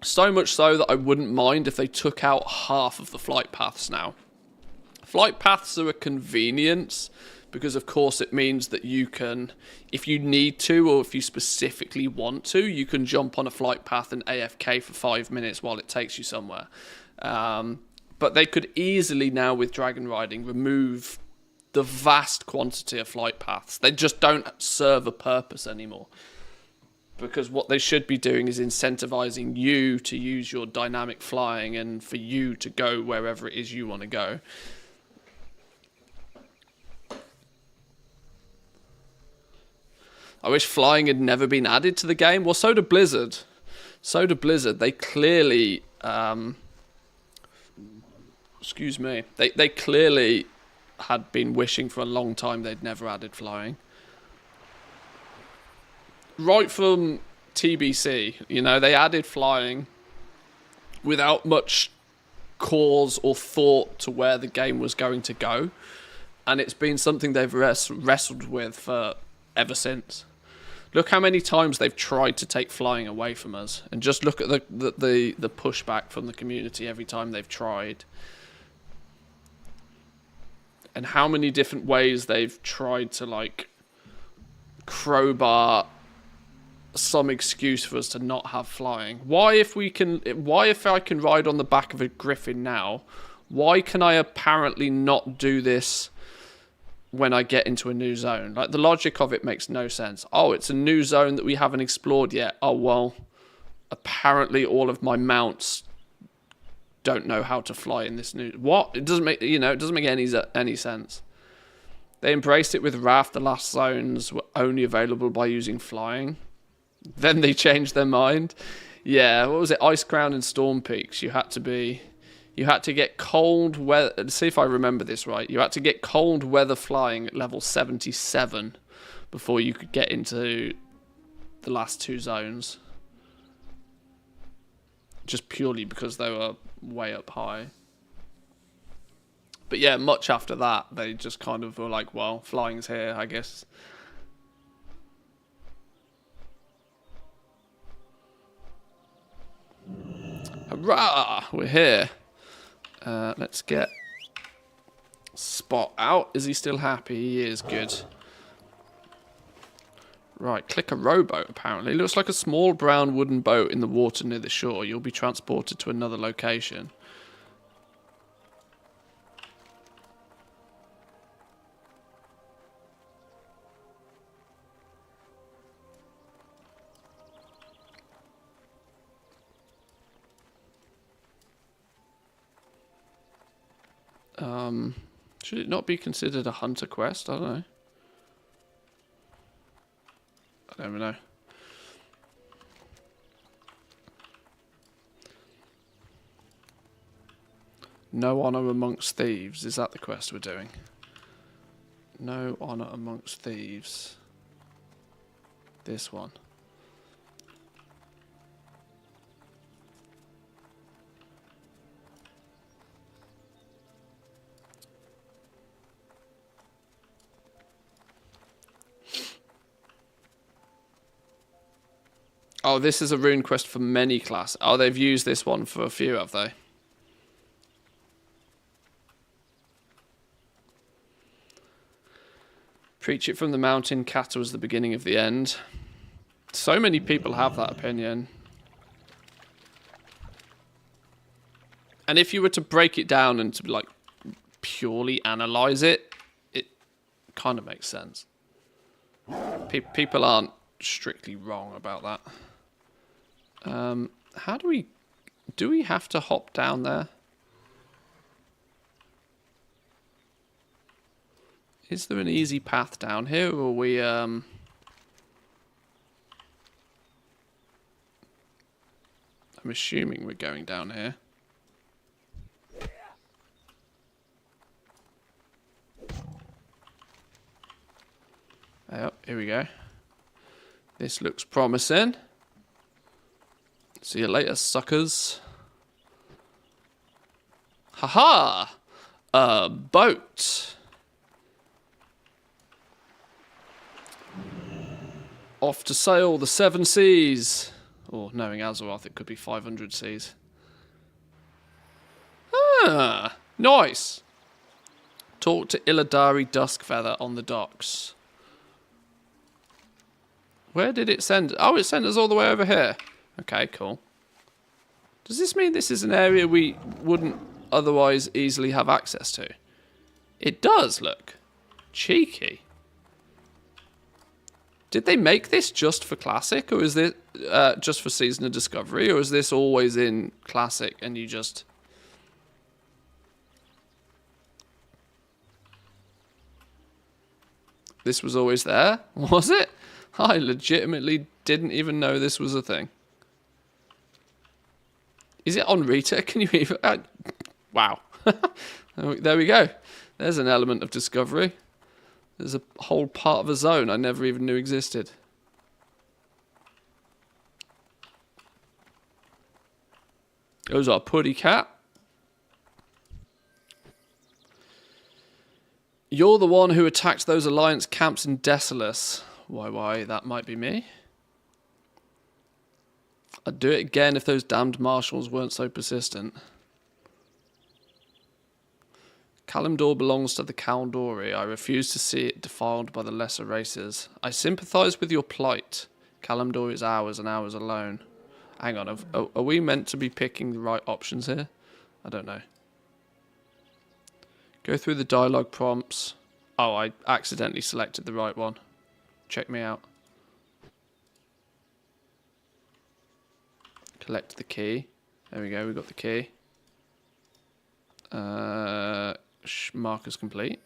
So much so that I wouldn't mind if they took out half of the flight paths now. Flight paths are a convenience because, of course, it means that you can, if you need to or if you specifically want to, you can jump on a flight path and AFK for 5 minutes while it takes you somewhere. But they could easily now, with dragon riding, remove the vast quantity of flight paths. They just don't serve a purpose anymore. Because what they should be doing is incentivizing you to use your dynamic flying and for you to go wherever it is you want to go. I wish flying had never been added to the game. Well, so did Blizzard. They clearly... excuse me. They clearly had been wishing for a long time they'd never added flying. Right from TBC, they added flying without much cause or thought to where the game was going to go, and it's been something they've wrestled with for ever since. Look how many times they've tried to take flying away from us, and just look at the pushback from the community every time they've tried, and how many different ways they've tried to crowbar some excuse for us to not have flying. Why if I can ride on the back of a griffin now, why can I apparently not do this when I get into a new zone? The logic of it makes no sense. Oh, it's a new zone that we haven't explored yet. Oh, well, apparently all of my mounts don't know how to fly in this new... What? It doesn't make, it doesn't make any sense. They embraced it with Wrath. The last zones were only available by using flying. Then they changed their mind. Yeah, what was it? Ice Crown and Storm Peaks. You had to get cold weather. Let's see if I remember this right. You had to get cold weather flying at level 77 before you could get into the last two zones. Just purely because they were way up high. But yeah, much after that, they just kind of were like, well, flying's here, I guess. Hurrah! We're here. Let's get Spot out. Is he still happy? He is. Good. Right, click a rowboat, apparently. Looks like a small brown wooden boat in the water near the shore. You'll be transported to another location. Should it not be considered a hunter quest? I don't know. I don't even know. No honor amongst thieves. Is that the quest we're doing? No honor amongst thieves. This one. Oh, this is a rune quest for many class. Oh, they've used this one for a few, have they? Preach it from the mountain, Kata was the beginning of the end. So many people have that opinion. And if you were to break it down and to like purely analyze it, it kind of makes sense. People aren't strictly wrong about that. How do we have to hop down there? Is there an easy path down here, or are we I'm assuming we're going down here. Oh, here we go. This looks promising. See you later, suckers. Haha! A boat. Off to sail the 7 seas. Or knowing Azeroth, it could be 500 seas. Ah, nice. Talk to Illidari Duskfeather on the docks. Where did it send? Oh, it sent us all the way over here. Okay, cool. Does this mean this is an area we wouldn't otherwise easily have access to? It does, look. Cheeky. Did they make this just for Classic, or is this just for Season of Discovery, or is this always in Classic and you just... This was always there? Was it? I legitimately didn't even know this was a thing. Is it on Rita? Can you even... wow. There we go. There's an element of discovery. There's a whole part of a zone I never even knew existed. There's our putty cat. You're the one who attacked those Alliance camps in Desolus. Why, that might be me. I'd do it again if those damned marshals weren't so persistent. Kalimdor belongs to the Kaldori. I refuse to see it defiled by the lesser races. I sympathise with your plight. Kalimdor is ours and ours alone. Hang on, are we meant to be picking the right options here? I don't know. Go through the dialogue prompts. Oh, I accidentally selected the right one. Check me out. Collect the key. There we go, we got the key. Markers complete.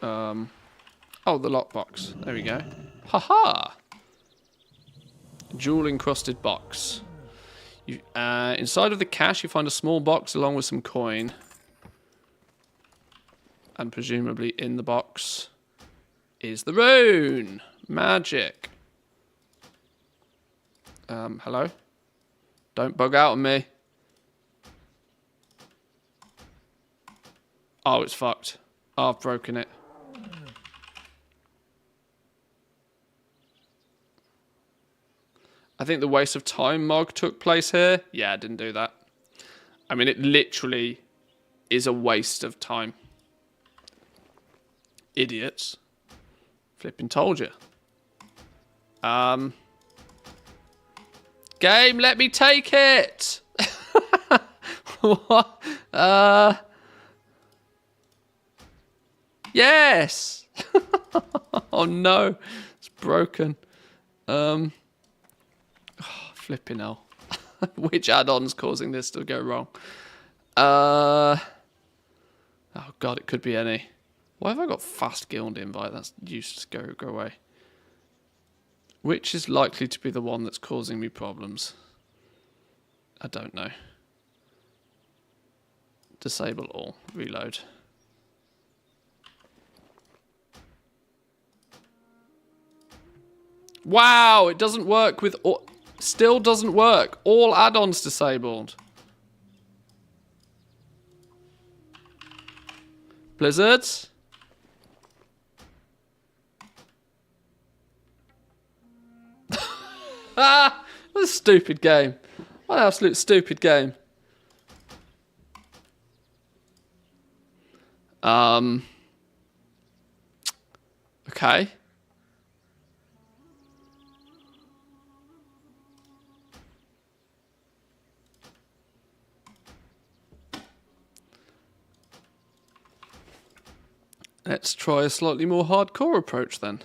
Oh, the lockbox. There we go. Haha! Jewel encrusted box. Inside of the cache, you find a small box along with some coin. And presumably in the box is the rune. Magic. Hello? Don't bug out on me. Oh, it's fucked. Oh, I've broken it. I think the waste of time Mog took place here. Yeah, I didn't do that. I mean, it literally is a waste of time. Idiots. Flipping told you. Game, let me take it! What? Yes! Oh no, it's broken. Oh, flipping hell. Which add-on's causing this to go wrong? Oh god, it could be any. Why have I got fast guild invite? That's useless. Go away. Which is likely to be the one that's causing me problems? I don't know. Disable all. Reload. Wow, it doesn't work with all... Still doesn't work. All add-ons disabled. Blizzards? Ah! What a stupid game. What an absolute stupid game. Okay. Let's try a slightly more hardcore approach then.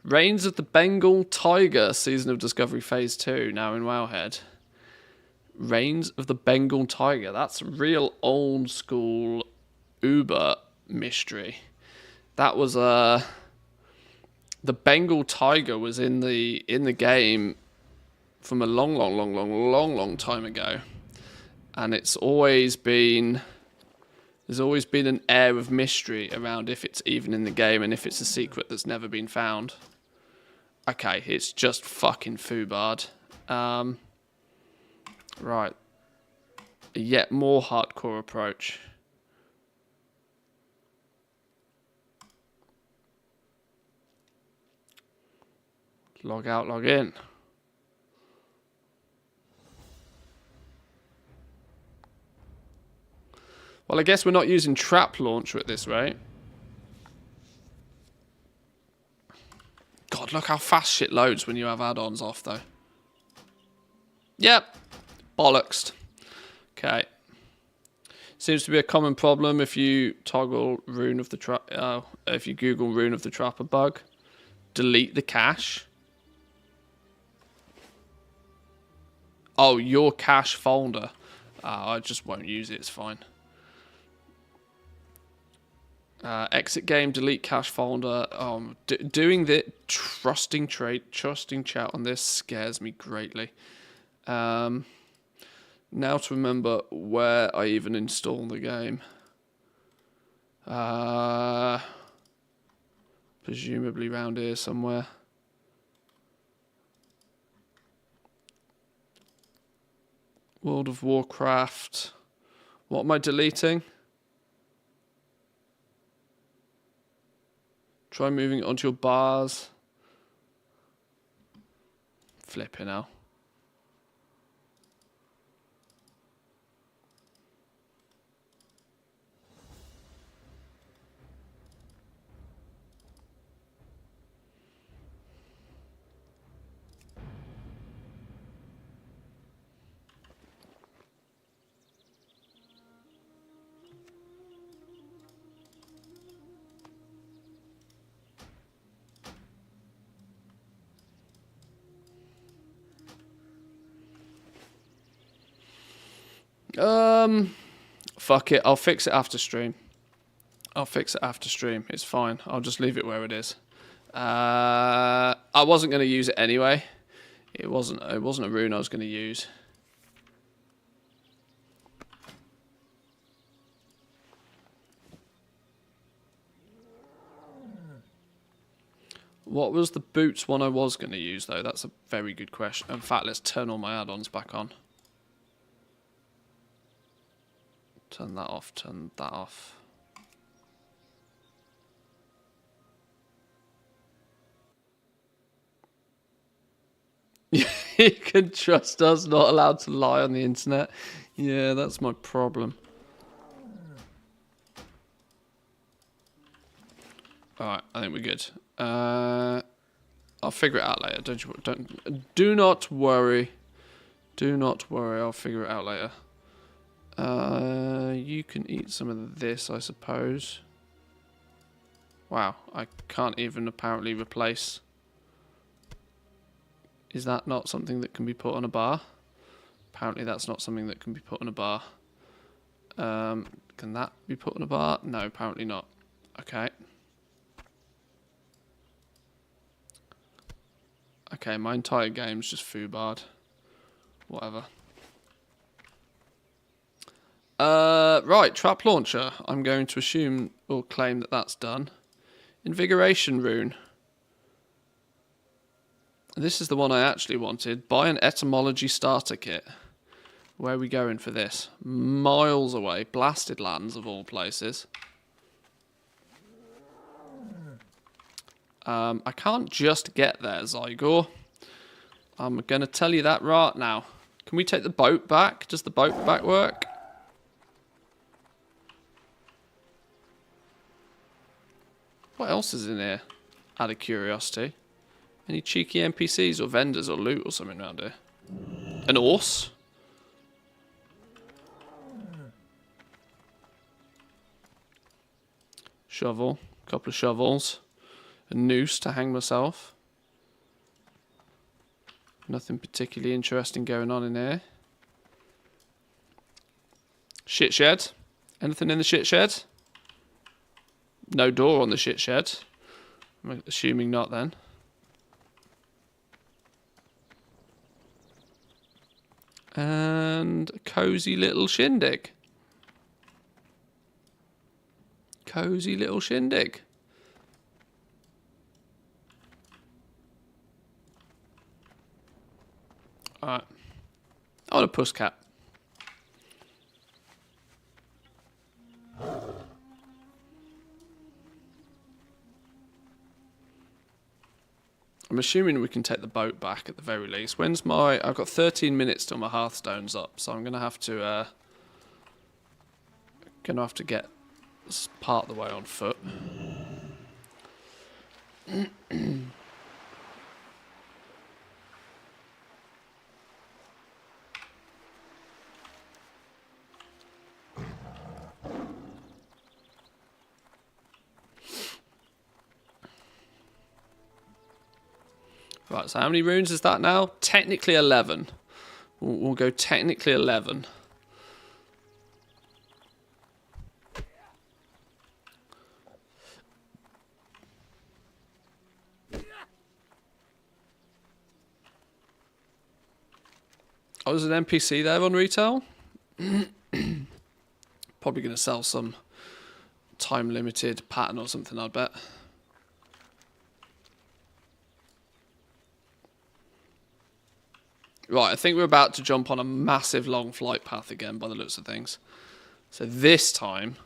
Reigns of the Bengal Tiger, Season of Discovery Phase 2, now in Wowhead. Reigns of the Bengal Tiger. That's real old school Uber mystery. That was the Bengal Tiger was in the game from a long time ago, and there's always been an air of mystery around if it's even in the game and if it's a secret that's never been found. Okay, it's just fucking foobard. Right. A yet more hardcore approach. Log out, log in. Well, I guess we're not using Trap Launcher at this rate. God, look how fast shit loads when you have add-ons off, though. Yep. Bollocksed. Okay. Seems to be a common problem if you toggle Rune of the Trap... if you Google Rune of the Trapper bug. Delete the cache. Oh, your cache folder. I just won't use it, it's fine. Exit game, delete cache folder. Doing the trusting chat on this scares me greatly. Now to remember where I even install the game. Presumably around here somewhere. World of Warcraft. What am I deleting? Try moving it onto your bars. Flipping hell. Fuck it. I'll fix it after stream. It's fine. I'll just leave it where it is. I wasn't going to use it anyway. It wasn't a rune I was going to use. What was the boots one I was going to use, though? That's a very good question. In fact, let's turn all my add-ons back on. Turn that off, turn that off. You can trust us, not allowed to lie on the internet. Yeah, that's my problem. Alright, I think we're good. I'll figure it out later. Do not worry. Do not worry, I'll figure it out later. You can eat some of this, I suppose. Wow, I can't even apparently replace. Is that not something that can be put on a bar? Apparently that's not something that can be put on a bar. Can that be put on a bar? No, apparently not. Okay. Okay, my entire game's just foobarred. Whatever. Right, Trap Launcher. I'm going to assume or claim that that's done. Invigoration Rune. This is the one I actually wanted. Buy an etymology starter kit. Where are we going for this? Miles away. Blasted lands of all places. I can't just get there, Zygor. I'm going to tell you that right now. Can we take the boat back? Does the boat back work? What else is in here? Out of curiosity. Any cheeky NPCs or vendors or loot or something around here? An horse? Shovel. A couple of shovels. A noose to hang myself. Nothing particularly interesting going on in here. Shit shed. Anything in the shit shed? No door on the shit shed. I'm assuming not then. And a cozy little shindig. Cozy little shindig. Alright. I want a puss cat. I'm assuming we can take the boat back at the very least. When's my... I've got 13 minutes till my Hearthstone's up, so I'm going to have to... get part of the way on foot. Right, so how many runes is that now? Technically 11. We'll go technically 11. Oh, there's an NPC there on retail. Probably going to sell some time-limited pattern or something, I'd bet. Right, I think we're about to jump on a massive long flight path again by the looks of things. So this time,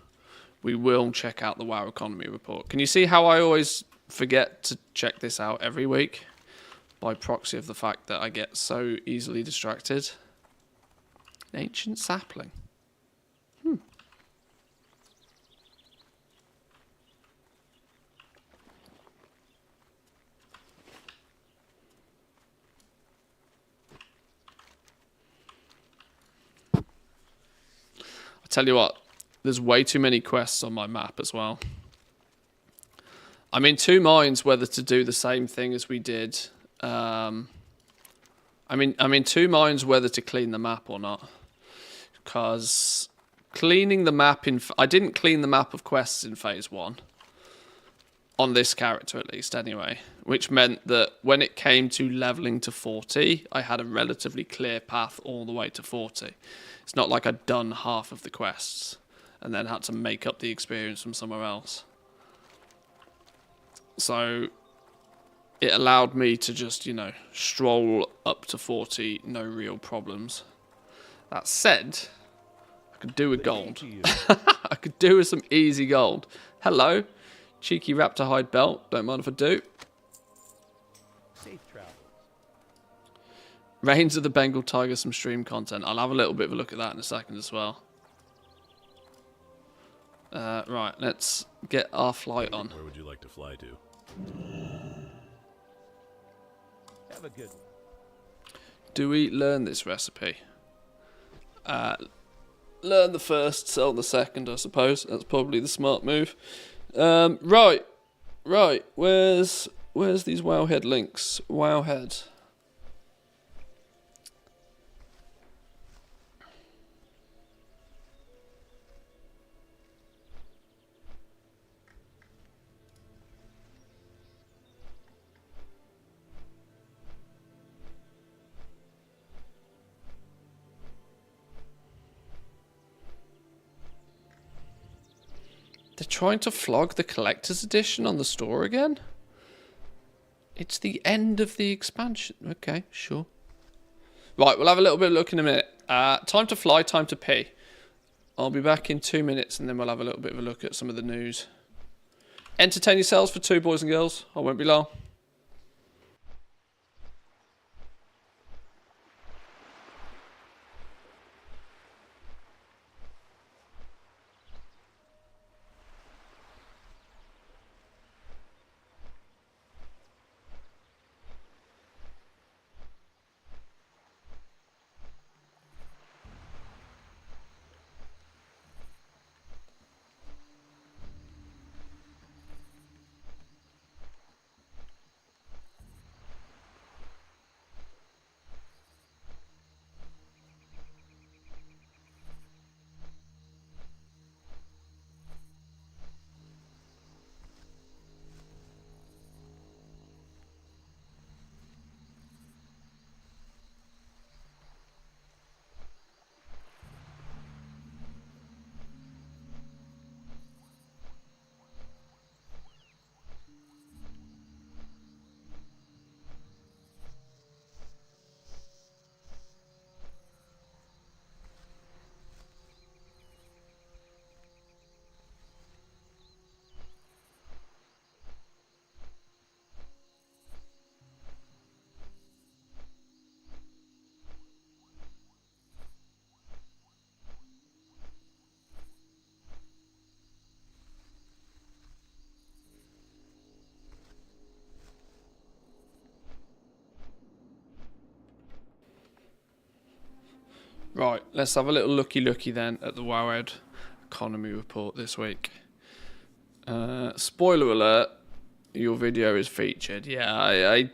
we will check out the WoW economy report. Can you see how I always forget to check this out every week? By proxy of the fact that I get so easily distracted. An ancient sapling. Tell you what, there's way too many quests on my map as well. I'm in two minds whether to do the same thing as we did. I'm in two minds whether to clean the map or not, because cleaning the map I didn't clean the map of quests in phase 1 on this character at least anyway, which meant that when it came to leveling to 40, I had a relatively clear path all the way to 40. It's not like I'd done half of the quests and then had to make up the experience from somewhere else. So it allowed me to just, you know, stroll up to 40, no real problems. That said, I could do with gold. I could do with some easy gold. Hello, cheeky raptor hide belt. Don't mind if I do. Safe travel. Reigns of the Bengal Tiger, some stream content. I'll have a little bit of a look at that in a second as well. Right, let's get our flight on. Where would you like to fly to? Have a good one. Do we learn this recipe? Learn the first, sell the second, I suppose. That's probably the smart move. Right. Where's these Wowhead links? Wowhead. They're trying to flog the collector's edition on the store again? It's the end of the expansion. Okay, sure. Right, we'll have a little bit of a look in a minute. Time to fly, time to pee. I'll be back in 2 minutes and then we'll have a little bit of a look at some of the news. Entertain yourselves for 2 boys and girls. I won't be long. Right, let's have a little looky then at the WoWed economy report this week. Spoiler alert, your video is featured. Yeah,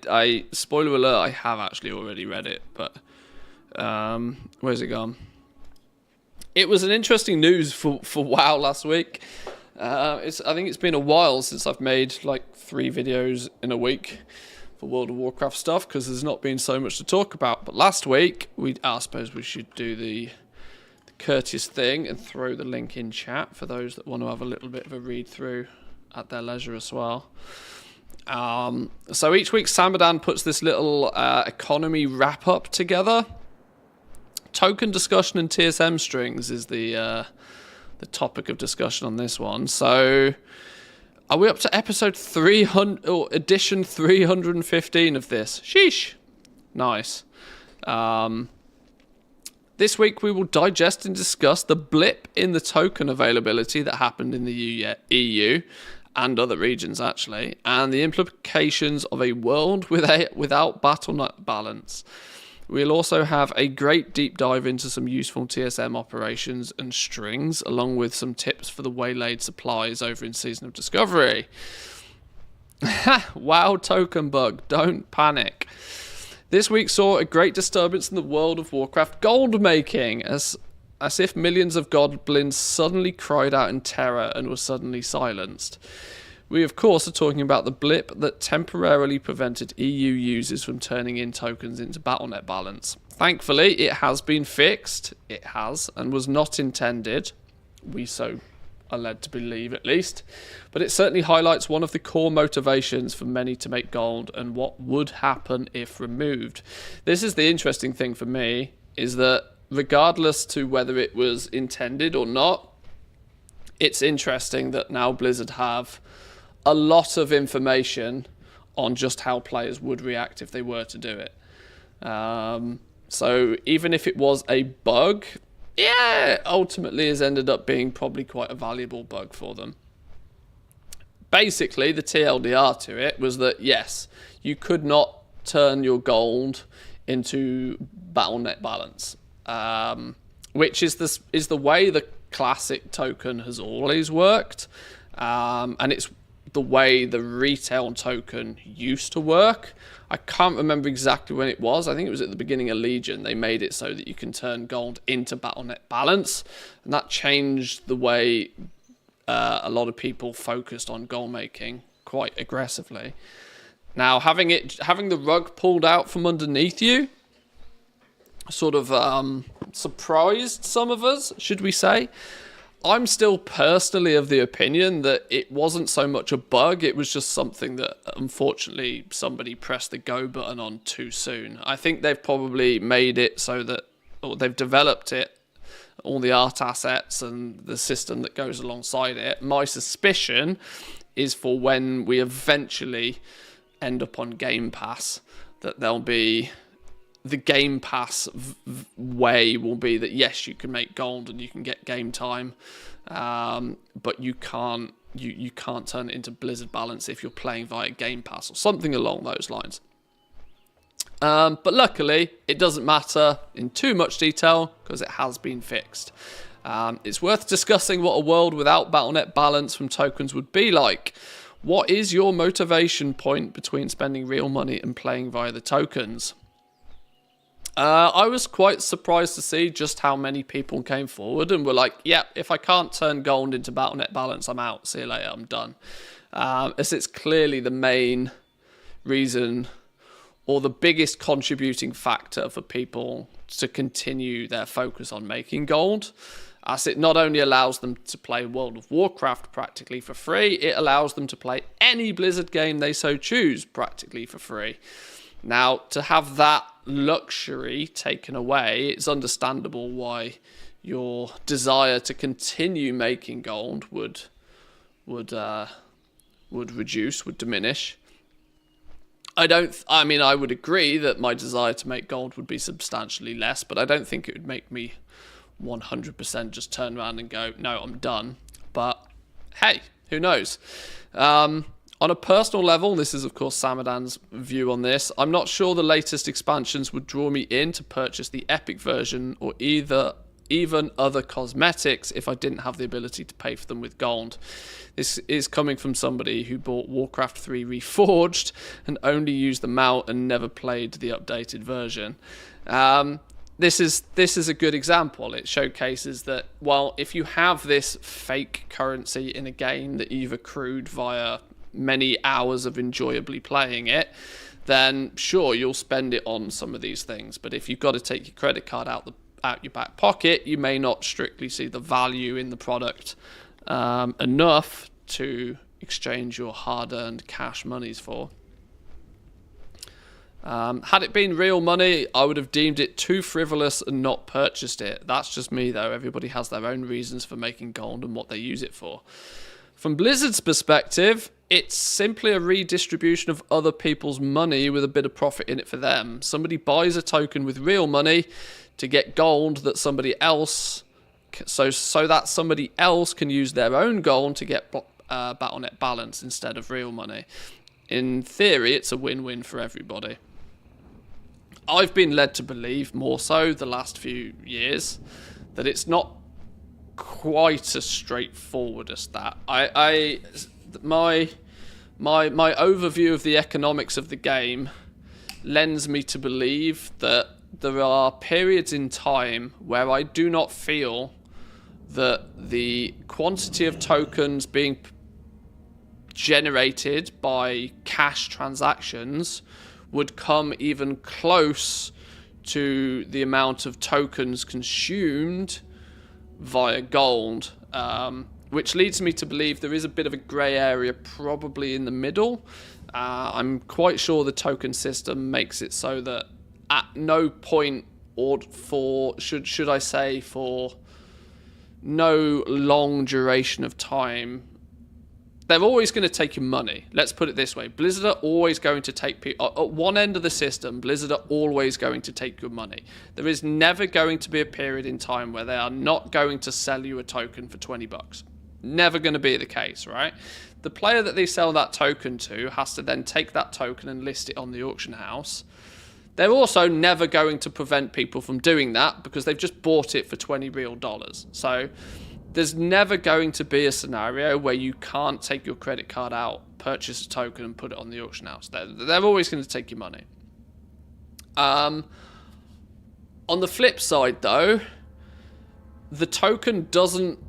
I spoiler alert, I have actually already read it, but where's it gone? It was an interesting news for WoW last week. I think it's been a while since I've made like 3 videos in a week for World of Warcraft stuff, because there's not been so much to talk about. But last week, I suppose we should do the courteous thing and throw the link in chat for those that want to have a little bit of a read through at their leisure as well. So each week, Samadan puts this little economy wrap up together. Token discussion and TSM strings is the topic of discussion on this one. So are we up to episode 300 or edition 315 of this? Sheesh. Nice. This week we will digest and discuss the blip in the token availability that happened in the EU and other regions actually, and the implications of a world without BattleNet balance. We'll also have a great deep dive into some useful TSM operations and strings, along with some tips for the waylaid supplies over in Season of Discovery. WoW token bug, don't panic. This week saw a great disturbance in the World of Warcraft gold making, as if millions of goblins suddenly cried out in terror and were suddenly silenced. We, of course, are talking about the blip that temporarily prevented EU users from turning in tokens into BattleNet balance. Thankfully, it has been fixed. It has, and was not intended. We so are led to believe, at least. But it certainly highlights one of the core motivations for many to make gold and what would happen if removed. This is the interesting thing for me, is that regardless to whether it was intended or not, it's interesting that now Blizzard have a lot of information on just how players would react if they were to do it. So even if it was a bug, yeah, ultimately has ended up being probably quite a valuable bug for them. Basically, the TLDR to it was that, yes, you could not turn your gold into BattleNet balance, which is the way the classic token has always worked, and it's the way the retail token used to work. I can't remember exactly when it was. I think it was at the beginning of Legion. They made it so that you can turn gold into BattleNet balance, and that changed the way a lot of people focused on gold making quite aggressively. Now, having the rug pulled out from underneath you sort of surprised some of us, should we say. I'm still personally of the opinion that it wasn't so much a bug, it was just something that unfortunately somebody pressed the go button on too soon. I think they've probably made it so that, or they've developed it, all the art assets and the system that goes alongside it. My suspicion is for when we eventually end up on Game Pass, that there'll be the Game Pass way will be that yes, you can make gold and you can get game time, but you can't turn it into Blizzard balance if you're playing via Game Pass or something along those lines. But luckily, it doesn't matter in too much detail because it has been fixed. It's worth discussing what a world without Battle.net balance from tokens would be like. What is your motivation point between spending real money and playing via the tokens? I was quite surprised to see just how many people came forward and were like, yeah, if I can't turn gold into Battle.net balance, I'm out. See you later, I'm done. As it's clearly the main reason or the biggest contributing factor for people to continue their focus on making gold, as it not only allows them to play World of Warcraft practically for free, it allows them to play any Blizzard game they so choose practically for free. Now, to have that luxury taken away, it's understandable why your desire to continue making gold would reduce, would diminish. I would agree that my desire to make gold would be substantially less, but I don't think it would make me 100% just turn around and go, no, I'm done. But hey, who knows? On a personal level, this is of course Samadan's view on this, I'm not sure the latest expansions would draw me in to purchase the Epic version or even other cosmetics if I didn't have the ability to pay for them with gold. This is coming from somebody who bought Warcraft 3 Reforged and only used the mount and never played the updated version. This is a good example. It showcases that, well, if you have this fake currency in a game that you've accrued via many hours of enjoyably playing it, then sure, you'll spend it on some of these things. But if you've got to take your credit card out your back pocket, you may not strictly see the value in the product enough to exchange your hard-earned cash monies for. Had it been real money, I would have deemed it too frivolous and not purchased it. That's just me, though. Everybody has their own reasons for making gold and what they use it for. From Blizzard's perspective, it's simply a redistribution of other people's money with a bit of profit in it for them. Somebody buys a token with real money to get gold that somebody else, so that somebody else can use their own gold to get Battle.net balance instead of real money. In theory, it's a win-win for everybody. I've been led to believe, more so the last few years, that it's not quite as straightforward as that. My overview of the economics of the game lends me to believe that there are periods in time where I do not feel that the quantity of tokens being generated by cash transactions would come even close to the amount of tokens consumed via gold, which leads me to believe there is a bit of a grey area probably in the middle. I'm quite sure the token system makes it so that at no point, or should I say for no long duration of time, they're always going to take your money. Let's put it this way. Blizzard are always going to take people... At one end of the system, Blizzard are always going to take your money. There is never going to be a period in time where they are not going to sell you a token for $20. Never going to be the case, right? The player that they sell that token to has to then take that token and list it on the auction house. They're also never going to prevent people from doing that because they've just bought it for $20 real. So there's never going to be a scenario where you can't take your credit card out, purchase a token, and put it on the auction house. They're always going to take your money. On the flip side, though, the token doesn't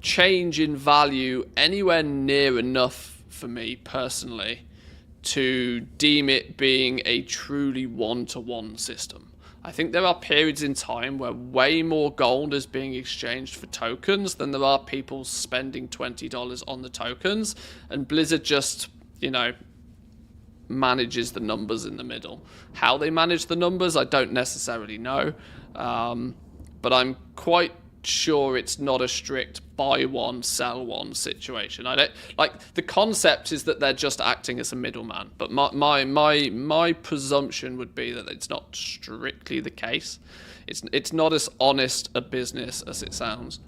change in value anywhere near enough for me personally to deem it being a truly one-to-one system. I think there are periods in time where way more gold is being exchanged for tokens than there are people spending $20 on the tokens, and Blizzard just, you know, manages the numbers in the middle. How they manage the numbers, I don't necessarily know, but I'm quite sure it's not a strict buy one sell one situation. I don't like the concept is that they're just acting as a middleman, but my presumption would be that it's not strictly the case. It's not as honest a business as it sounds.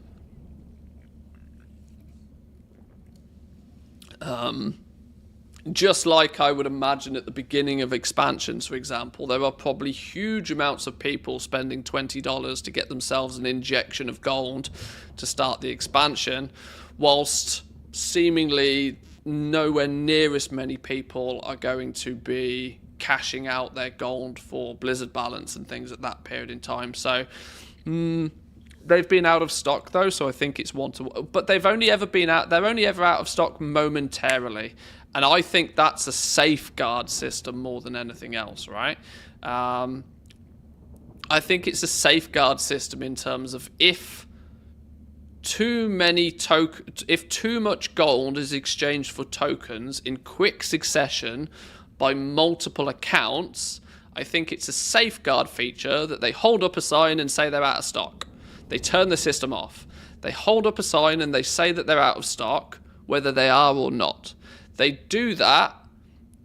Just like I would imagine at the beginning of expansions, for example, there are probably huge amounts of people spending $20 to get themselves an injection of gold to start the expansion, whilst seemingly nowhere near as many people are going to be cashing out their gold for Blizzard balance and things at that period in time. So they've been out of stock though, so I think it's one to. But they're only ever out of stock momentarily. And I think that's a safeguard system more than anything else, right? I think it's a safeguard system in terms of if too much gold is exchanged for tokens in quick succession by multiple accounts, I think it's a safeguard feature that they hold up a sign and say they're out of stock. They turn the system off. They hold up a sign and they say that they're out of stock, whether they are or not. They do that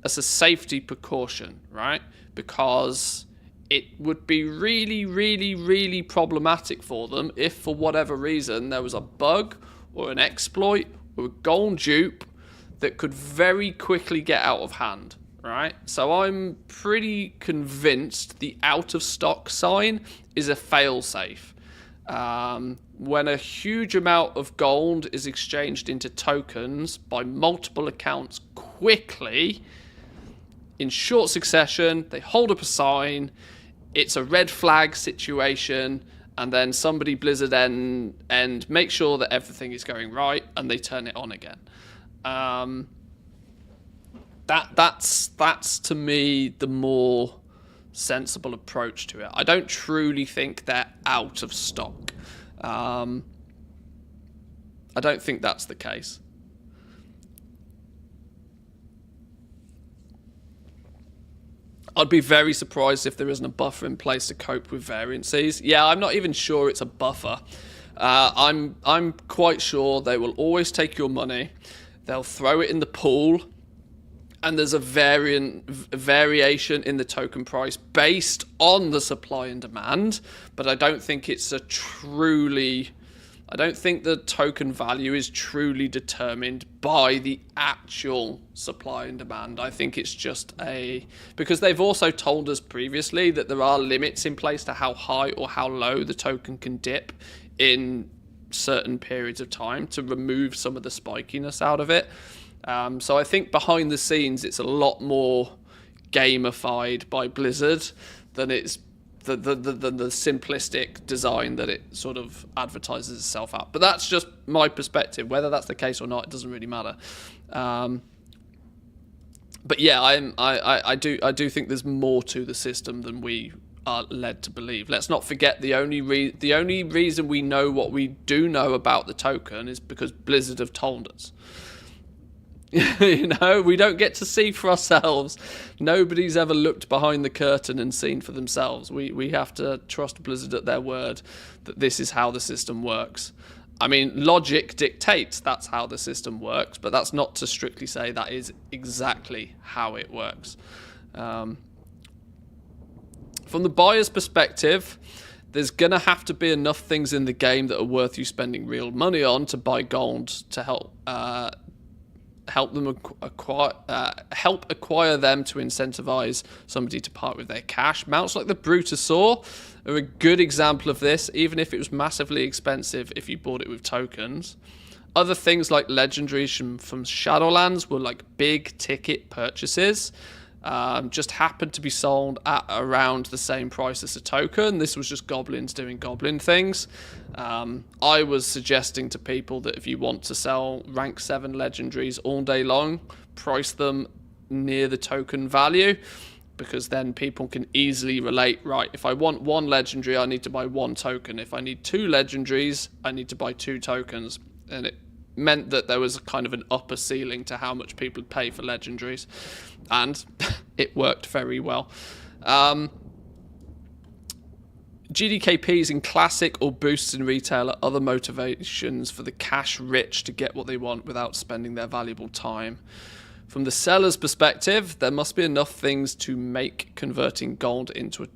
as a safety precaution, right? Because it would be really, really, really problematic for them if, for whatever reason, there was a bug or an exploit or a gold dupe that could very quickly get out of hand, right? So I'm pretty convinced the out of stock sign is a fail-safe. When a huge amount of gold is exchanged into tokens by multiple accounts quickly, in short succession, they hold up a sign, it's a red flag situation, and then somebody Blizzard and make sure that everything is going right, and they turn it on again. That's to me the more sensible approach to it. I don't truly think they're out of stock. I don't think that's the case. I'd be very surprised if there isn't a buffer in place to cope with variances. Yeah, I'm not even sure it's a buffer. I'm quite sure they will always take your money. They'll throw it in the pool, and there's a variation in the token price based on the supply and demand, but I don't think it's I don't think the token value is truly determined by the actual supply and demand. I think it's just because they've also told us previously that there are limits in place to how high or how low the token can dip in certain periods of time to remove some of the spikiness out of it. So I think behind the scenes, it's a lot more gamified by Blizzard than it's the simplistic design that it sort of advertises itself at. But that's just my perspective. Whether that's the case or not, it doesn't really matter. But yeah, I do think there's more to the system than we are led to believe. Let's not forget the only reason we know what we do know about the token is because Blizzard have told us. You know, we don't get to see for ourselves. Nobody's ever looked behind the curtain and seen for themselves. We have to trust Blizzard at their word that this is how the system works. I mean, logic dictates that's how the system works, but that's not to strictly say that is exactly how it works. From the buyer's perspective, there's going to have to be enough things in the game that are worth you spending real money on to buy gold to help acquire them to incentivize somebody to part with their cash. Mounts like the Brutosaur are a good example of this, even if it was massively expensive if you bought it with tokens. Other things like legendaries from Shadowlands were like big ticket purchases. Just happened to be sold at around the same price as a token. This was just goblins doing goblin things. I was suggesting to people that if you want to sell rank 7 legendaries all day long, price them near the token value, because then people can easily relate, right, if I want 1 legendary, I need to buy 1 token. If I need 2 legendaries, I need to buy 2 tokens. And it meant that there was kind of an upper ceiling to how much people would pay for legendaries. And it worked very well. GDKPs in classic or boosts in retail are other motivations for the cash rich to get what they want without spending their valuable time. From the seller's perspective, there must be enough things to make converting gold into a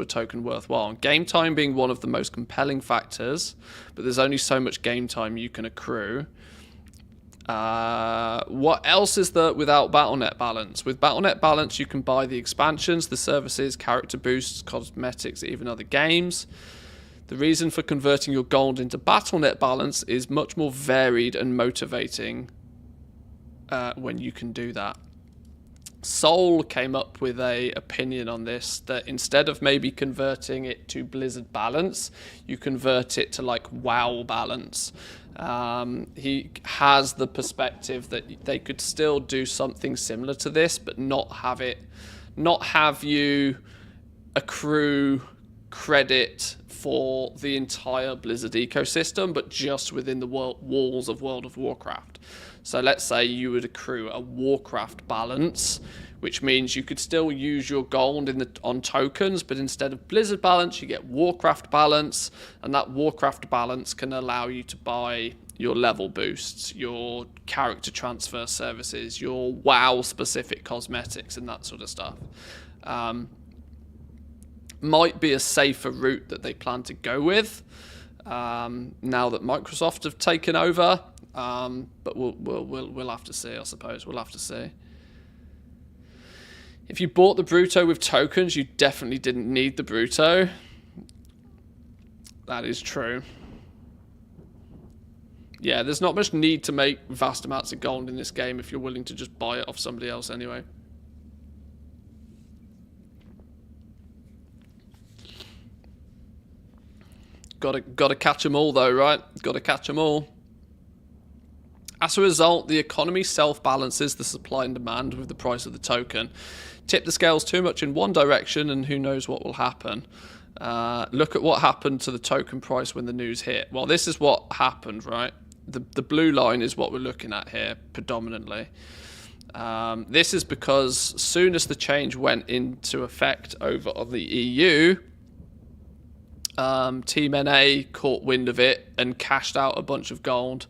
token worthwhile. Game time being one of the most compelling factors, but there's only so much game time you can accrue. What else is there without BattleNet balance? With BattleNet balance, you can buy the expansions, the services, character boosts, cosmetics, even other games. The reason for converting your gold into BattleNet balance is much more varied and motivating when you can do that. Soul came up with a opinion on this, that instead of maybe converting it to Blizzard balance, you convert it to like WoW balance. He has the perspective that they could still do something similar to this, but not have you accrue credit for the entire Blizzard ecosystem, but just within the walls of World of Warcraft. So let's say you would accrue a Warcraft balance, which means you could still use your gold on tokens, but instead of Blizzard balance, you get Warcraft balance, and that Warcraft balance can allow you to buy your level boosts, your character transfer services, your WoW specific cosmetics, and that sort of stuff. Might be a safer route that they plan to go with now that Microsoft have taken over, but we'll have to see. I suppose we'll have to see. If you bought the Bruto with tokens, you definitely didn't need the Bruto. That is true. Yeah, there's not much need to make vast amounts of gold in this game if you're willing to just buy it off somebody else anyway. Gotta catch them all though, right? Gotta catch them all. As a result, the economy self-balances the supply and demand with the price of the token. Tip the scales too much in one direction and who knows what will happen. Look at what happened to the token price when the news hit. Well, this is what happened, right? The blue line is what we're looking at here predominantly. This is because as soon as the change went into effect over on the EU, Team NA caught wind of it and cashed out a bunch of gold,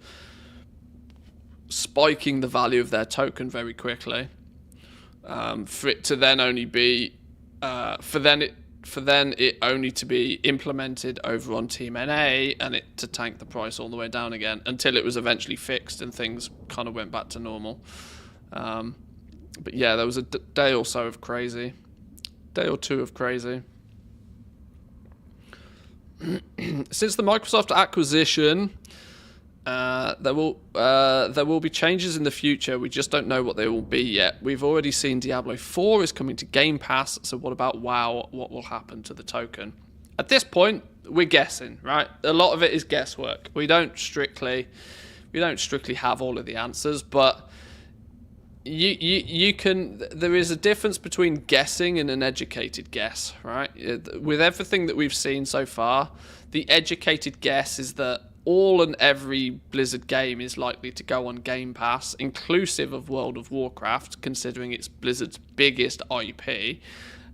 spiking the value of their token very quickly. For it to then only be, for then it only to be implemented over on Team NA and it to tank the price all the way down again until it was eventually fixed and things kind of went back to normal. But yeah, there was a day or so of crazy, day or two of crazy. Since the Microsoft acquisition, there will be changes in the future. We just don't know what they will be yet. We've already seen Diablo 4 is coming to Game Pass, so what about WoW? What will happen to the token? At this point, we're guessing, right? A lot of it is guesswork. We don't strictly have all of the answers, but you can. There is a difference between guessing and an educated guess, right? With everything that we've seen so far, the educated guess is that all and every Blizzard game is likely to go on Game Pass, inclusive of World of Warcraft, considering it's Blizzard's biggest IP.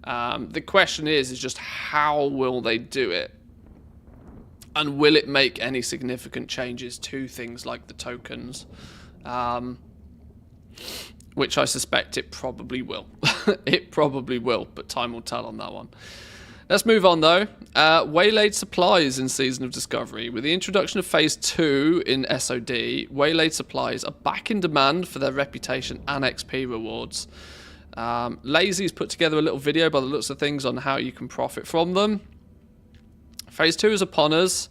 The question is just how will they do it? And will it make any significant changes to things like the tokens? Which I suspect it probably will. It probably will, but time will tell on that one. Let's move on though. Waylaid supplies in Season of Discovery. With the introduction of Phase 2 in SOD, Waylaid supplies are back in demand for their reputation and XP rewards. Lazy's put together a little video by the looks of things on how you can profit from them. Phase 2 is upon us.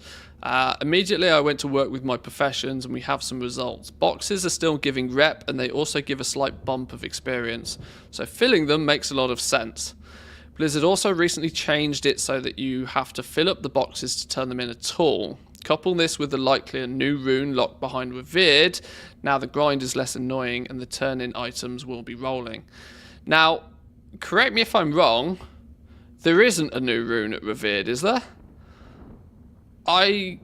Immediately I went to work with my professions and we have some results. Boxes are still giving rep and they also give a slight bump of experience. So filling them makes a lot of sense. Blizzard also recently changed it so that you have to fill up the boxes to turn them in at all. Couple this with the likely a new rune locked behind Revered. Now the grind is less annoying and the turn-in items will be rolling. Now, correct me if I'm wrong, there isn't a new rune at Revered, is there? I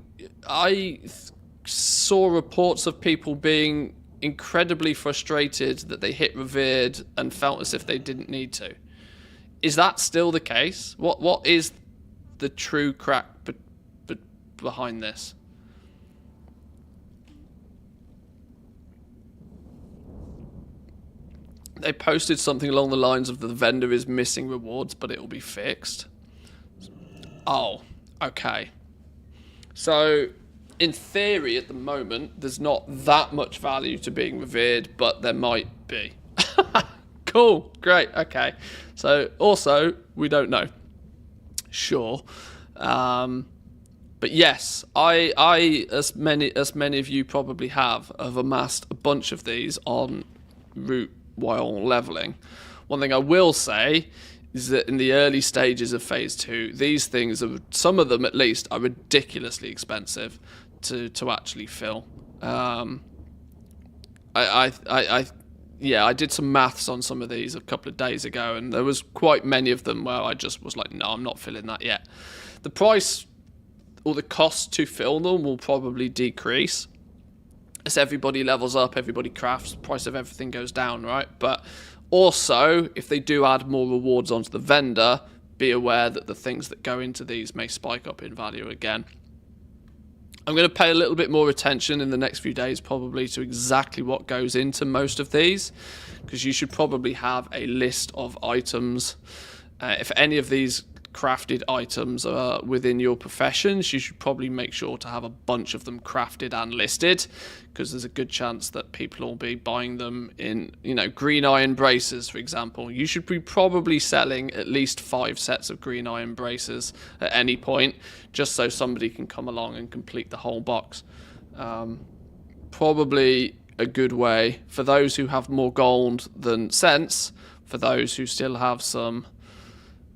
saw reports of people being incredibly frustrated that they hit Revered and felt as if they didn't need to. Is that still the case? What is the true crack behind this? They posted something along the lines of the vendor is missing rewards, but it will be fixed. Oh, okay. So, in theory, at the moment, there's not that much value to being revered, but there might be. Cool, great, okay. So, also, we don't know. Sure. But yes, I as many of you probably have amassed a bunch of these on route while leveling. One thing I will say is that in the early stages of Phase 2, these things, some of them at least, are ridiculously expensive to actually fill. I did some maths on some of these a couple of days ago, and there was quite many of them where I just was like, no, I'm not filling that yet. The price or the cost to fill them will probably decrease. As everybody levels up, everybody crafts, the price of everything goes down, right? But also, if they do add more rewards onto the vendor, be aware that the things that go into these may spike up in value again. I'm going to pay a little bit more attention in the next few days probably to exactly what goes into most of these, because you should probably have a list of items. If any of these crafted items are within your professions, you should probably make sure to have a bunch of them crafted and listed, because there's a good chance that people will be buying them in, green iron braces, for example. You should be probably selling at least 5 sets of green iron braces at any point, just so somebody can come along and complete the whole box. Probably a good way for those who have more gold than sense, for those who still have some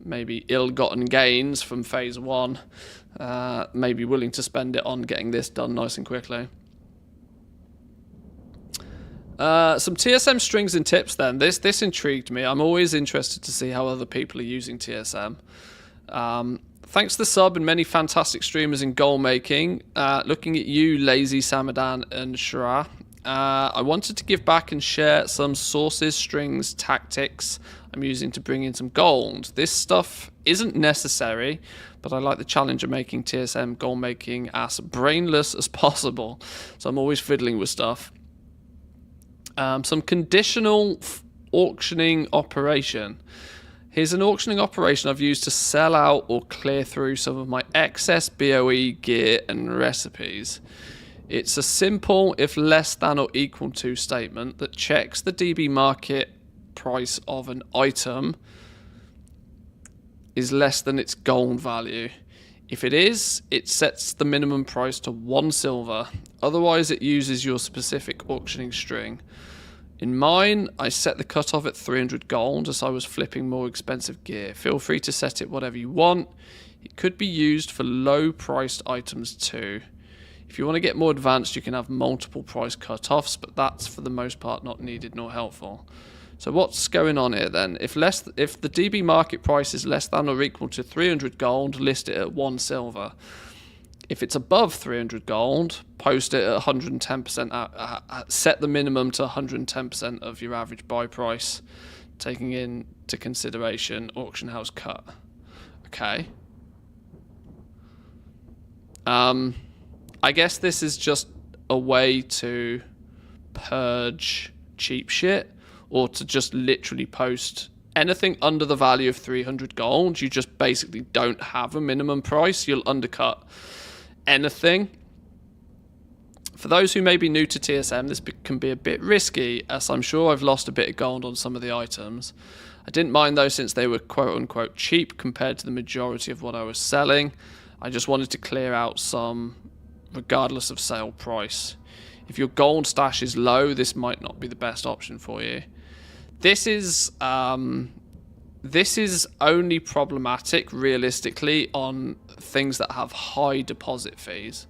maybe ill-gotten gains from Phase 1, may be willing to spend it on getting this done nice and quickly. Some TSM strings and tips then. This intrigued me. I'm always interested to see how other people are using TSM. Thanks to the sub and many fantastic streamers in goal making. Looking at you, Lazy, Samadan and Shra. I wanted to give back and share some sources, strings, tactics I'm using to bring in some gold. This stuff isn't necessary, but I like the challenge of making TSM goal making as brainless as possible. So I'm always fiddling with stuff. Some conditional auctioning operation. Here's an auctioning operation I've used to sell out or clear through some of my excess BOE gear and recipes. It's a simple, if less than or equal to statement that checks the DB market price of an item is less than its gold value. If it is, it sets the minimum price to 1 silver. Otherwise, it uses your specific auctioning string. In mine, I set the cutoff at 300 gold as I was flipping more expensive gear. Feel free to set it whatever you want. It could be used for low-priced items too. If you want to get more advanced, you can have multiple price cutoffs, but that's for the most part not needed nor helpful. So what's going on here then? If the DB market price is less than or equal to 300 gold, list it at 1 silver. If it's above 300 gold, post it at 110%. Set the minimum to 110% of your average buy price, taking into consideration auction house cut. Okay. I guess this is just a way to purge cheap shit, or to just literally post anything under the value of 300 gold. You just basically don't have a minimum price. You'll undercut anything. For those who may be new to TSM, this can be a bit risky, as I'm sure I've lost a bit of gold on some of the items. I didn't mind though, since they were quote-unquote cheap compared to the majority of what I was selling. I just wanted to clear out some regardless of sale price. If your gold stash is low, this might not be the best option for you. This is only problematic realistically on things that have high deposit fees.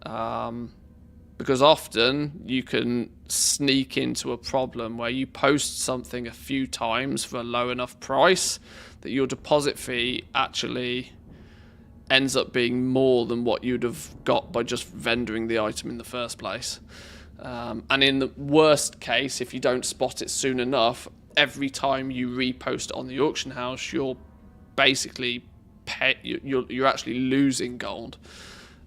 Because often you can sneak into a problem where you post something a few times for a low enough price that your deposit fee actually ends up being more than what you'd have got by just vendoring the item in the first place. And in the worst case, if you don't spot it soon enough, every time you repost it on the auction house, you're basically you're actually losing gold.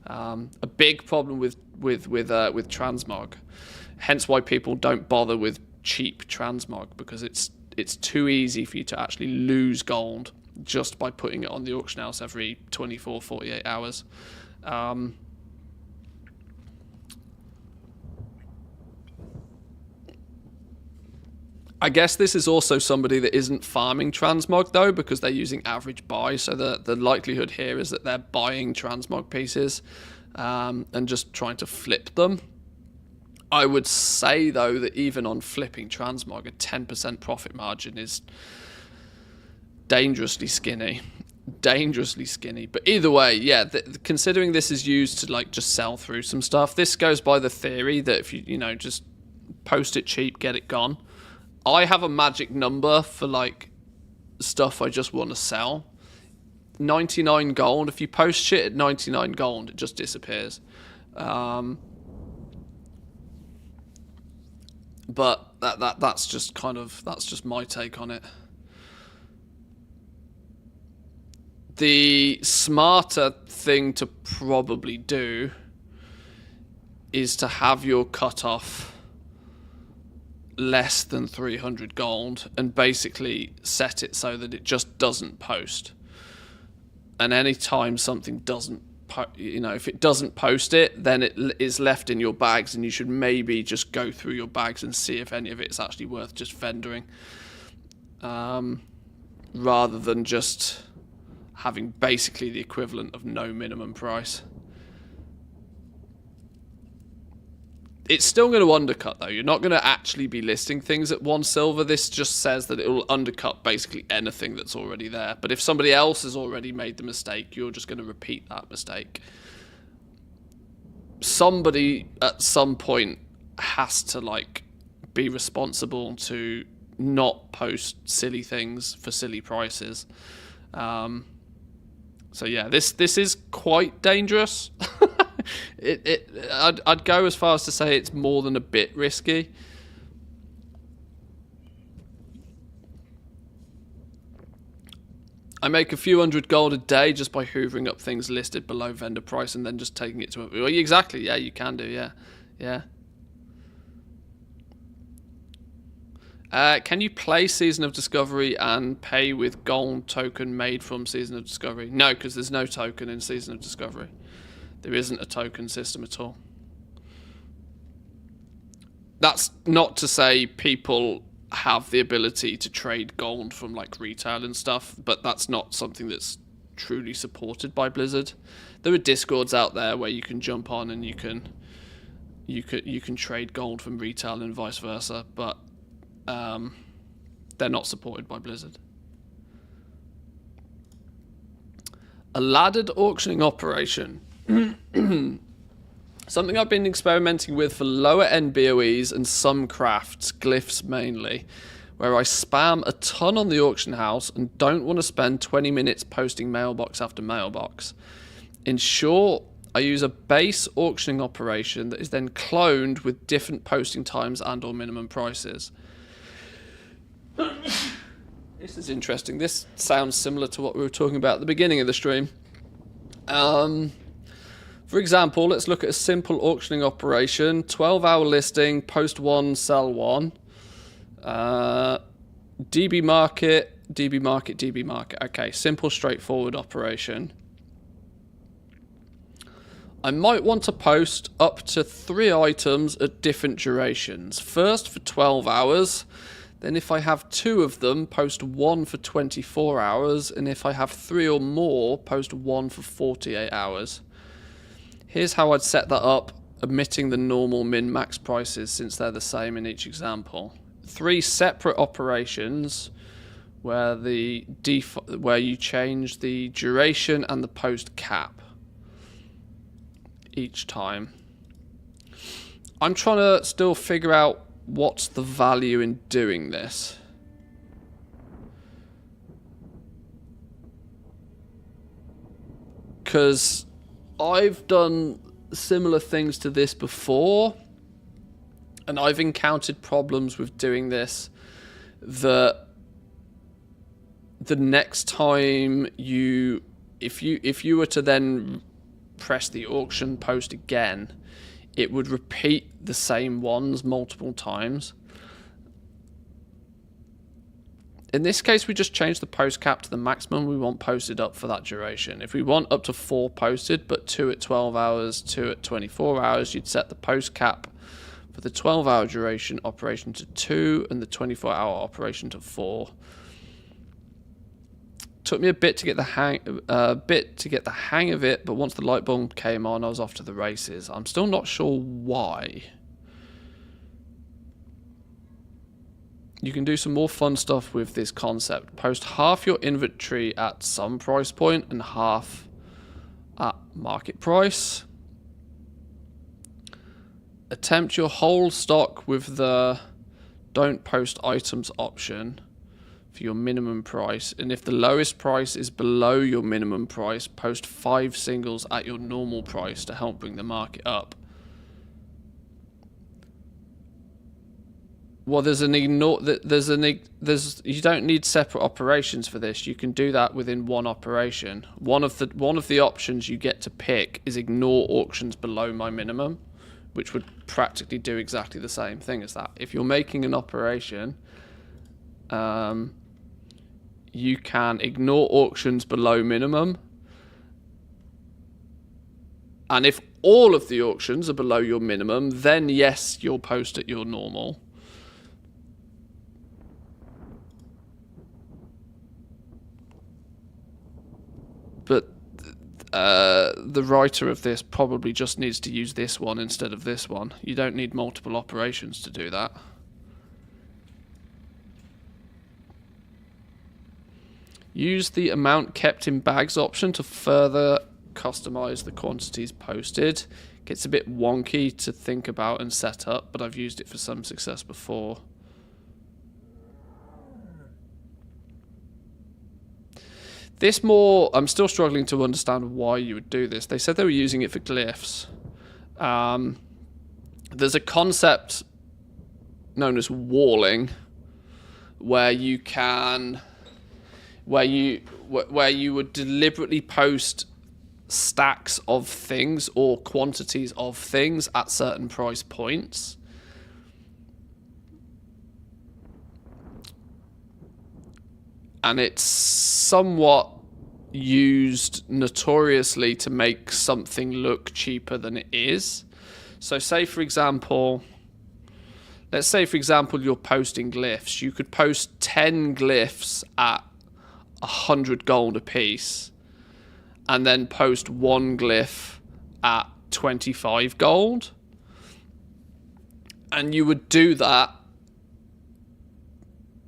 A big problem with transmog, hence why people don't bother with cheap transmog, because it's too easy for you to actually lose gold just by putting it on the auction house every 24-48 hours. I guess this is also somebody that isn't farming transmog though, because they're using average buy, so the likelihood here is that they're buying transmog pieces and just trying to flip them. I would say though that even on flipping transmog, a 10% profit margin is dangerously skinny. But either way, yeah, considering this is used to like just sell through some stuff, this goes by the theory that if you just post it cheap, get it gone. I have a magic number for like stuff I just want to sell. 99 gold. If you post shit at 99 gold, it just disappears. But that's just my take on it. The smarter thing to probably do is to have your cutoff less than 300 gold and basically set it so that it just doesn't post. And anytime something doesn't if it doesn't post it, then it is left in your bags, and you should maybe just go through your bags and see if any of it's actually worth just vendoring, rather than just having basically the equivalent of no minimum price. It's still going to undercut though. You're not going to actually be listing things at 1 silver. This just says that it will undercut basically anything that's already there. But if somebody else has already made the mistake, you're just going to repeat that mistake. Somebody at some point has to like be responsible to not post silly things for silly prices. So yeah, this is quite dangerous. I'd go as far as to say it's more than a bit risky. I make a few hundred gold a day just by hoovering up things listed below vendor price and then just taking it to well, exactly, yeah, you can do, yeah. Can you play Season of Discovery and pay with gold token made from Season of Discovery? No, because there's no token in Season of Discovery. There isn't a token system at all. That's not to say people have the ability to trade gold from like retail and stuff, but that's not something that's truly supported by Blizzard. There are Discords out there where you can jump on and you can trade gold from retail and vice versa, but they're not supported by Blizzard. A laddered auctioning operation. Something I've been experimenting with for lower end BOEs and some crafts, glyphs mainly, where I spam a ton on the auction house and don't want to spend 20 minutes posting mailbox after mailbox. In short, I use a base auctioning operation that is then cloned with different posting times and or minimum prices. This is interesting. This sounds similar to what we were talking about at the beginning of the stream. For example, let's look at a simple auctioning operation. 12-hour listing, post 1, sell 1. DB market. Okay, simple, straightforward operation. I might want to post up to 3 items at different durations. First for 12 hours. Then if I have 2 of them, post 1 for 24 hours. And if I have 3 or more, post 1 for 48 hours. Here's how I'd set that up, omitting the normal min-max prices since they're the same in each example. 3 separate operations where you change the duration and the post cap. each time. I'm trying to still figure out what's the value in doing this. Because I've done similar things to this before, and I've encountered problems with doing this that the next time if you were to then press the auction post again, it would repeat the same ones multiple times. In this case, we just change the post cap to the maximum we want posted up for that duration. If we want up to 4 posted, but 2 at 12 hours, 2 at 24 hours, you'd set the post cap for the 12-hour duration operation to 2 and the 24-hour operation to 4. Took me a bit to get the hang of it, but once the light bulb came on, I was off to the races. I'm still not sure why. You can do some more fun stuff with this concept. Post half your inventory at some price point and half at market price. Attempt your whole stock with the don't post items option for your minimum price. And if the lowest price is below your minimum price, post 5 singles at your normal price to help bring the market up. Well, you don't need separate operations for this. You can do that within one operation. One of the options you get to pick is ignore auctions below my minimum, which would practically do exactly the same thing as that. If you're making an operation, you can ignore auctions below minimum, and if all of the auctions are below your minimum, then yes, you'll post at your normal. But the writer of this probably just needs to use this one instead of this one. You don't need multiple operations to do that. Use the amount kept in bags option to further customize the quantities posted. Gets a bit wonky to think about and set up, but I've used it for some success before. I'm still struggling to understand why you would do this. They said they were using it for glyphs. There's a concept known as walling, where you would deliberately post stacks of things or quantities of things at certain price points. And it's somewhat used notoriously to make something look cheaper than it is. So let's say for example you're posting glyphs. You could post 10 glyphs at 100 gold a piece and then post 1 glyph at 25 gold. And you would do that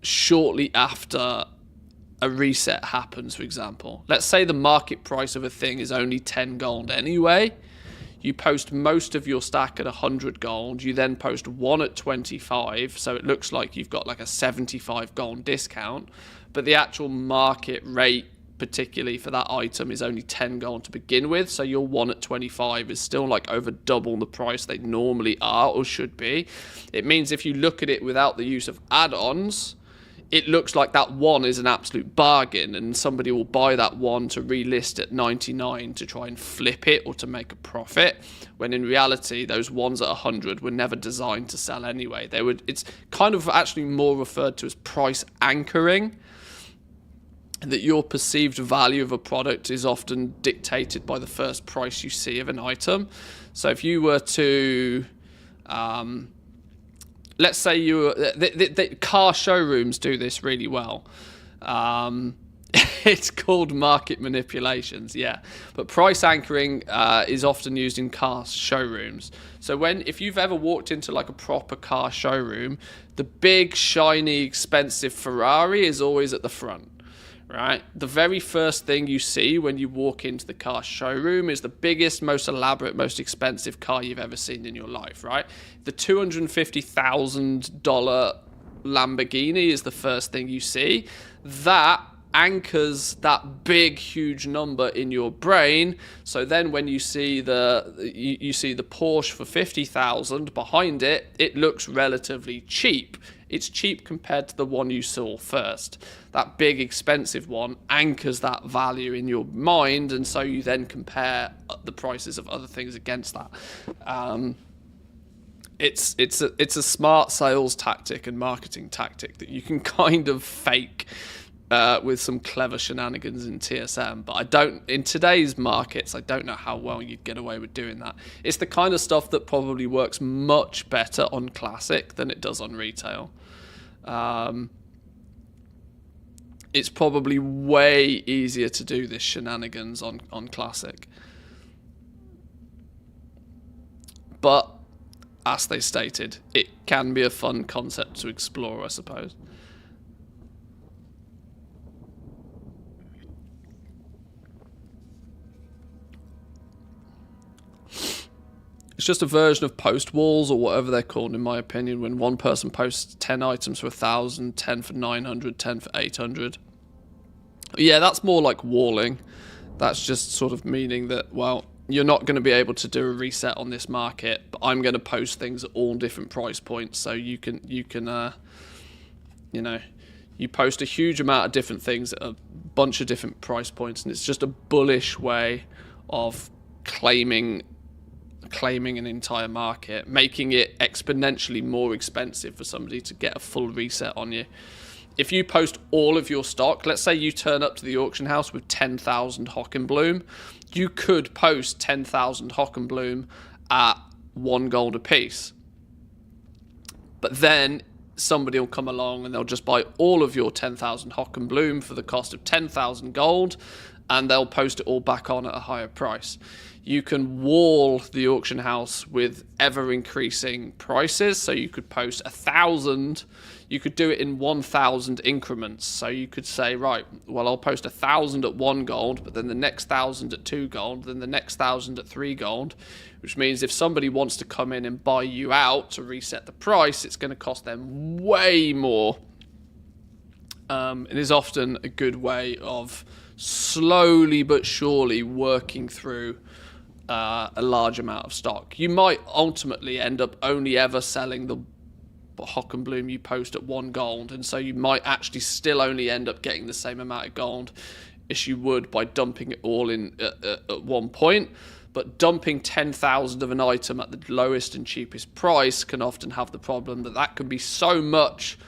shortly after a reset happens, for example. Let's say the market price of a thing is only 10 gold anyway. You post most of your stack at 100 gold. You then post 1 at 25, so it looks like you've got like a 75 gold discount. But the actual market rate, particularly for that item, is only 10 gold to begin with. So your 1 at 25 is still like over double the price they normally are or should be. It means if you look at it without the use of add-ons, it looks like that 1 is an absolute bargain, and somebody will buy that 1 to relist at 99 to try and flip it or to make a profit, when in reality those 1s at 100 were never designed to sell anyway. It's kind of actually more referred to as price anchoring, that your perceived value of a product is often dictated by the first price you see of an item. So if you were to let's say the car showrooms do this really well. It's called market manipulations, yeah. But price anchoring is often used in car showrooms. So if you've ever walked into like a proper car showroom, the big, shiny, expensive Ferrari is always at the front, right? The very first thing you see when you walk into the car showroom is the biggest, most elaborate, most expensive car you've ever seen in your life, right? The $250,000 Lamborghini is the first thing you see. That anchors that big, huge number in your brain. So then when you see you see the Porsche for 50,000 behind it, it looks relatively cheap. It's cheap compared to the one you saw first. That big, expensive one anchors that value in your mind, and so you then compare the prices of other things against that. It's a smart sales tactic and marketing tactic that you can kind of fake with some clever shenanigans in TSM, but in today's markets, I don't know how well you'd get away with doing that. It's the kind of stuff that probably works much better on Classic than it does on retail. It's probably way easier to do this shenanigans on Classic. But, as they stated, it can be a fun concept to explore, I suppose. It's just a version of post walls, or whatever they're called, in my opinion, when one person posts 10 items for 1,000, 10 for 900, 10 for 800. Yeah, that's more like walling. That's just sort of meaning that, well, you're not going to be able to do a reset on this market, but I'm going to post things at all different price points, so you can you post a huge amount of different things at a bunch of different price points, and it's just a bullish way of claiming an entire market, making it exponentially more expensive for somebody to get a full reset on you. If you post all of your stock, let's say you turn up to the auction house with 10,000 Hockenbloom, you could post 10,000 Hockenbloom at 1 gold a piece. But then somebody will come along and they'll just buy all of your 10,000 Hockenbloom for the cost of 10,000 gold, and they'll post it all back on at a higher price. You can wall the auction house with ever-increasing prices, so you could post 1,000. You could do it in 1,000 increments. So you could say, right, well, I'll post 1,000 at 1 gold, but then the next 1,000 at 2 gold, then the next 1,000 at 3 gold, which means if somebody wants to come in and buy you out to reset the price, it's going to cost them way more. It is often a good way of slowly but surely working through a large amount of stock. You might ultimately end up only ever selling the Hockenbloom you post at 1 gold, and so you might actually still only end up getting the same amount of gold as you would by dumping it all in at one point. But dumping 10,000 of an item at the lowest and cheapest price can often have the problem that can be so much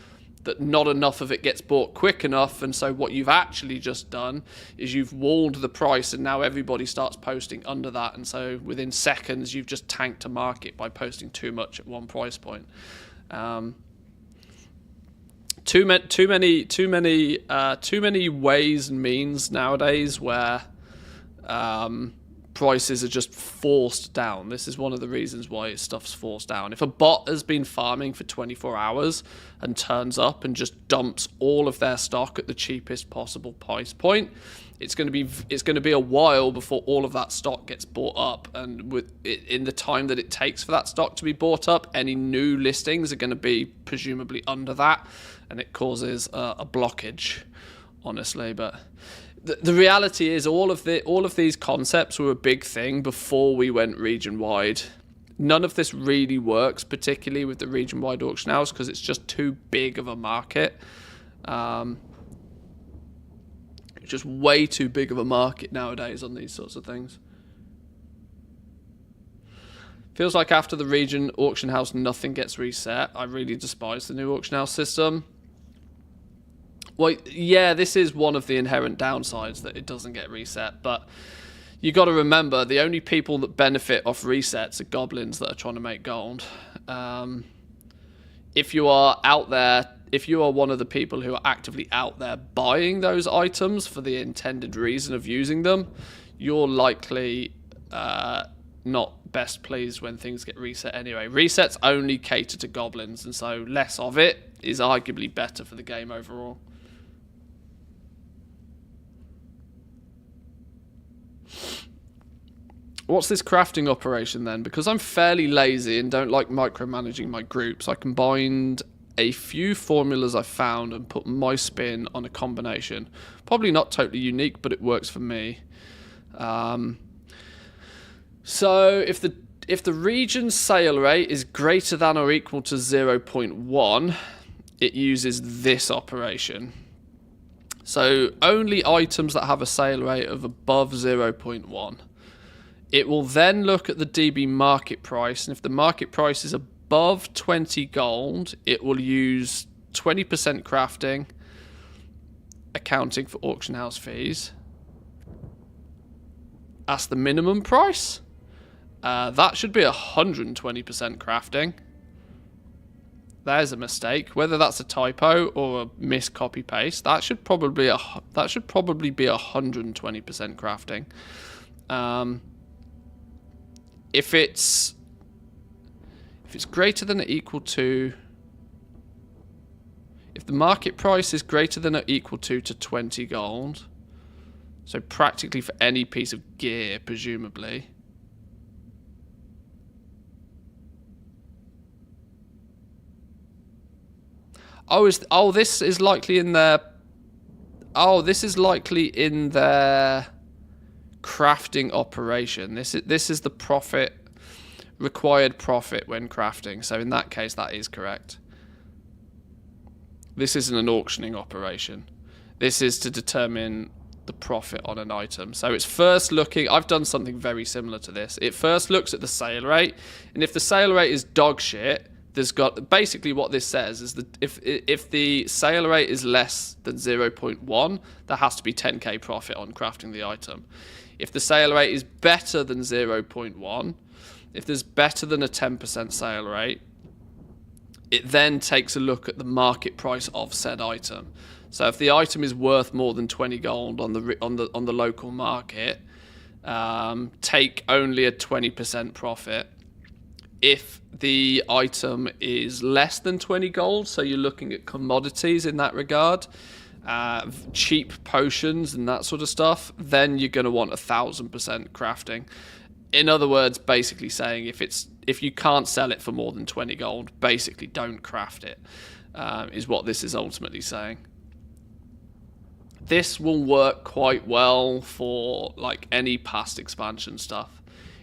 that not enough of it gets bought quick enough, and so what you've actually just done is you've walled the price, and now everybody starts posting under that, and so within seconds you've just tanked a market by posting too much at one price point. Too many ways and means nowadays where prices are just forced down. This is one of the reasons why stuff's forced down. If a bot has been farming for 24 hours and turns up and just dumps all of their stock at the cheapest possible price point, it's going to be a while before all of that stock gets bought up, and in the time that it takes for that stock to be bought up, any new listings are going to be presumably under that, and it causes a blockage, honestly. But the reality is all of these concepts were a big thing before we went region wide. None of this really works, particularly with the region wide auction house, because it's just too big of a market. Just way too big of a market nowadays on these sorts of things. Feels like after the region auction house nothing gets reset. I really despise the new auction house system. Well, yeah, this is one of the inherent downsides, that it doesn't get reset, but you got to remember the only people that benefit off resets are goblins that are trying to make gold. If you are out there, if you are one of the people who are actively out there buying those items for the intended reason of using them, you're likely not best pleased when things get reset anyway. Resets only cater to goblins, and so less of it is arguably better for the game overall. what's this crafting operation then? Because I'm fairly lazy and don't like micromanaging my groups, I combined a few formulas I found and put my spin on a combination. Probably not totally unique, but it works for me. So if the region's sale rate is greater than or equal to 0.1, it uses this operation. So only items that have a sale rate of above 0.1. It will then look at the DB market price, and if the market price is above 20 gold, it will use 20% crafting, accounting for auction house fees. That's the minimum price. That should be 120% crafting. There's a mistake. Whether that's a typo or a mis copy paste, that should probably be 120% crafting. If it's greater than or equal to, if the market price is greater than or equal to 20 gold, so practically for any piece of gear, presumably. This is likely in their. Oh, this is likely in their crafting operation. This is the required profit when crafting. So in that case, that is correct. This isn't an auctioning operation. This is to determine the profit on an item. So it's first looking. I've done something very similar to this. It first looks at the sale rate, and if the sale rate is dog shit. There's got basically what this says is that if the sale rate is less than 0.1, there has to be 10k profit on crafting the item. If the sale rate is better than 0.1, if there's better than a 10% sale rate, it then takes a look at the market price of said item. So if the item is worth more than 20 gold on the local market, take only a 20% profit. If the item is less than 20 gold, so you're looking at commodities in that regard, cheap potions and that sort of stuff, then you're going to want 1000% crafting. In other words, basically saying if you can't sell it for more than 20 gold, basically don't craft it, is what this is ultimately saying. This will work quite well for like any past expansion stuff.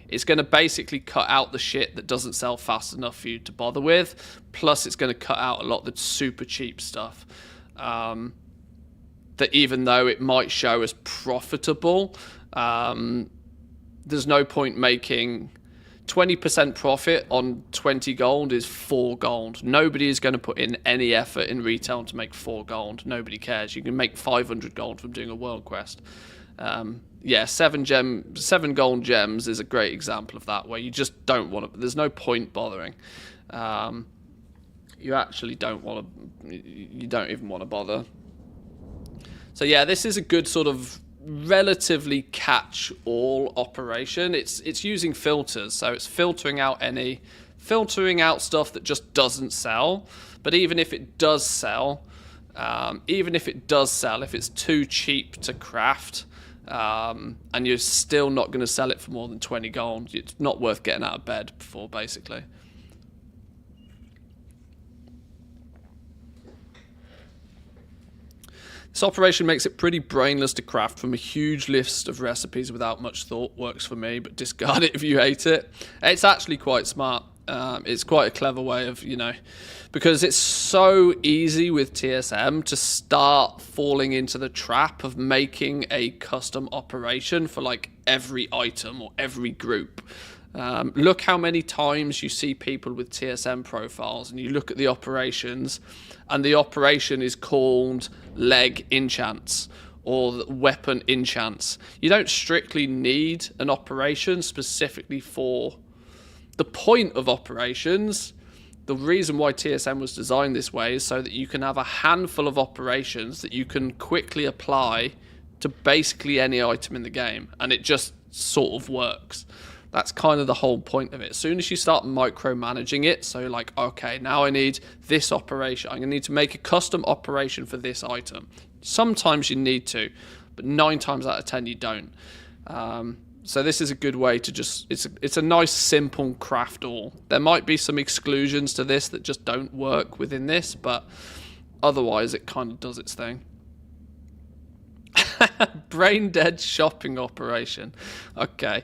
It's going to basically cut out the shit that doesn't sell fast enough for you to bother with. Plus, it's going to cut out a lot of the super cheap stuff. That even though it might show as profitable, there's no point making 20% profit on 20 gold is 4 gold. Nobody is going to put in any effort in retail to make 4 gold. Nobody cares. You can make 500 gold from doing a world quest. Yeah, 7 gold gems is a great example of that, where you just don't want to. There's no point bothering. You actually don't want to. You don't even want to bother. So yeah, this is a good sort of relatively catch-all operation. It's using filters, so it's filtering out stuff that just doesn't sell. But even if it does sell, if it's too cheap to craft. And you're still not going to sell it for more than 20 gold. It's not worth getting out of bed before, basically. This operation makes it pretty brainless to craft from a huge list of recipes without much thought. Works for me, but discard it if you hate it. It's actually quite smart. It's quite a clever way of, because it's so easy with TSM to start falling into the trap of making a custom operation for like every item or every group. Look how many times you see people with TSM profiles and you look at the operations and the operation is called leg enchants or weapon enchants. You don't strictly need an operation specifically for the point of operations. The reason why TSM was designed this way is so that you can have a handful of operations that you can quickly apply to basically any item in the game, and it just sort of works. That's kind of the whole point of it. As soon as you start micromanaging it, so like, okay, now I need this operation. I'm going to need to make a custom operation for this item. Sometimes you need to, but 9 times out of 10 you don't. So this is a good way to just, it's a nice simple craft all. There might be some exclusions to this that just don't work within this, but otherwise it kind of does its thing. Brain dead shopping operation. Okay.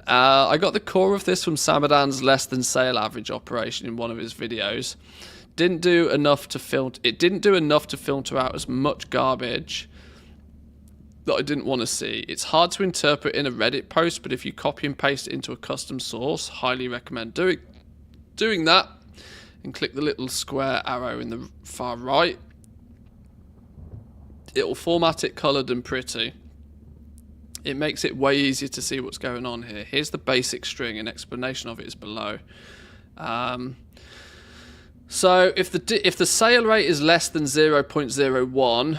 I got the core of this from Samadan's less than sale average operation in one of his videos. It didn't do enough to filter out as much garbage that I didn't want to see. It's hard to interpret in a Reddit post, but if you copy and paste it into a custom source, highly recommend doing that, and click the little square arrow in the far right. It will format it coloured and pretty. It makes it way easier to see what's going on here. Here's the basic string, an explanation of it is below. So if the sale rate is less than 0.01,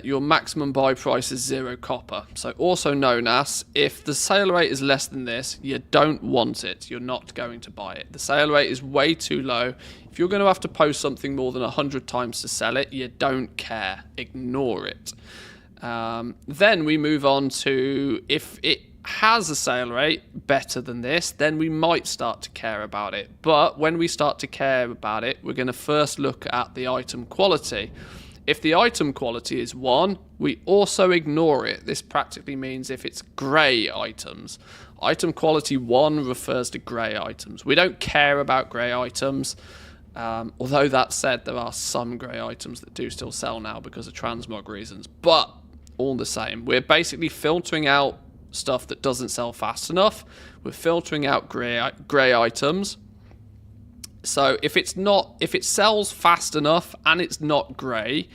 your maximum buy price is 0 copper. So also known as, if the sale rate is less than this, you don't want it. You're not going to buy it. The sale rate is way too low. If you're going to have to post something more than 100 times to sell it, you don't care. Ignore it. Then we move on to, if it has a sale rate better than this, then we might start to care about it. But when we start to care about it, we're going to first look at the item quality. If the item quality is 1, we also ignore it. This practically means if it's grey items. Item quality 1 refers to grey items. We don't care about grey items. Although that said, there are some grey items that do still sell now because of transmog reasons. But all the same, we're basically filtering out stuff that doesn't sell fast enough. We're filtering out grey items. So if it sells fast enough and it's not grey,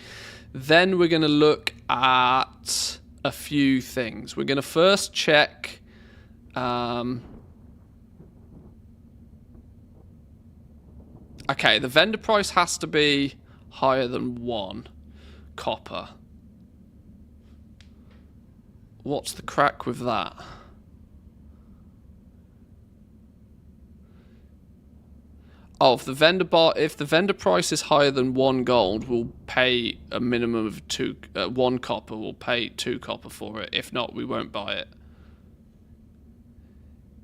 then we're going to look at a few things. We're going to first check okay, the vendor price has to be higher than 1 copper. What's the crack with that? Oh, if the vendor price is higher than 1 gold, we'll pay a minimum of 1 copper. We'll pay 2 copper for it. If not, we won't buy it.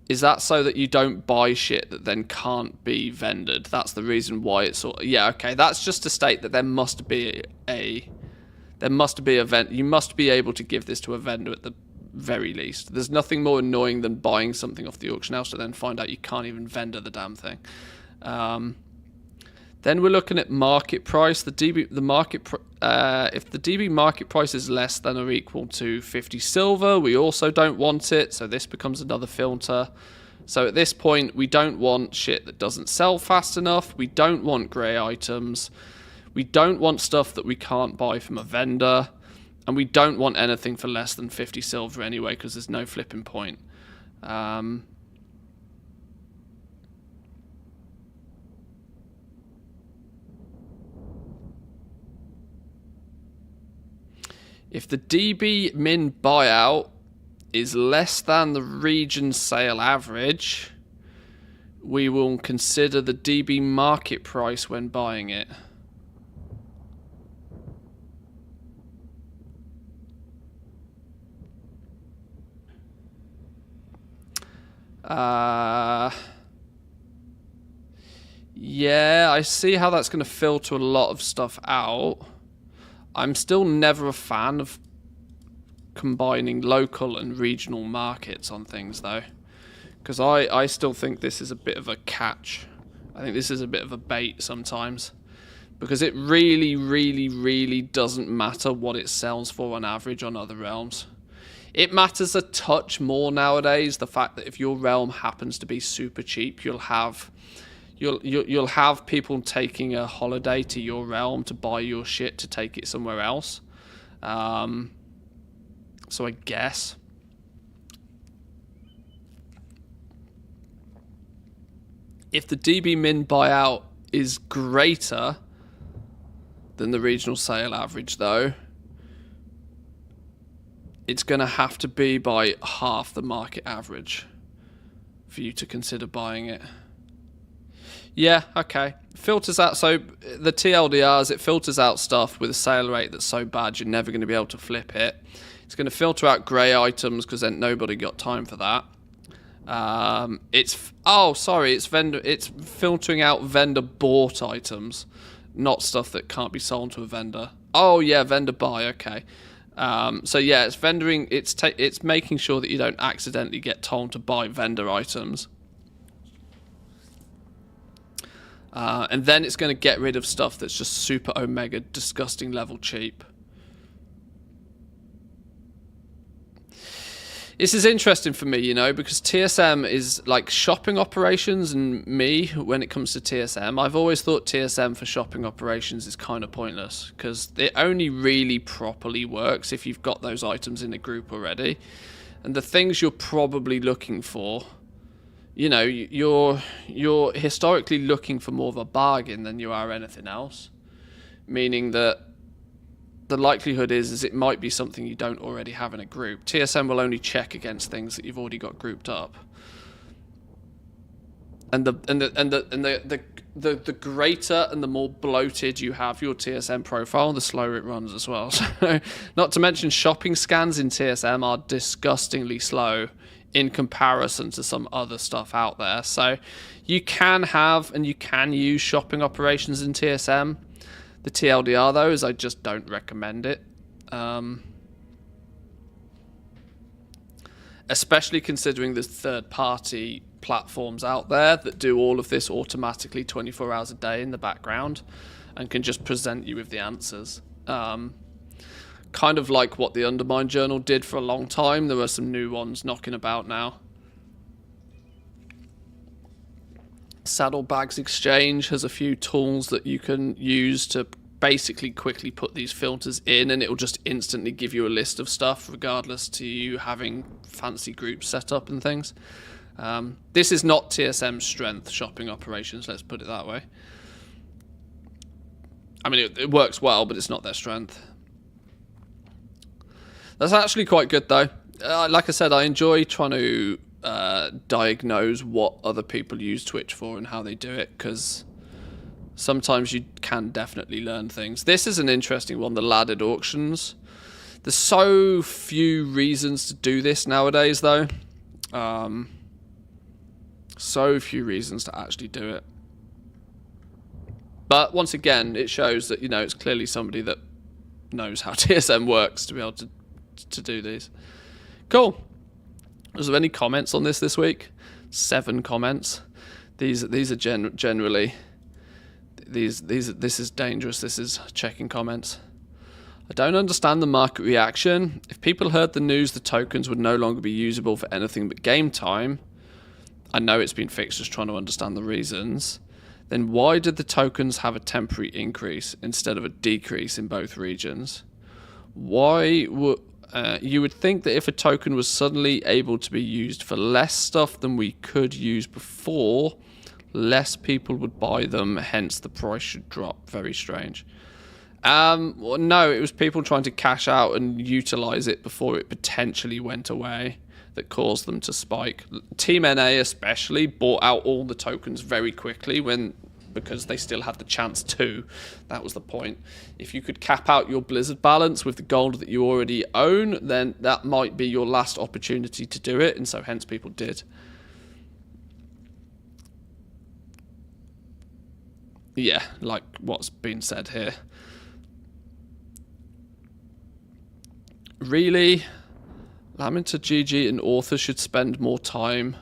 Is that so that you don't buy shit that then can't be vendored? That's the reason why it's sort of, yeah, okay. That's just to state that there must be a vendor. You must be able to give this to a vendor at the very least. There's nothing more annoying than buying something off the auction house to then find out you can't even vendor the damn thing. Then we're looking at market price. If the DB market price is less than or equal to 50 silver, we also don't want it. So this becomes another filter. So at this point, we don't want shit that doesn't sell fast enough. We don't want grey items. We don't want stuff that we can't buy from a vendor. And we don't want anything for less than 50 silver anyway, because there's no flipping point. If the DB min buyout is less than the region sale average, we will consider the DB market price when buying it. Yeah, I see how that's going to filter a lot of stuff out. I'm still never a fan of combining local and regional markets on things, though. Because I still think this is a bit of a catch. I think this is a bit of a bait sometimes. Because it really, really, really doesn't matter what it sells for on average on other realms. It matters a touch more nowadays, the fact that if your realm happens to be super cheap, you'll have people taking a holiday to your realm to buy your shit to take it somewhere else. So I guess. If the DB min buyout is greater than the regional sale average, though, it's going to have to be by half the market average for you to consider buying it. Yeah, okay. Filters out, so the TLDRs, it filters out stuff with a sale rate that's so bad you're never going to be able to flip it. It's going to filter out grey items because then nobody got time for that. It's filtering out vendor bought items, not stuff that can't be sold to a vendor. Oh yeah, vendor buy, okay. So yeah, it's making sure that you don't accidentally get told to buy vendor items. And then it's going to get rid of stuff that's just super omega disgusting level cheap. This is interesting for me, you know, because TSM is like shopping operations, and me, when it comes to TSM, I've always thought TSM for shopping operations is kind of pointless because it only really properly works if you've got those items in a group already. And the things you're probably looking for, you know, you're historically looking for more of a bargain than you are anything else, meaning that the likelihood is it might be something you don't already have in a group. TSM will only check against things that you've already got grouped up. And the greater and the more bloated you have your TSM profile, the slower it runs as well. So, not to mention shopping scans in TSM are disgustingly slow in comparison to some other stuff out there. So you can have and you can use shopping operations in TSM. The TLDR though is I just don't recommend it. Especially considering there's third-party platforms out there that do all of this automatically 24 hours a day in the background and can just present you with the answers. Kind of like what the Undermine Journal did for a long time. There are some new ones knocking about now. Saddlebags Exchange has a few tools that you can use to basically quickly put these filters in, and it will just instantly give you a list of stuff regardless to you having fancy groups set up and things. This is not TSM's strength, shopping operations, let's put it that way. I mean, it works well, but it's not their strength. That's actually quite good though. Like I said, I enjoy trying to diagnose what other people use Twitch for and how they do it, because sometimes you can definitely learn things. This is an interesting one, the laddered auctions. There's so few reasons to do this nowadays though. So few reasons to actually do it. But once again, it shows that, you know, it's clearly somebody that knows how TSM works to be able to do these. Cool. Was there any comments on this week? 7 comments. These are generally this is dangerous. This is checking comments. I don't understand the market reaction. If people heard the news the tokens would no longer be usable for anything but game time, I know it's been fixed, just trying to understand the reasons, then why did the tokens have a temporary increase instead of a decrease in both regions? Why would you would think that if a token was suddenly able to be used for less stuff than we could use before, less people would buy them, hence the price should drop. Very strange. Well, no, it was people trying to cash out and utilize it before it potentially went away that caused them to spike. Team NA especially bought out all the tokens very quickly because they still had the chance to. That was the point. If you could cap out your Blizzard balance with the gold that you already own, then that might be your last opportunity to do it, and so hence people did. Yeah, like what's been said here. Really? Lamenta GG and authors should spend more time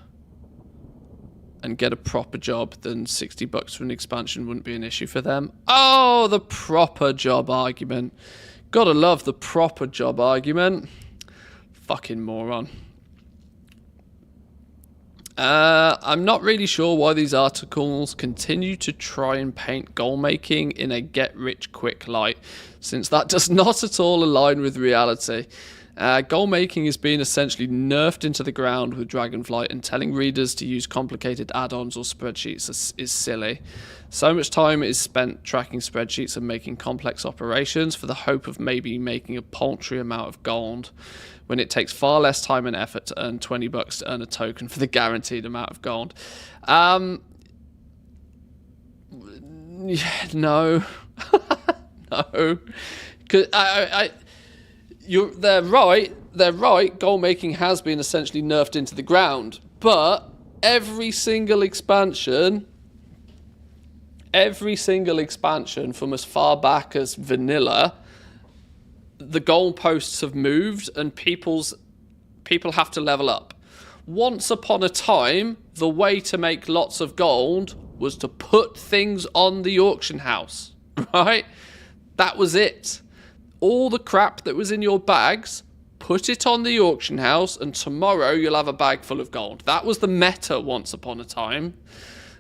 and get a proper job than $60 for an expansion wouldn't be an issue for them. Oh, the proper job argument. Gotta love the proper job argument. Fucking moron. I'm not really sure why these articles continue to try and paint goal making in a get-rich-quick light, since that does not at all align with reality. Goal making is being essentially nerfed into the ground with Dragonflight, and telling readers to use complicated add-ons or spreadsheets is silly. So much time is spent tracking spreadsheets and making complex operations for the hope of maybe making a paltry amount of gold, when it takes far less time and effort to earn $20 to earn a token for the guaranteed amount of gold. No. No. 'Cause they're right. They're right. Goal making has been essentially nerfed into the ground. But every single expansion from as far back as vanilla, the goalposts have moved and people have to level up. Once upon a time, the way to make lots of gold was to put things on the auction house, right? That was it. All the crap that was in your bags, put it on the auction house, and tomorrow you'll have a bag full of gold. That was the meta once upon a time.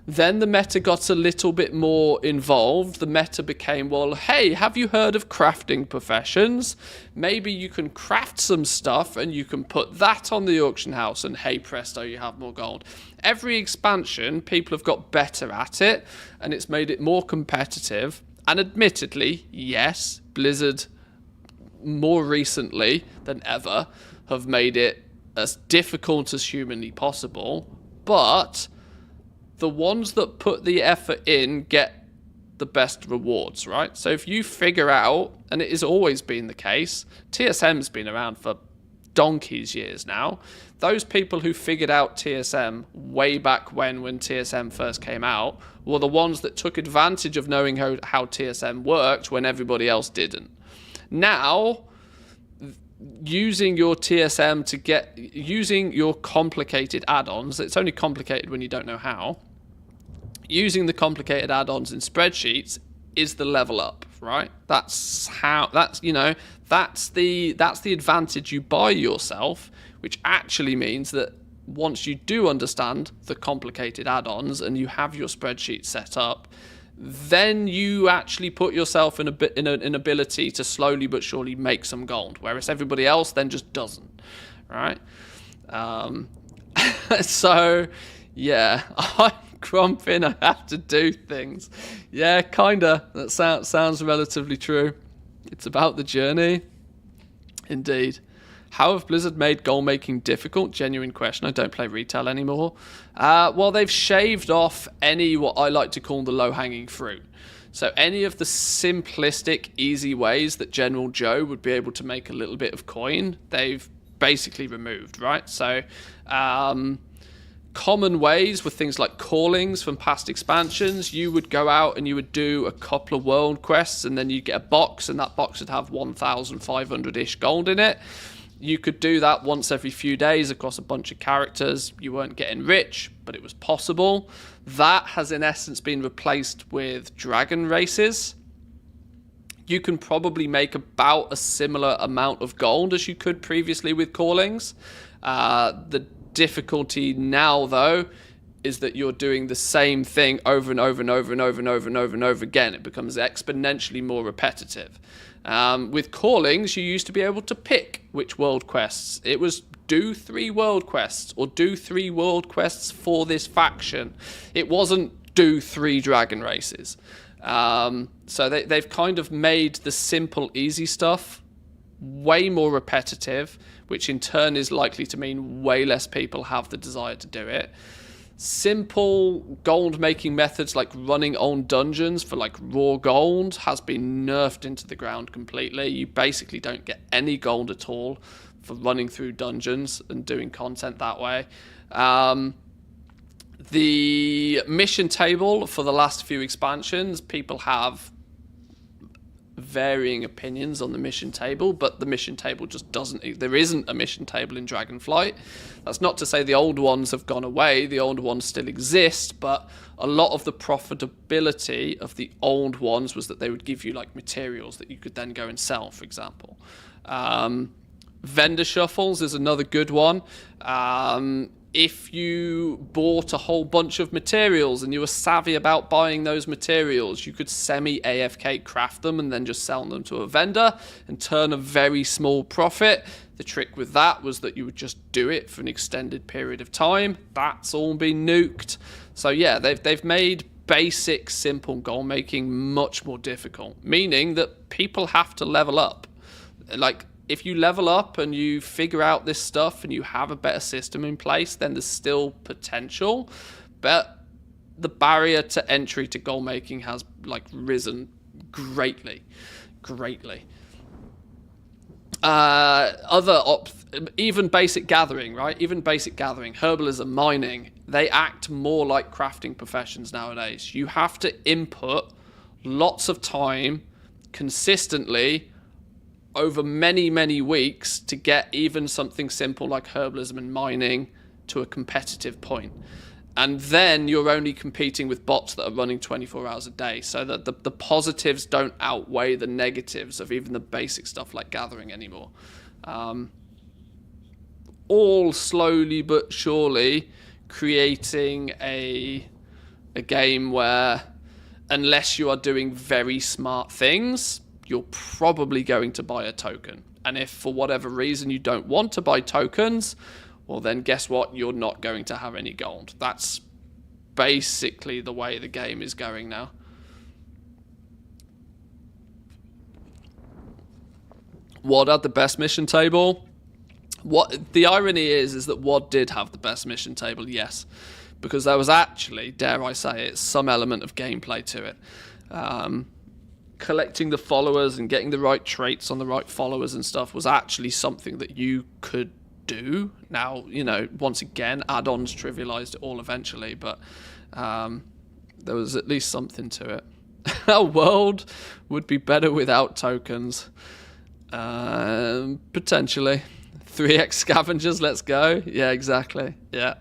Then the meta got a little bit more involved. The meta became, well, hey, have you heard of crafting professions? Maybe you can craft some stuff and you can put that on the auction house and hey presto, you have more gold. Every expansion, people have got better at it and it's made it more competitive. And admittedly, yes, Blizzard more recently than ever have made it as difficult as humanly possible, but the ones that put the effort in get the best rewards, right? So if you figure out, and it has always been the case, TSM's been around for donkey's years now. Those people who figured out TSM way back when TSM first came out were the ones that took advantage of knowing how TSM worked when everybody else didn't. Now, using your TSM using your complicated add-ons, it's only complicated when you don't know how, using the complicated add-ons in spreadsheets is the level up, right? That's the advantage you buy yourself, which actually means that once you do understand the complicated add-ons and you have your spreadsheet set up, then you actually put yourself in an ability to slowly but surely make some gold, whereas everybody else then just doesn't, right? So, yeah, I'm grumping. I have to do things. Yeah, kinda. That sounds relatively true. It's about the journey. Indeed. How have Blizzard made goal making difficult? Genuine question. I don't play retail anymore. Well, they've shaved off any what I like to call the low-hanging fruit. So any of the simplistic, easy ways that General Joe would be able to make a little bit of coin, they've basically removed, right? So common ways with things like callings from past expansions, you would go out and you would do a couple of world quests and then you'd get a box and that box would have 1,500-ish gold in it. You could do that once every few days across a bunch of characters. You weren't getting rich, but it was possible. That has in essence been replaced with dragon races. You can probably make about a similar amount of gold as you could previously with callings. The difficulty now, though, is that you're doing the same thing over and over and over and over and over and over and over again. It becomes exponentially more repetitive. With callings, you used to be able to pick which world quests. It was do 3 world quests or do 3 world quests for this faction. It wasn't do 3 dragon races. So they've kind of made the simple, easy stuff way more repetitive, which in turn is likely to mean way less people have the desire to do it. Simple gold making methods like running on dungeons for like raw gold has been nerfed into the ground completely. You basically don't get any gold at all for running through dungeons and doing content that way. The mission table for the last few expansions, people have varying opinions on the mission table, but the mission table just there isn't a mission table in Dragonflight. That's not to say the old ones have gone away. The old ones still exist, but a lot of the profitability of the old ones was that they would give you like materials that you could then go and sell, for example. Vendor shuffles is another good one. If you bought a whole bunch of materials and you were savvy about buying those materials, you could semi-AFK craft them and then just sell them to a vendor and turn a very small profit. The trick with that was that you would just do it for an extended period of time. That's all been nuked. So yeah, they've made basic, simple goal making much more difficult, meaning that people have to level up. Like, if you level up and you figure out this stuff and you have a better system in place, then there's still potential. But the barrier to entry to goal making has like risen greatly. Even basic gathering, right? Even basic gathering, herbalism, mining, they act more like crafting professions nowadays. You have to input lots of time consistently over many, many weeks to get even something simple like herbalism and mining to a competitive point. And then you're only competing with bots that are running 24 hours a day, so that the positives don't outweigh the negatives of even the basic stuff like gathering anymore. All slowly but surely creating a game where, unless you are doing very smart things, you're probably going to buy a token. And if for whatever reason you don't want to buy tokens, well then guess what? You're not going to have any gold. That's basically the way the game is going now. WoD had the best mission table. What the irony is that WoD did have the best mission table, yes, because there was actually, dare I say it, some element of gameplay to it. Collecting the followers and getting the right traits on the right followers and stuff was actually something that you could do. Now, you know, once again, add-ons trivialized it all eventually, but there was at least something to it. Our world would be better without tokens. Potentially. 3x scavengers, let's go. Yeah, exactly. Yeah.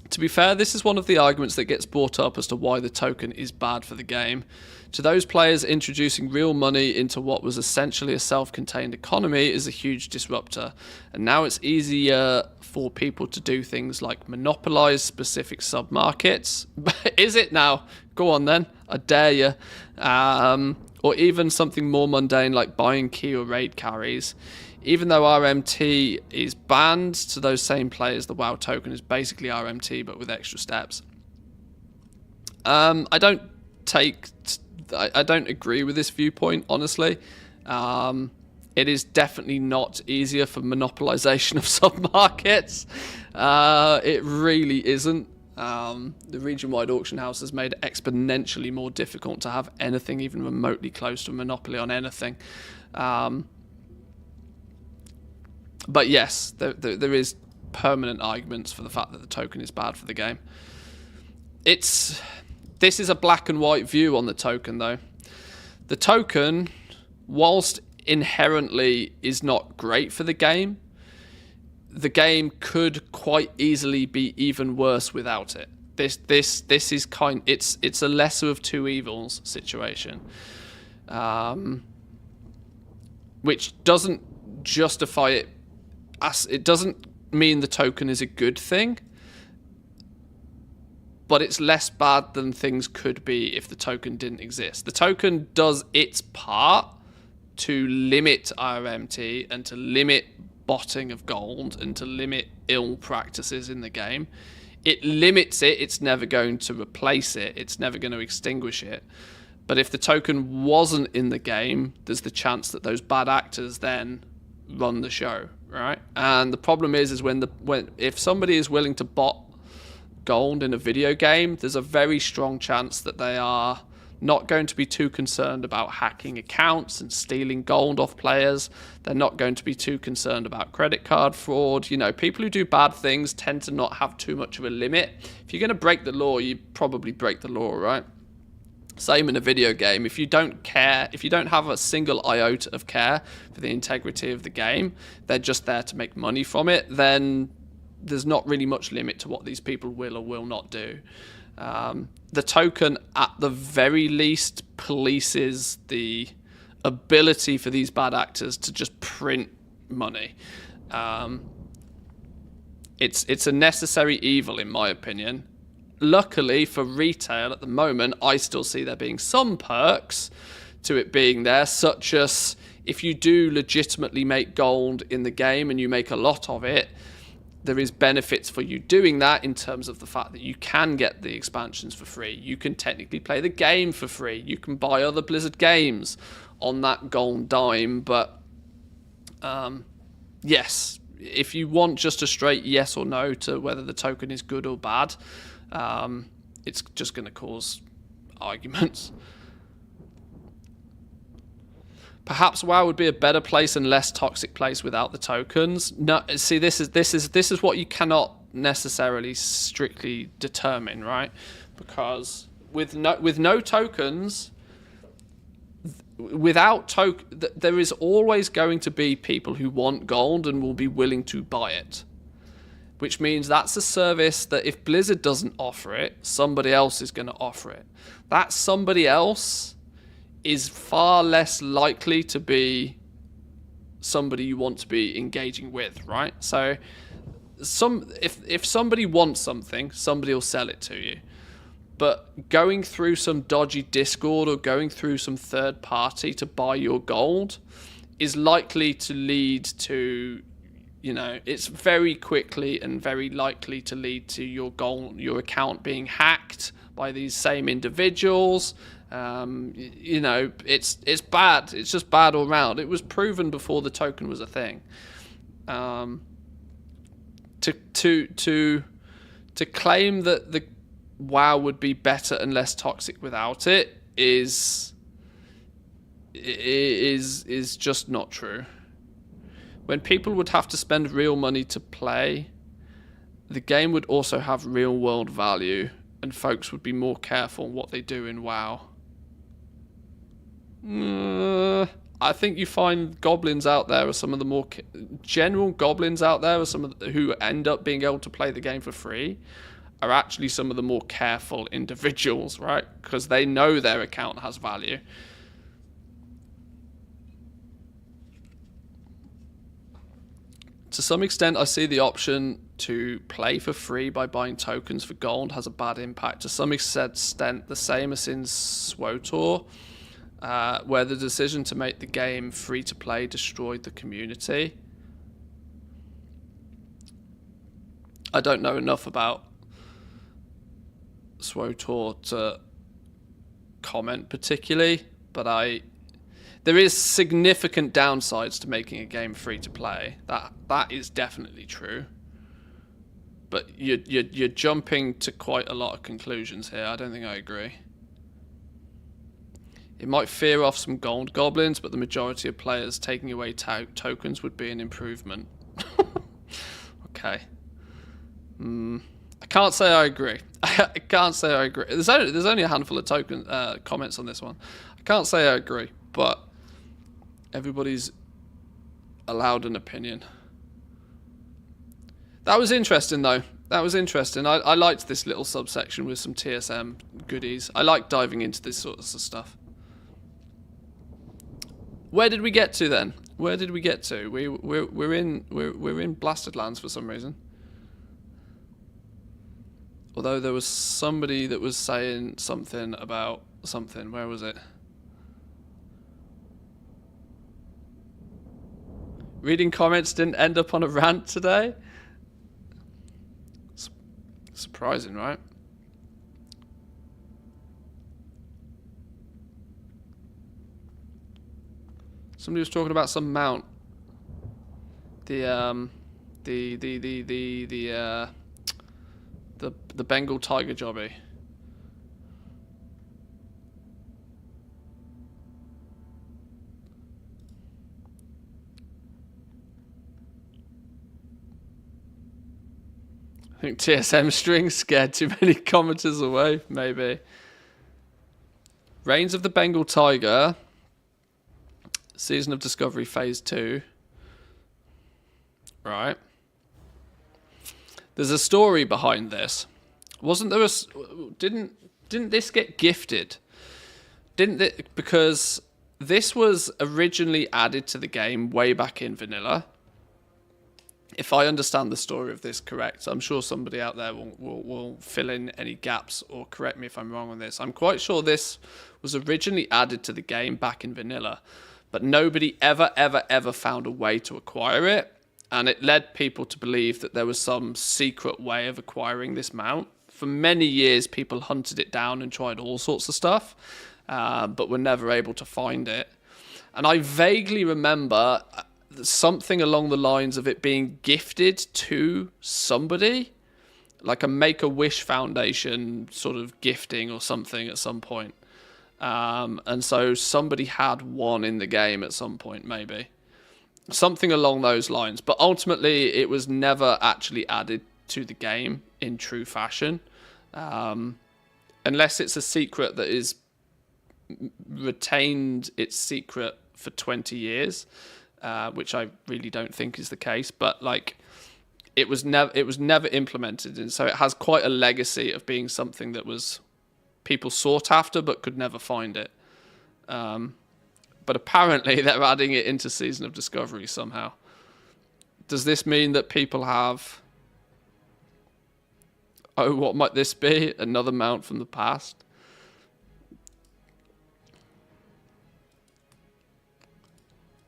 To be fair, this is one of the arguments that gets brought up as to why the token is bad for the game. To those players, introducing real money into what was essentially a self-contained economy is a huge disruptor. And now it's easier for people to do things like monopolize specific sub-markets. Is it now? Go on then. I dare you. Or even something more mundane like buying key or raid carries. Even though RMT is banned, to those same players, the WoW token is basically RMT, but with extra steps. I don't agree with this viewpoint, honestly. It is definitely not easier for monopolization of sub-markets. It really isn't. The region-wide auction house has made it exponentially more difficult to have anything even remotely close to a monopoly on anything. But yes, there is permanent arguments for the fact that the token is bad for the game. This is a black and white view on the token, though. The token, whilst inherently is not great for the game could quite easily be even worse without it. This is it's a lesser of two evils situation, which doesn't justify it. It doesn't mean the token is a good thing, but it's less bad than things could be if the token didn't exist. The token does its part to limit RMT and to limit botting of gold and to limit ill practices in the game. It limits it. It's never going to replace it. It's never going to extinguish it. But if the token wasn't in the game, there's the chance that those bad actors then run the show, right? And the problem is when if somebody is willing to bot gold in a video game, there's a very strong chance that they are not going to be too concerned about hacking accounts and stealing gold off players. They're not going to be too concerned about credit card fraud. You know, people who do bad things tend to not have too much of a limit. If you're going to break the law, you probably break the law, right? Same in a video game. If you don't care, if you don't have a single iota of care for the integrity of the game, they're just there to make money from it, then there's not really much limit to what these people will or will not do. The token, at the very least, polices the ability for these bad actors to just print money. It's a necessary evil, in my opinion. Luckily for retail at the moment, I still see there being some perks to it being there, such as if you do legitimately make gold in the game and you make a lot of it, there is benefits for you doing that in terms of the fact that you can get the expansions for free. You can technically play the game for free. You can buy other Blizzard games on that gold dime. But yes, if you want just a straight yes or no to whether the token is good or bad, It's just going to cause arguments. Perhaps WoW would be a better place and less toxic place without the tokens. No, see, this is what you cannot necessarily strictly determine, right? Because with no tokens, there is always going to be people who want gold and will be willing to buy it. Which means that's a service that if Blizzard doesn't offer it, somebody else is going to offer it. That somebody else is far less likely to be somebody you want to be engaging with, right? So if somebody wants something, somebody will sell it to you. But going through some dodgy Discord or going through some third party to buy your gold is likely to lead to, it's very quickly and very likely to lead to your account being hacked by these same individuals. It's bad. It's just bad all round. It was proven before the token was a thing. To claim that the WoW would be better and less toxic without it is just not true. When people would have to spend real money to play, the game would also have real world value, and folks would be more careful what they do in WoW. I think you find goblins out there are some of the more general goblins out there are some of who end up being able to play the game for free are actually some of the more careful individuals, right? Because they know their account has value. To some extent, I see the option to play for free by buying tokens for gold has a bad impact. To some extent, the same as in SWTOR, where the decision to make the game free to play destroyed the community. I don't know enough about SWTOR to comment particularly, but there is significant downsides to making a game free to play. That is definitely true. But you're jumping to quite a lot of conclusions here. I don't think I agree. It might fear off some gold goblins, but the majority of players taking away tokens would be an improvement. Okay. I can't say I agree. I can't say I agree. There's only a handful of comments on this one. I can't say I agree, but everybody's allowed an opinion. That was interesting, though. That was interesting. I liked this little subsection with some TSM goodies. I like diving into this sort of stuff. Where did we get to then? Where did we get to? We're in Blasted Lands for some reason. Although there was somebody that was saying something about something. Where was it? Reading comments didn't end up on a rant today. Surprising, right? Somebody was talking about some mount. The Bengal tiger jobby. I think TSM string scared too many commenters away, maybe. Reigns of the Bengal Tiger. Season of Discovery Phase 2. Right. There's a story behind this. Wasn't there didn't this get gifted? Because this was originally added to the game way back in vanilla. If I understand the story of this correct, I'm sure somebody out there will fill in any gaps or correct me if I'm wrong on this. I'm quite sure this was originally added to the game back in vanilla, but nobody ever found a way to acquire it. And it led people to believe that there was some secret way of acquiring this mount. For many years, people hunted it down and tried all sorts of stuff, but were never able to find it. And I vaguely remember something along the lines of it being gifted to somebody. like a Make-A-Wish Foundation sort of gifting or something at some point. And so somebody had one in the game at some point, maybe. Something along those lines. But ultimately, it was never actually added to the game in true fashion. Unless it's a secret that is retained its secret for 20 years, which I really don't think is the case. But like, it was never implemented, and so it has quite a legacy of being something that was people sought after but could never find it. But apparently they're adding it into Season of Discovery somehow. Does this mean that people have... Oh, what might this be? Another mount from the past?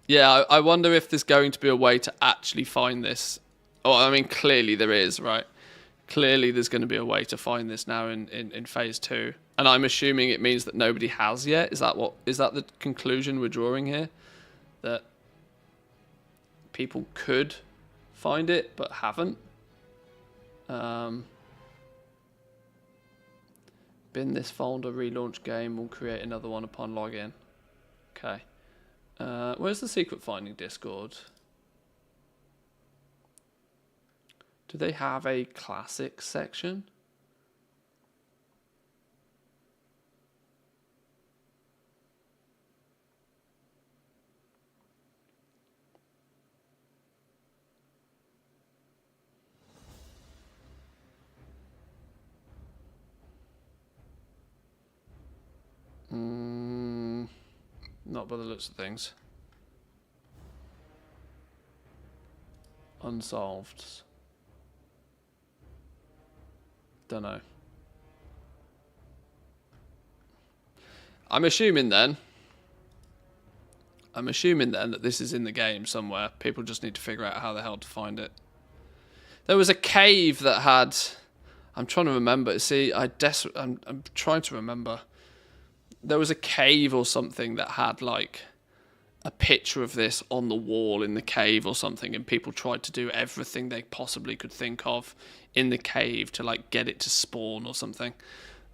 Yeah, I wonder if there's going to be a way to actually find this. Oh, I mean, clearly there is, right? Clearly there's going to be a way to find this now in Phase 2. And I'm assuming it means that nobody has yet. Is that the conclusion we're drawing here? That people could find it but haven't? Bin this folder, relaunch game, we'll create another one upon login. Okay. Where's the secret finding Discord? Do they have a classic section? Not by the looks of things. Unsolved. Don't know. I'm assuming then that this is in the game somewhere. People just need to figure out how the hell to find it. There was a cave that had... I'm trying to remember. See, I'm trying to remember. There was a cave or something that had like a picture of this on the wall in the cave or something, and people tried to do everything they possibly could think of in the cave to like get it to spawn or something.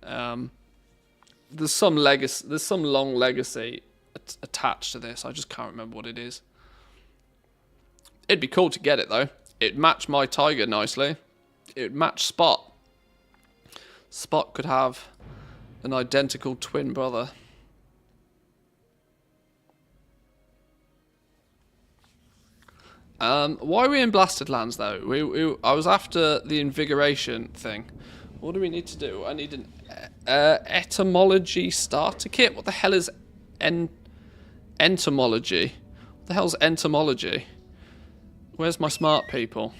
There's some long legacy attached to this. I just can't remember what it is. It'd be cool to get it though. It'd match my tiger nicely. It'd match Spot. Spot could have an identical twin brother. Why are we in Blasted Lands though? I was after the invigoration thing. What do we need to do? I need an etymology starter kit. What the hell is entomology? What the hell's entomology? Where's my smart people?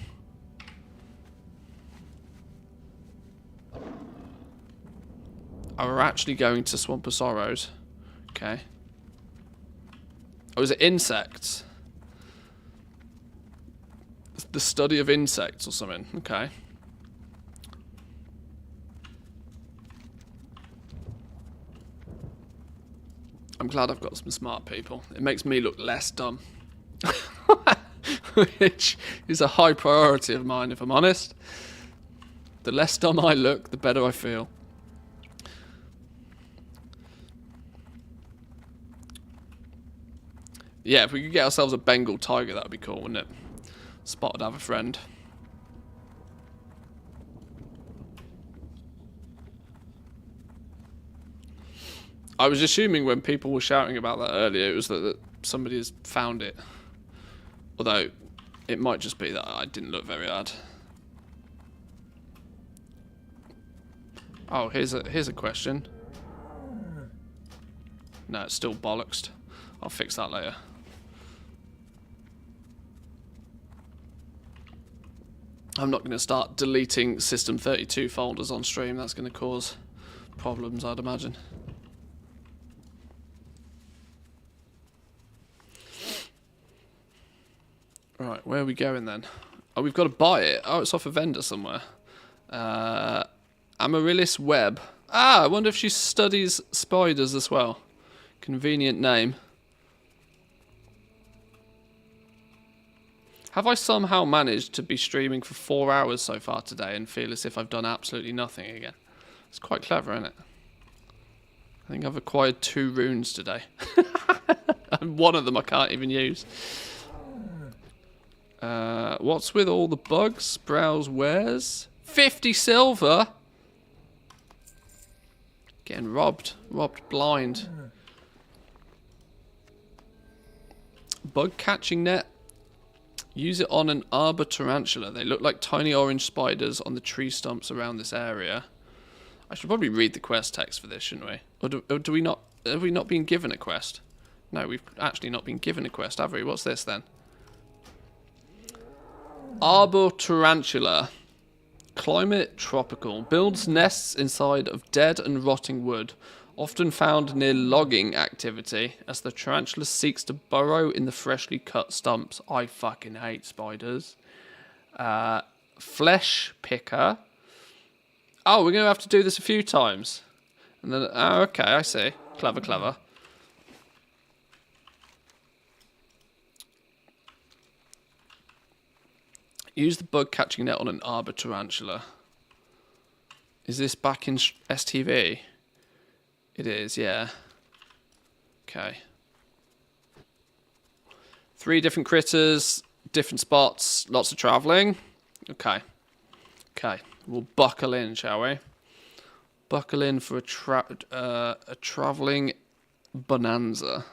Oh, we're actually going to Swamp of Sorrows. Okay. Oh, is it insects? The study of insects or something. Okay. I'm glad I've got some smart people. It makes me look less dumb. Which is a high priority of mine, if I'm honest. The less dumb I look, the better I feel. Yeah, if we could get ourselves a Bengal tiger, that would be cool, wouldn't it? Spot would have a friend. I was assuming when people were shouting about that earlier, it was that somebody has found it. Although, it might just be that I didn't look very hard. Oh, here's a question. No, it's still bollocksed. I'll fix that later. I'm not going to start deleting System 32 folders on stream. That's going to cause problems, I'd imagine. Right, where are we going then? Oh, we've got to buy it. Oh, it's off a vendor somewhere. Amaryllis Webb. Ah, I wonder if she studies spiders as well. Convenient name. Have I somehow managed to be streaming for 4 hours so far today and feel as if I've done absolutely nothing again? It's quite clever, isn't it? I think I've acquired 2 runes today. And one of them I can't even use. What's with all the bugs? Browse wares. 50 silver? Getting robbed. Robbed blind. Bug catching net. Use it on an arbor tarantula. They look like tiny orange spiders on the tree stumps around this area. I should probably read the quest text for this, shouldn't we? Or do we not? Have we not been given a quest? No, we've actually not been given a quest, have we? What's this then? Arbor tarantula. Climate tropical. Builds nests inside of dead and rotting wood. Often found near logging activity as the tarantula seeks to burrow in the freshly cut stumps. I fucking hate spiders. Flesh picker. Oh, we're going to have to do this a few times. And then, oh, okay, I see. Clever, clever. Use the bug catching net on an arbor tarantula. Is this back in STV? It is, yeah. Okay. 3 different critters, different spots, lots of travelling. Okay. Okay. We'll buckle in, shall we? Buckle in for a travelling bonanza.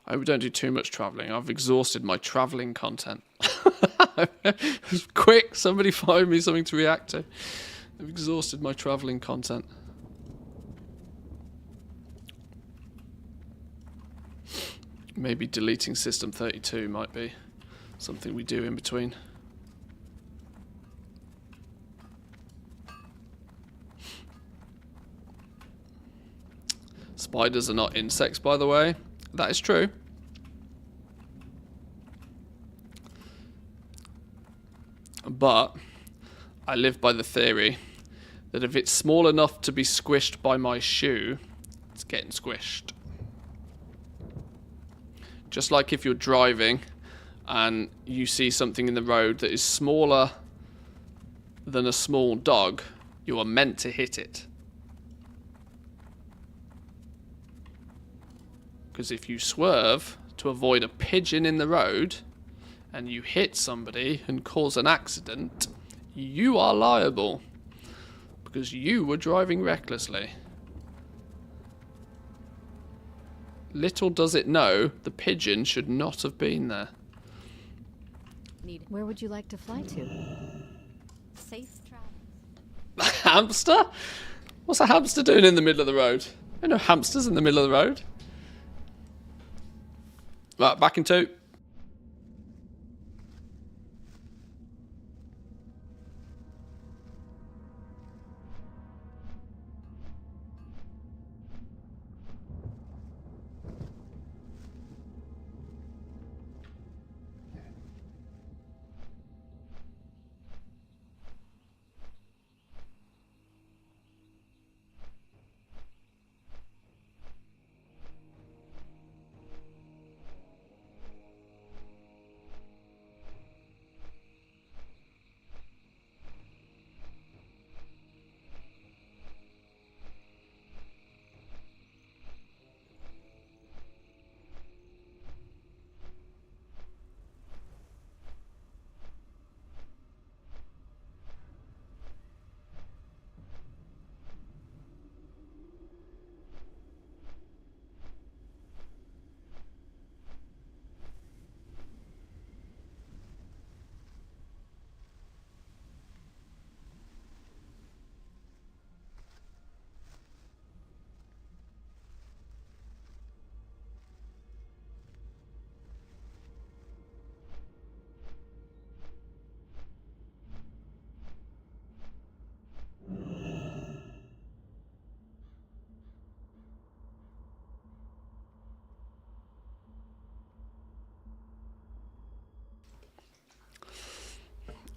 I hope we don't do too much travelling. I've exhausted my travelling content. Quick, somebody find me something to react to. I've exhausted my travelling content. Maybe deleting System 32 might be something we do in between. Spiders are not insects, by the way. That is true. But I live by the theory that if it's small enough to be squished by my shoe, it's getting squished. Just like if you're driving and you see something in the road that is smaller than a small dog, you are meant to hit it. Because if you swerve to avoid a pigeon in the road and you hit somebody and cause an accident, you are liable because you were driving recklessly. Little does it know, the pigeon should not have been there. Where would you like to fly to? Safe travel. Hamster? What's a hamster doing in the middle of the road? There are no hamsters in the middle of the road. Right, back in 2.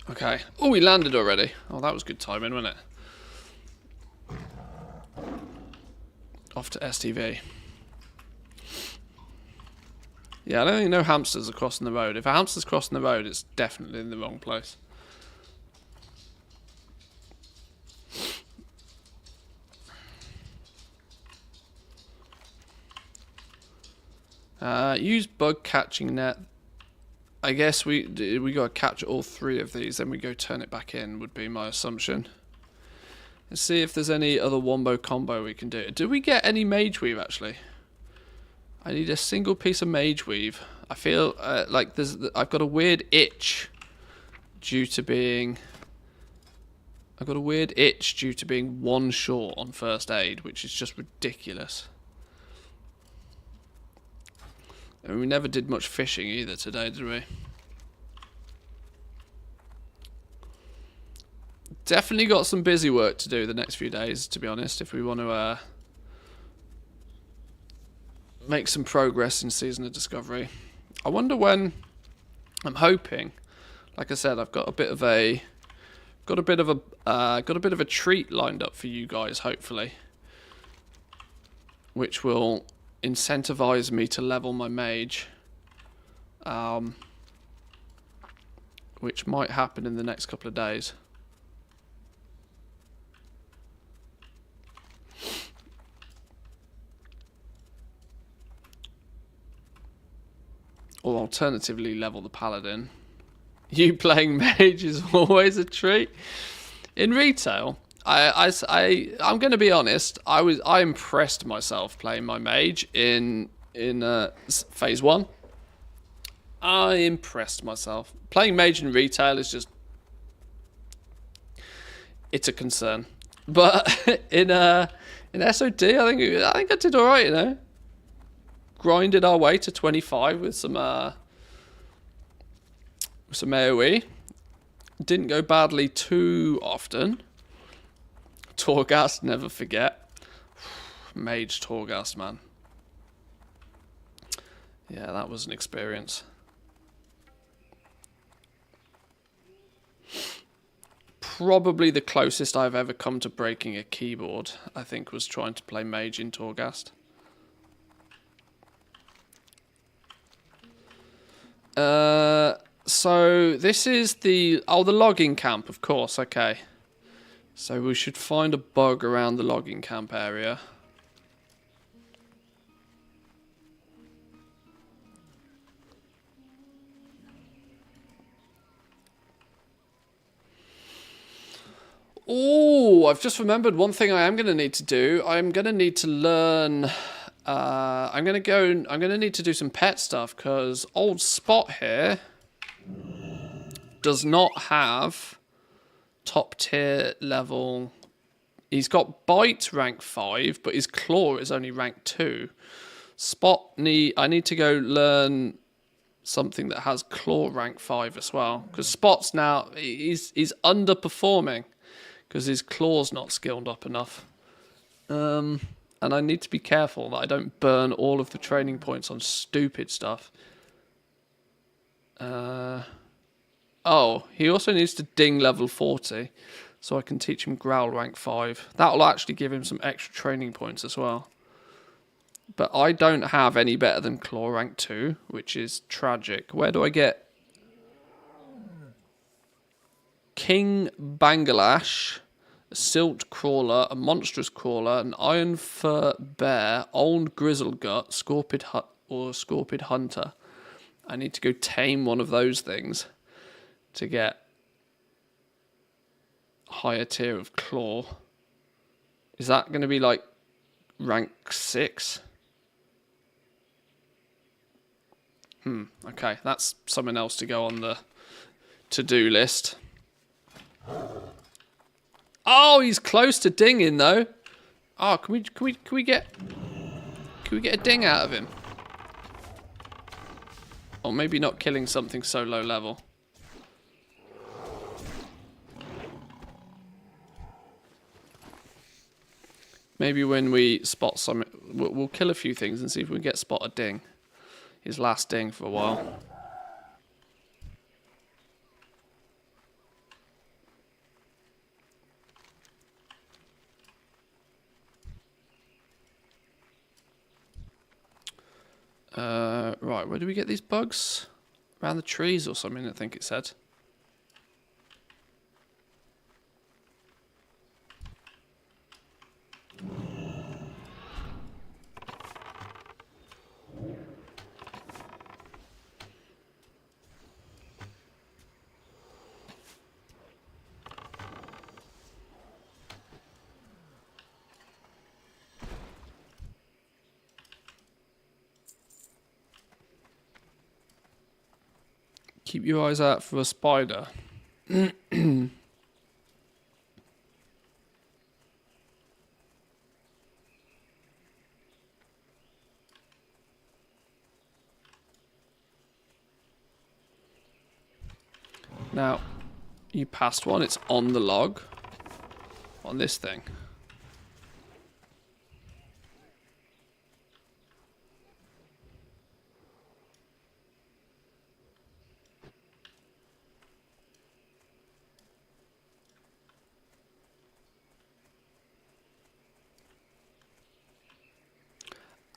Okay. Oh, we landed already. Oh, that was good timing, wasn't it? Off to STV. Yeah, I don't think no hamsters are crossing the road. If a hamster's crossing the road, it's definitely in the wrong place. Use bug catching net. I guess we gotta catch all 3 of these, then we go turn it back in, would be my assumption. Let's see if there's any other wombo combo we can do. Do we get any mage weave actually? I need a single piece of mage weave. I feel like I've got a weird itch due to being. I've got a weird itch due to being 1 short on first aid, which is just ridiculous. And we never did much fishing either today, did we? Definitely got some busy work to do the next few days, to be honest, if we want to make some progress in Season of Discovery. I wonder when. I'm hoping, like I said, I've got a bit of a treat lined up for you guys, hopefully, which will incentivize me to level my mage, which might happen in the next couple of days. Or alternatively level the paladin. You playing mage is always a treat. In retail, I'm going to be honest. I impressed myself playing my mage in phase 1. I impressed myself. Playing mage in retail is just, it's a concern. But in SOD, I think I did all right. You know, grinded our way to 25 with some AoE. Didn't go badly too often. Torghast, never forget. Mage Torghast, man. Yeah, that was an experience. Probably the closest I've ever come to breaking a keyboard, I think, was trying to play Mage in Torghast. So this is the logging camp, of course. Okay, so we should find a bug around the logging camp area. Oh, I've just remembered one thing I am going to need to do. I'm going to need to learn. I'm going to need to do some pet stuff because old Spot here does not have top tier level. He's got bite rank 5, but his claw is only rank 2. I need to go learn something that has claw rank 5 as well, because Spot's now he's underperforming because his claw's not skilled up enough. And I need to be careful that I don't burn all of the training points on stupid stuff. Oh, he also needs to ding level 40, so I can teach him growl rank 5. That will actually give him some extra training points as well. But I don't have any better than claw rank 2, which is tragic. Where do I get King Banglash, a silt crawler, a monstrous crawler, an iron fur bear, old grizzlegut, scorpion hunter? I need to go tame one of those things to get a higher tier of claw. Is that going to be like rank 6? Okay, that's something else to go on the to-do list. Oh, he's close to dinging though. Oh, can we get a ding out of him? Or maybe not killing something so low level. Maybe when we spot some, we'll kill a few things and see if we can get Spot a ding. His last ding for a while. Right, where do we get these bugs? Around the trees or something, I think it said. Keep your eyes out for a spider. Now, you passed one, it's on the log. On this thing.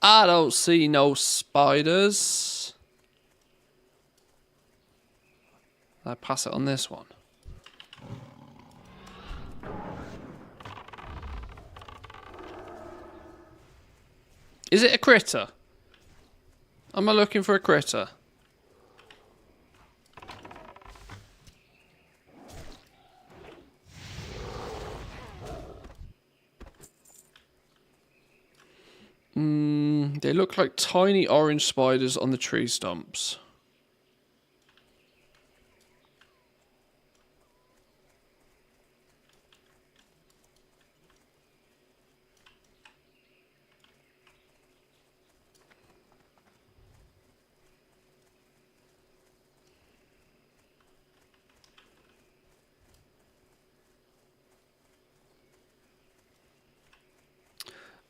I don't see no spiders. I pass it on this one. Is it a critter? Am I looking for a critter? They look like tiny orange spiders on the tree stumps.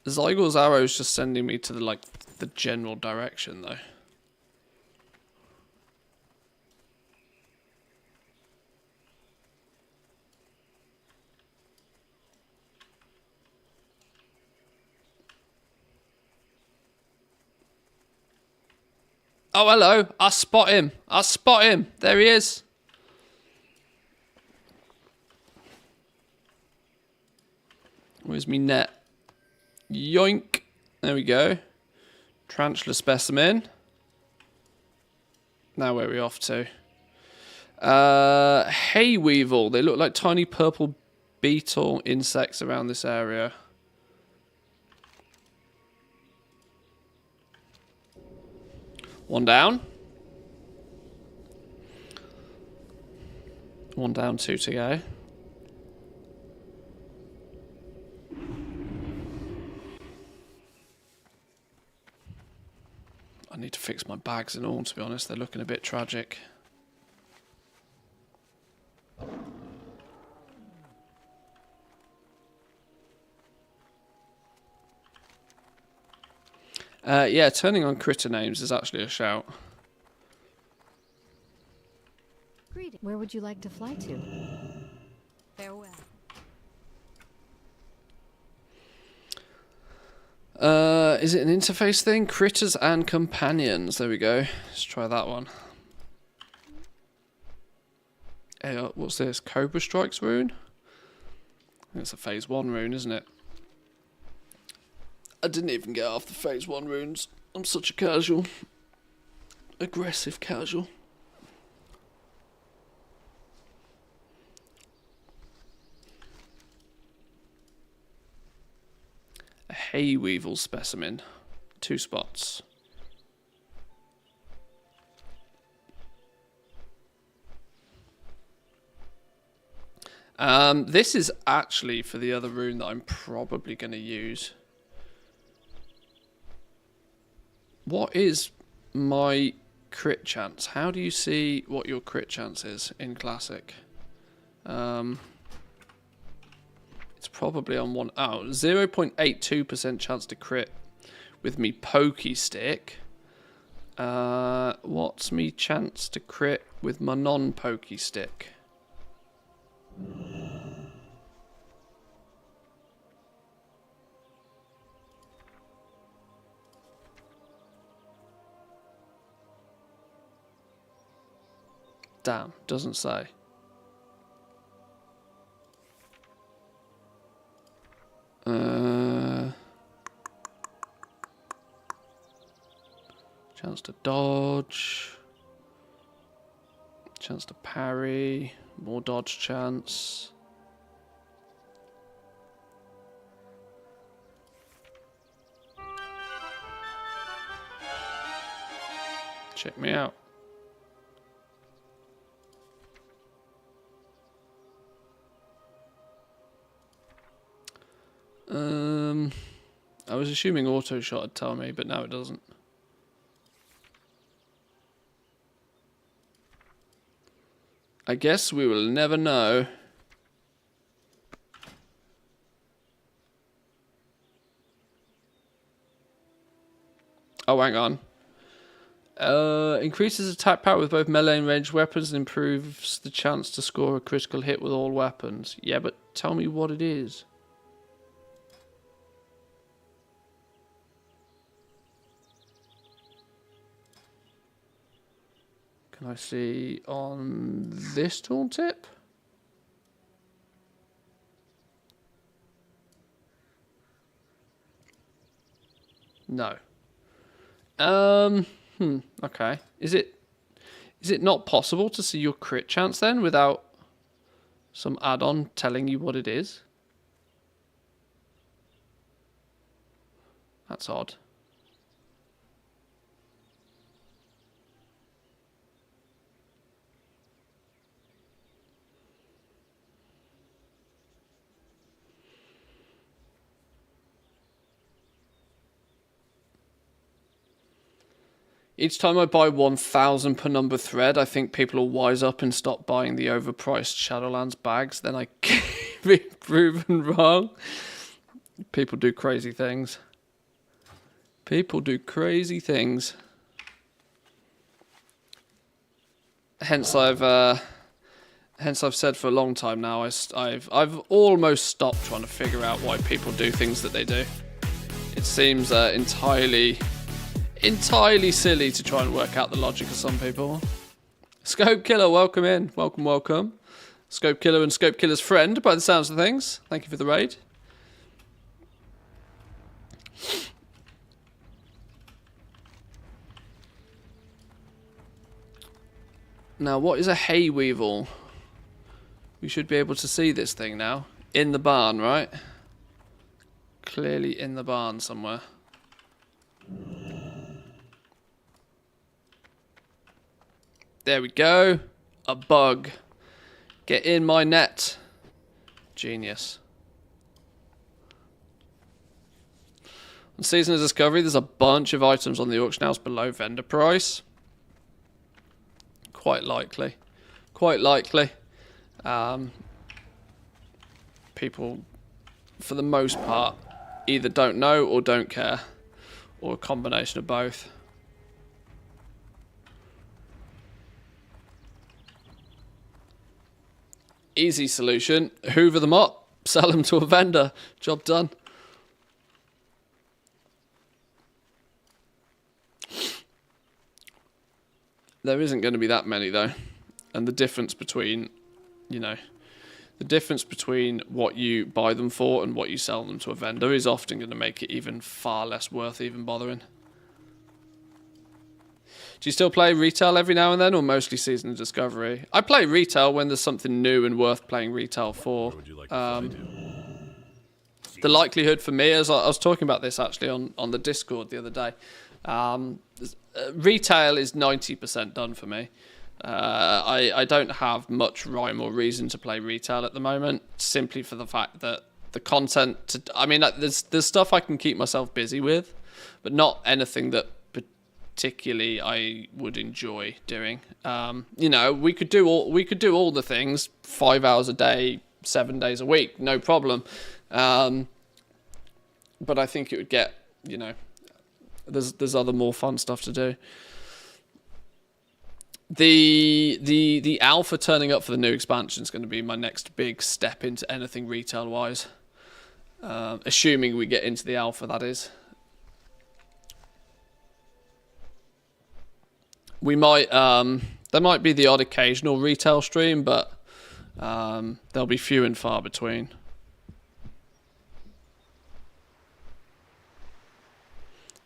Zygel's arrow is just sending me to the general direction though. Oh, hello. I spot him. I spot him. There he is. Where's me net? Yoink. There we go. Tarantula specimen. Now where are we off to? Hay weevil. They look like tiny purple beetle insects around this area. One down. One down, two to go. I need to fix my bags and all, to be honest. They're looking a bit tragic. Yeah, turning on critter names is actually a shout. Greeting. Where would you like to fly to? Farewell. Is it an interface thing? Critters and companions. There we go. Let's try that one. Hey, what's this? Cobra Strikes rune? I think it's a phase 1 rune, isn't it? I didn't even get off the phase 1 runes. I'm such a casual. Aggressive casual. A hay weevil specimen. 2 spots. This is actually for the other rune that I'm probably going to use. What is my crit chance? How do you see what your crit chance is in Classic? It's probably on 0.82% chance to crit with me pokey stick. What's me chance to crit with my non-pokey stick? Damn, doesn't say. Chance to dodge. Chance to parry. More dodge chance. Check me out. I was assuming auto shot would tell me, but now it doesn't. I guess we will never know. Oh, hang on. Increases attack power with both melee and ranged weapons and improves the chance to score a critical hit with all weapons. Yeah, but tell me what it is. Can I see on this tooltip? No. Okay. Is it not possible to see your crit chance then without some add-on telling you what it is? That's odd. Each time I buy 1,000 per number thread, I think people will wise up and stop buying the overpriced Shadowlands bags. Then I keep being proven wrong. People do crazy things. People do crazy things. Hence I've said for a long time now, I've almost stopped trying to figure out why people do things that they do. It seems entirely silly to try and work out the logic of some people. Scope Killer, welcome in. Welcome. Scope Killer and Scope Killer's friend, by the sounds of things. Thank you for the raid. Now, what is a hay weevil? We should be able to see this thing now. In the barn, right? Clearly in the barn somewhere. There we go. A bug. Get in my net. Genius. On Season of Discovery, there's a bunch of items on the auction house below vendor price. Quite likely. People, for the most part, either don't know or don't care. Or a combination of both. Easy solution. Hoover them up. Sell them to a vendor. Job done. There isn't going to be that many though. And the difference between, the difference between what you buy them for and what you sell them to a vendor is often going to make it even far less worth even bothering. Do you still play retail every now and then, or mostly Season of Discovery? I play retail when there's something new and worth playing retail for. Would you like to The likelihood for me, as I was talking about this actually on the Discord the other day, retail is 90% done for me. I don't have much rhyme or reason to play retail at the moment, simply for the fact that the content... there's stuff I can keep myself busy with, but not anything that particularly I would enjoy doing. We could do all the things 5 hours a day, 7 days a week, no problem. But I think it would get, there's other more fun stuff to do. The alpha turning up for the new expansion is going to be my next big step into anything retail wise. Assuming we get into the alpha, that is. We might There might be the odd occasional retail stream, but they'll be few and far between.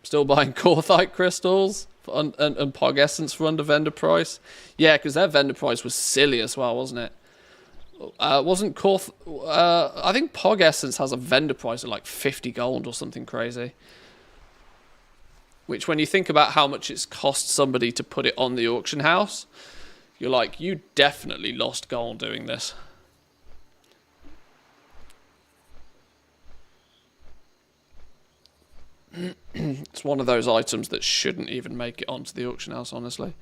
Still buying Corthite crystals and Pog Essence for under vendor price. Yeah, because their vendor price was silly as well, wasn't it? Wasn't I think Pog Essence has a vendor price of like 50 gold or something crazy. Which, when you think about how much it's cost somebody to put it on the auction house, you're like, you definitely lost gold doing this. It's one of those items that shouldn't even make it onto the auction house, honestly.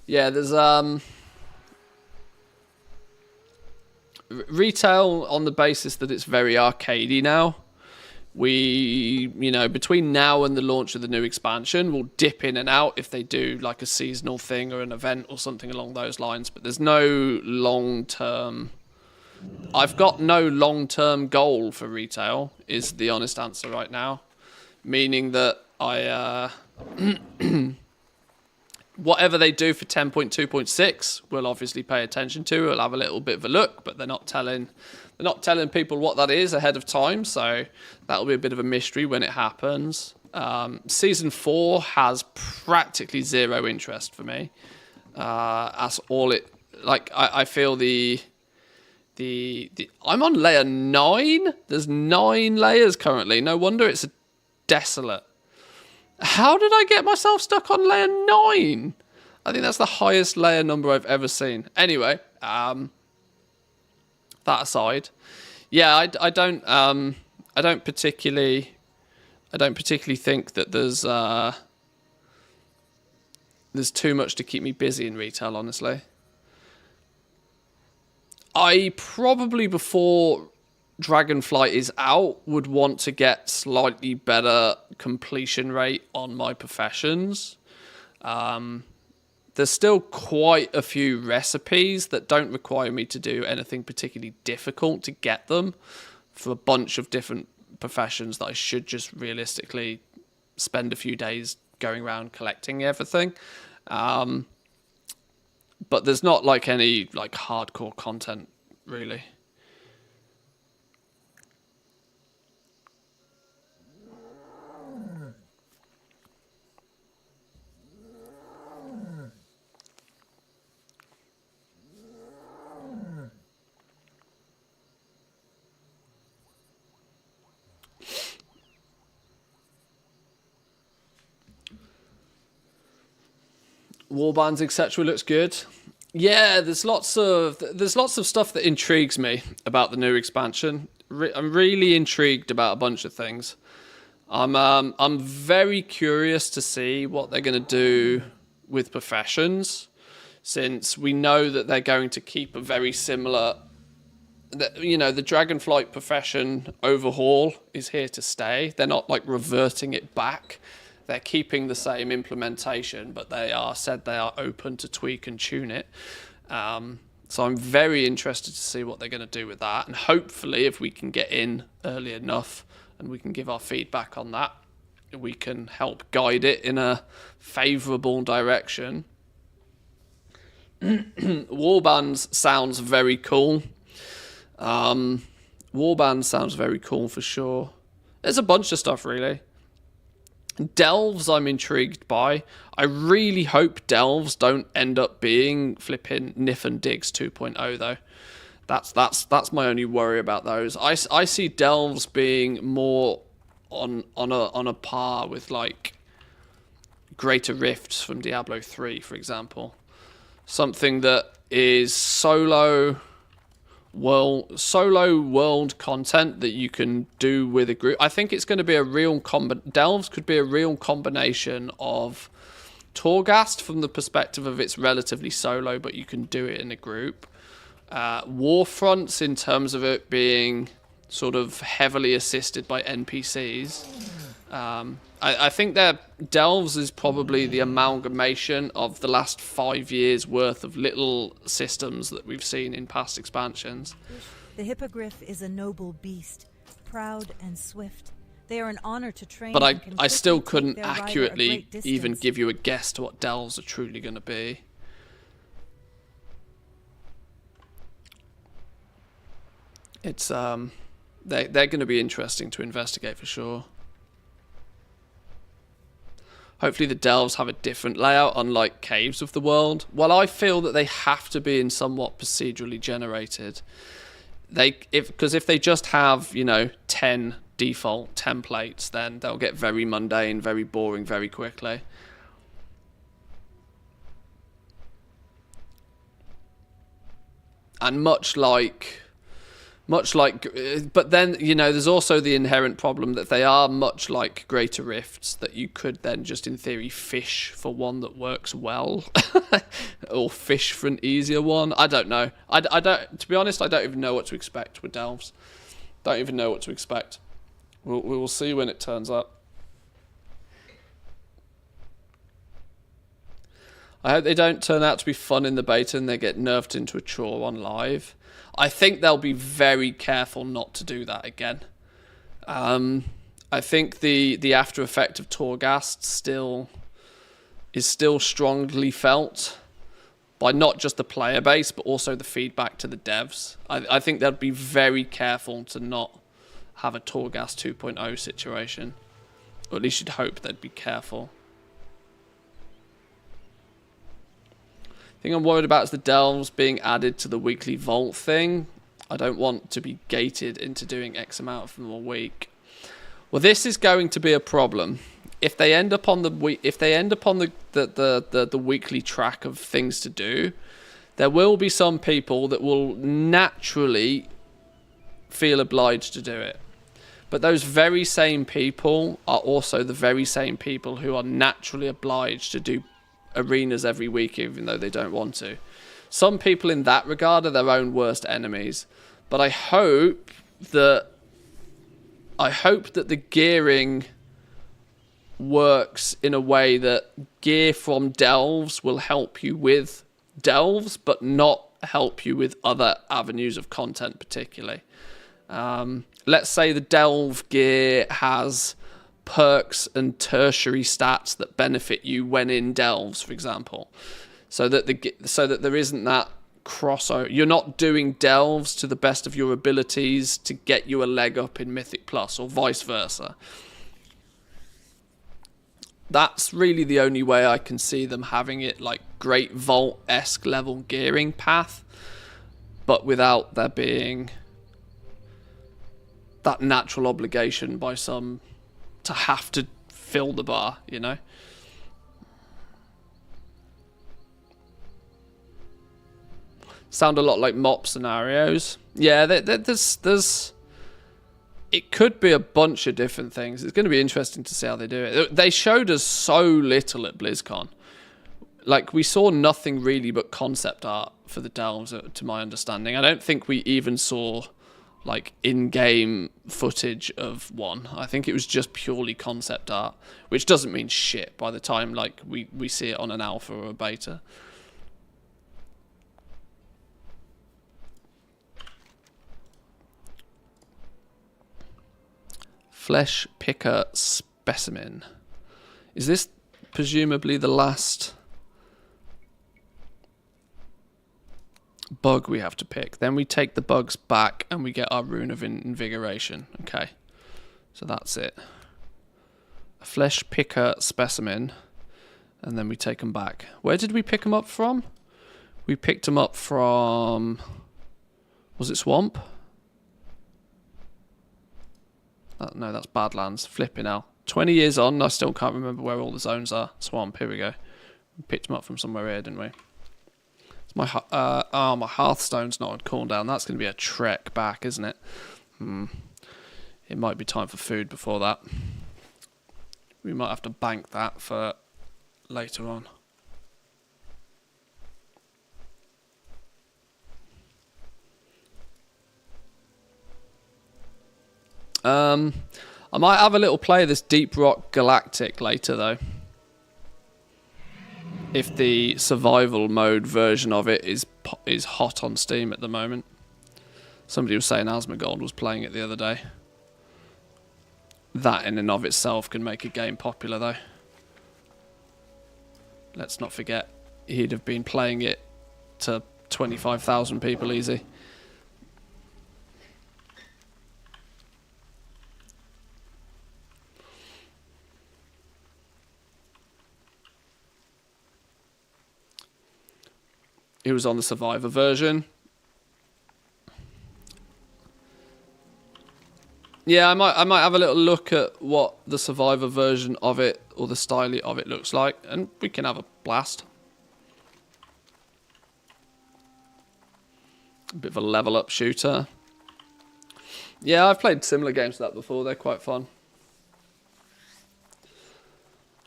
Yeah, there's retail on the basis that it's very arcadey now. We, you know, between now and the launch of the new expansion, we'll dip in and out if they do like a seasonal thing or an event or something along those lines. But there's no long-term... I've got no long-term goal for retail, is the honest answer right now. Meaning that I... whatever they do for 10.2.6, we'll obviously pay attention to. We'll have a little bit of a look, but they're not telling people what that is ahead of time, so that'll be a bit of a mystery when it happens. Season 4 has practically zero interest for me. That's all it... Like, I feel the I'm on layer 9? There's 9 layers currently. No wonder it's a desolate. How did I get myself stuck on layer 9? I think that's the highest layer number I've ever seen. Anyway, that aside, yeah, I don't particularly think that there's too much to keep me busy in retail, honestly. I probably, before Dragonflight is out, would want to get slightly better completion rate on my professions. There's still quite a few recipes that don't require me to do anything particularly difficult to get them for a bunch of different professions that I should just realistically spend a few days going around collecting everything. But there's not like any like hardcore content really. Warbands, etc. looks good. Yeah, there's lots of stuff that intrigues me about the new expansion. I'm really intrigued about a bunch of things. I'm very curious to see what they're going to do with professions, since we know that they're going to keep a very similar... You know, the Dragonflight profession overhaul is here to stay. They're not like reverting it back. They're keeping the same implementation, but they are open to tweak and tune it. So I'm very interested to see what they're going to do with that. And hopefully, if we can get in early enough and we can give our feedback on that, we can help guide it in a favourable direction. Warbands sounds very cool. Warbands sounds very cool for sure. There's a bunch of stuff, really. Delves I'm intrigued by. I really hope Delves don't end up being flipping Nif and Digs 2.0 though. That's my only worry about those. I see Delves being more on a par with like Greater Rifts from Diablo 3, for example. Something that is solo world content that you can do with a group. I think it's going to be a real Delves could be a real combination of Torghast from the perspective of it's relatively solo, but you can do it in a group. Warfronts in terms of it being sort of heavily assisted by NPCs. I think that Delves is probably the amalgamation of the last 5 years worth of little systems that we've seen in past expansions. The hippogriff is a noble beast, proud and swift. They are an honor to train. But and can I still quickly couldn't take their rider a accurately great even distance. give you a guess to what delves are truly going to be. It's they're going to be interesting to investigate for sure. Hopefully the delves have a different layout, unlike Caves of the World. Well, I feel that they have to be in somewhat procedurally generated. Because if they just have, you know, 10 default templates, then they'll get very mundane, very boring very quickly. And much like, but then, you know, there's also the inherent problem that they are much like Greater Rifts, that you could then just in theory fish for one that works well, or fish for an easier one. I don't know. I don't. To be honest, I don't even know what to expect with delves. Don't even know what to expect. We will see when it turns up. I hope they don't turn out to be fun in the beta and they get nerfed into a chore on live. I think they'll be very careful not to do that again. I think the after effect of Torghast is still strongly felt by not just the player base, but also the feedback to the devs. I think they'll be very careful to not have a Torghast 2.0 situation. Or at least you'd hope they'd be careful. The thing I'm worried about is the delves being added to the weekly vault thing. I don't want to be gated into doing X amount of them a week. Well, this is going to be a problem. If they end up on the weekly track of things to do, there will be some people that will naturally feel obliged to do it. But those very same people are also the very same people who are naturally obliged to do arenas every week, even though they don't want to. Some people in that regard are their own worst enemies. But I hope that the gearing works in a way that gear from delves will help you with delves, but not help you with other avenues of content particularly. Let's say the delve gear has perks and tertiary stats that benefit you when in delves, for example, so that there isn't that crossover. You're not doing delves to the best of your abilities to get you a leg up in Mythic Plus, or vice versa. That's really the only way I can see them having it like Great Vault-esque level gearing path, but without there being that natural obligation by some to have to fill the bar, you know? Sound a lot like mop scenarios. Yeah, there's it could be a bunch of different things. It's going to be interesting to see how they do it. They showed us so little at BlizzCon. Like, we saw nothing really but concept art for the delves, to my understanding. I don't think we even saw like in-game footage of one. I think it was just purely concept art, which doesn't mean shit by the time like we see it on an alpha or a beta. Flesh picker specimen. Is this presumably the last bug we have to pick? Then we take the bugs back and we get our rune of invigoration. Okay, so that's it. A flesh picker specimen, and then we take them back. Where did we pick them up from? We picked them up from, was it Swamp? No, that's Badlands. Flipping hell. 20 years on, I still can't remember where all the zones are. Swamp, here we go. We picked them up from somewhere here, didn't we? It's my Hearthstone's not on cooldown. That's going to be a trek back, isn't it? It might be time for food before that. We might have to bank that for later on. I might have a little play of this Deep Rock Galactic later, though. If the survival mode version of it is hot on Steam at the moment. Somebody was saying Asmongold was playing it the other day. That in and of itself can make a game popular, though. Let's not forget, he'd have been playing it to 25,000 people easy. He was on the Survivor version. Yeah, I might have a little look at what the Survivor version of it, or the style of it looks like, and we can have a blast. A bit of a level up shooter. Yeah, I've played similar games to that before. They're quite fun.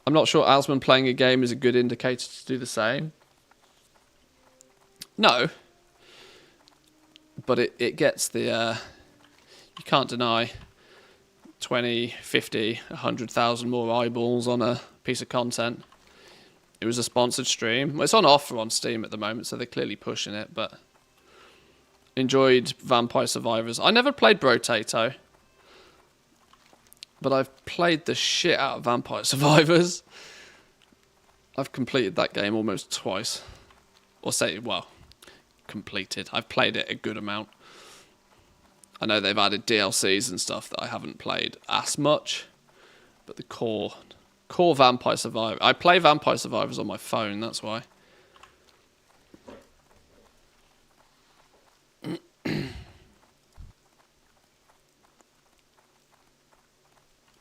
I'm not sure Asmon playing a game is a good indicator to do the same. No. But it gets the... you can't deny 20, 50, 100,000 more eyeballs on a piece of content. It was a sponsored stream. Well, it's on offer on Steam at the moment, so they're clearly pushing it, but... enjoyed Vampire Survivors. I never played Brotato, but I've played the shit out of Vampire Survivors. I've completed that game almost twice. Or say, well, completed. I've played it a good amount. I know they've added DLCs and stuff that I haven't played as much, but the core Vampire Survivor. I play Vampire Survivors on my phone, that's why.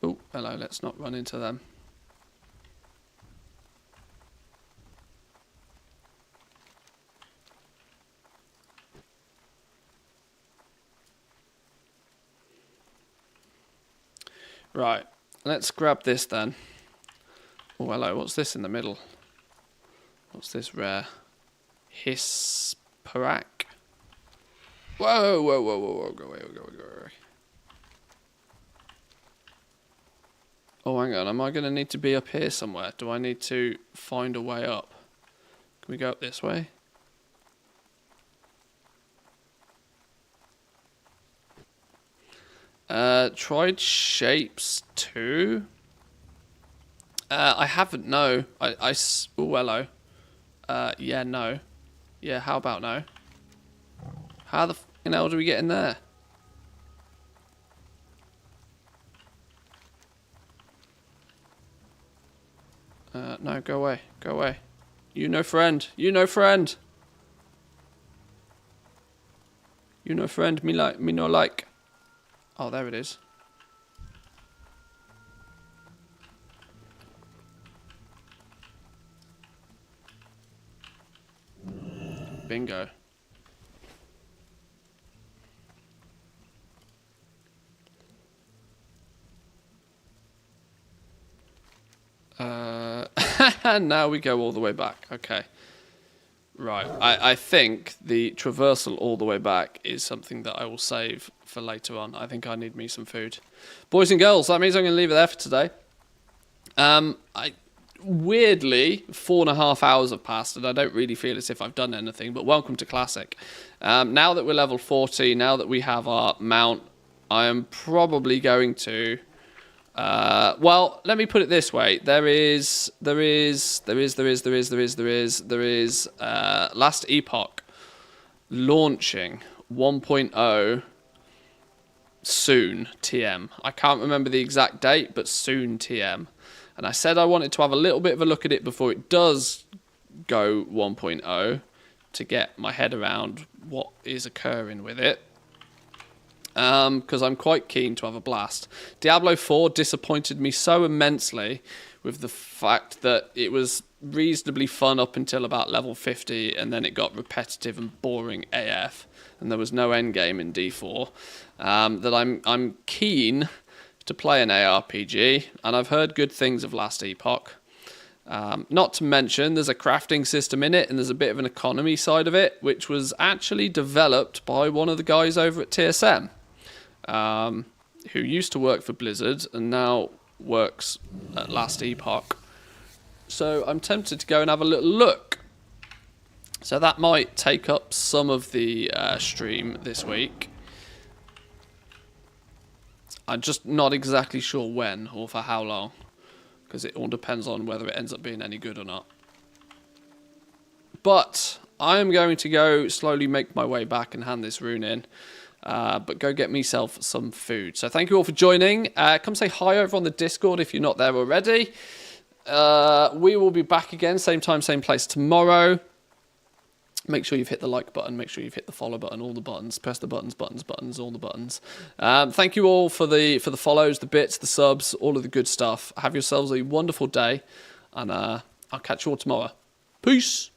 Oh, hello, let's not run into them. Right, let's grab this then. Oh, hello, what's this in the middle? What's this rare? Hisparak? Whoa, whoa, whoa, whoa, whoa, go away, go away, go away. Oh, hang on, am I going to need to be up here somewhere? Do I need to find a way up? Can we go up this way? Tried shapes too? I haven't, no. Oh, hello. Yeah, no. Yeah, how about no? How the fucking hell do we get in there? No, go away. Go away. You no friend. You no friend. You no friend. Me no like. Oh, there it is. Bingo. Now we go all the way back. Okay. Right. I think the traversal all the way back is something that I will save for later on. I think I need me some food. Boys and girls, that means I'm going to leave it there for today. Weirdly, 4.5 hours have passed and I don't really feel as if I've done anything, but welcome to Classic. Now that we're level 40, now that we have our mount, I am probably going to... well, let me put it this way. There is Last Epoch launching 1.0 soon, TM. I can't remember the exact date, but soon, TM. And I said I wanted to have a little bit of a look at it before it does go 1.0 to get my head around what is occurring with it. Because I'm quite keen to have a blast. Diablo 4 disappointed me so immensely with the fact that it was reasonably fun up until about level 50 and then it got repetitive and boring AF and there was no endgame in D4. That I'm keen to play an ARPG and I've heard good things of Last Epoch. Not to mention there's a crafting system in it and there's a bit of an economy side of it which was actually developed by one of the guys over at TSM. Who used to work for Blizzard and now works at Last Epoch. So I'm tempted to go and have a little look. So that might take up some of the stream this week. I'm just not exactly sure when or for how long, because it all depends on whether it ends up being any good or not. But I am going to go slowly make my way back and hand this rune in. But go get myself some food. So thank you all for joining. Come say hi over on the Discord if you're not there already. We will be back again, same time, same place tomorrow. Make sure you've hit the like button. Make sure you've hit the follow button. All the buttons. Press the buttons, all the buttons. Thank you all for the follows, the bits, the subs, all of the good stuff. Have yourselves a wonderful day, and I'll catch you all tomorrow. Peace.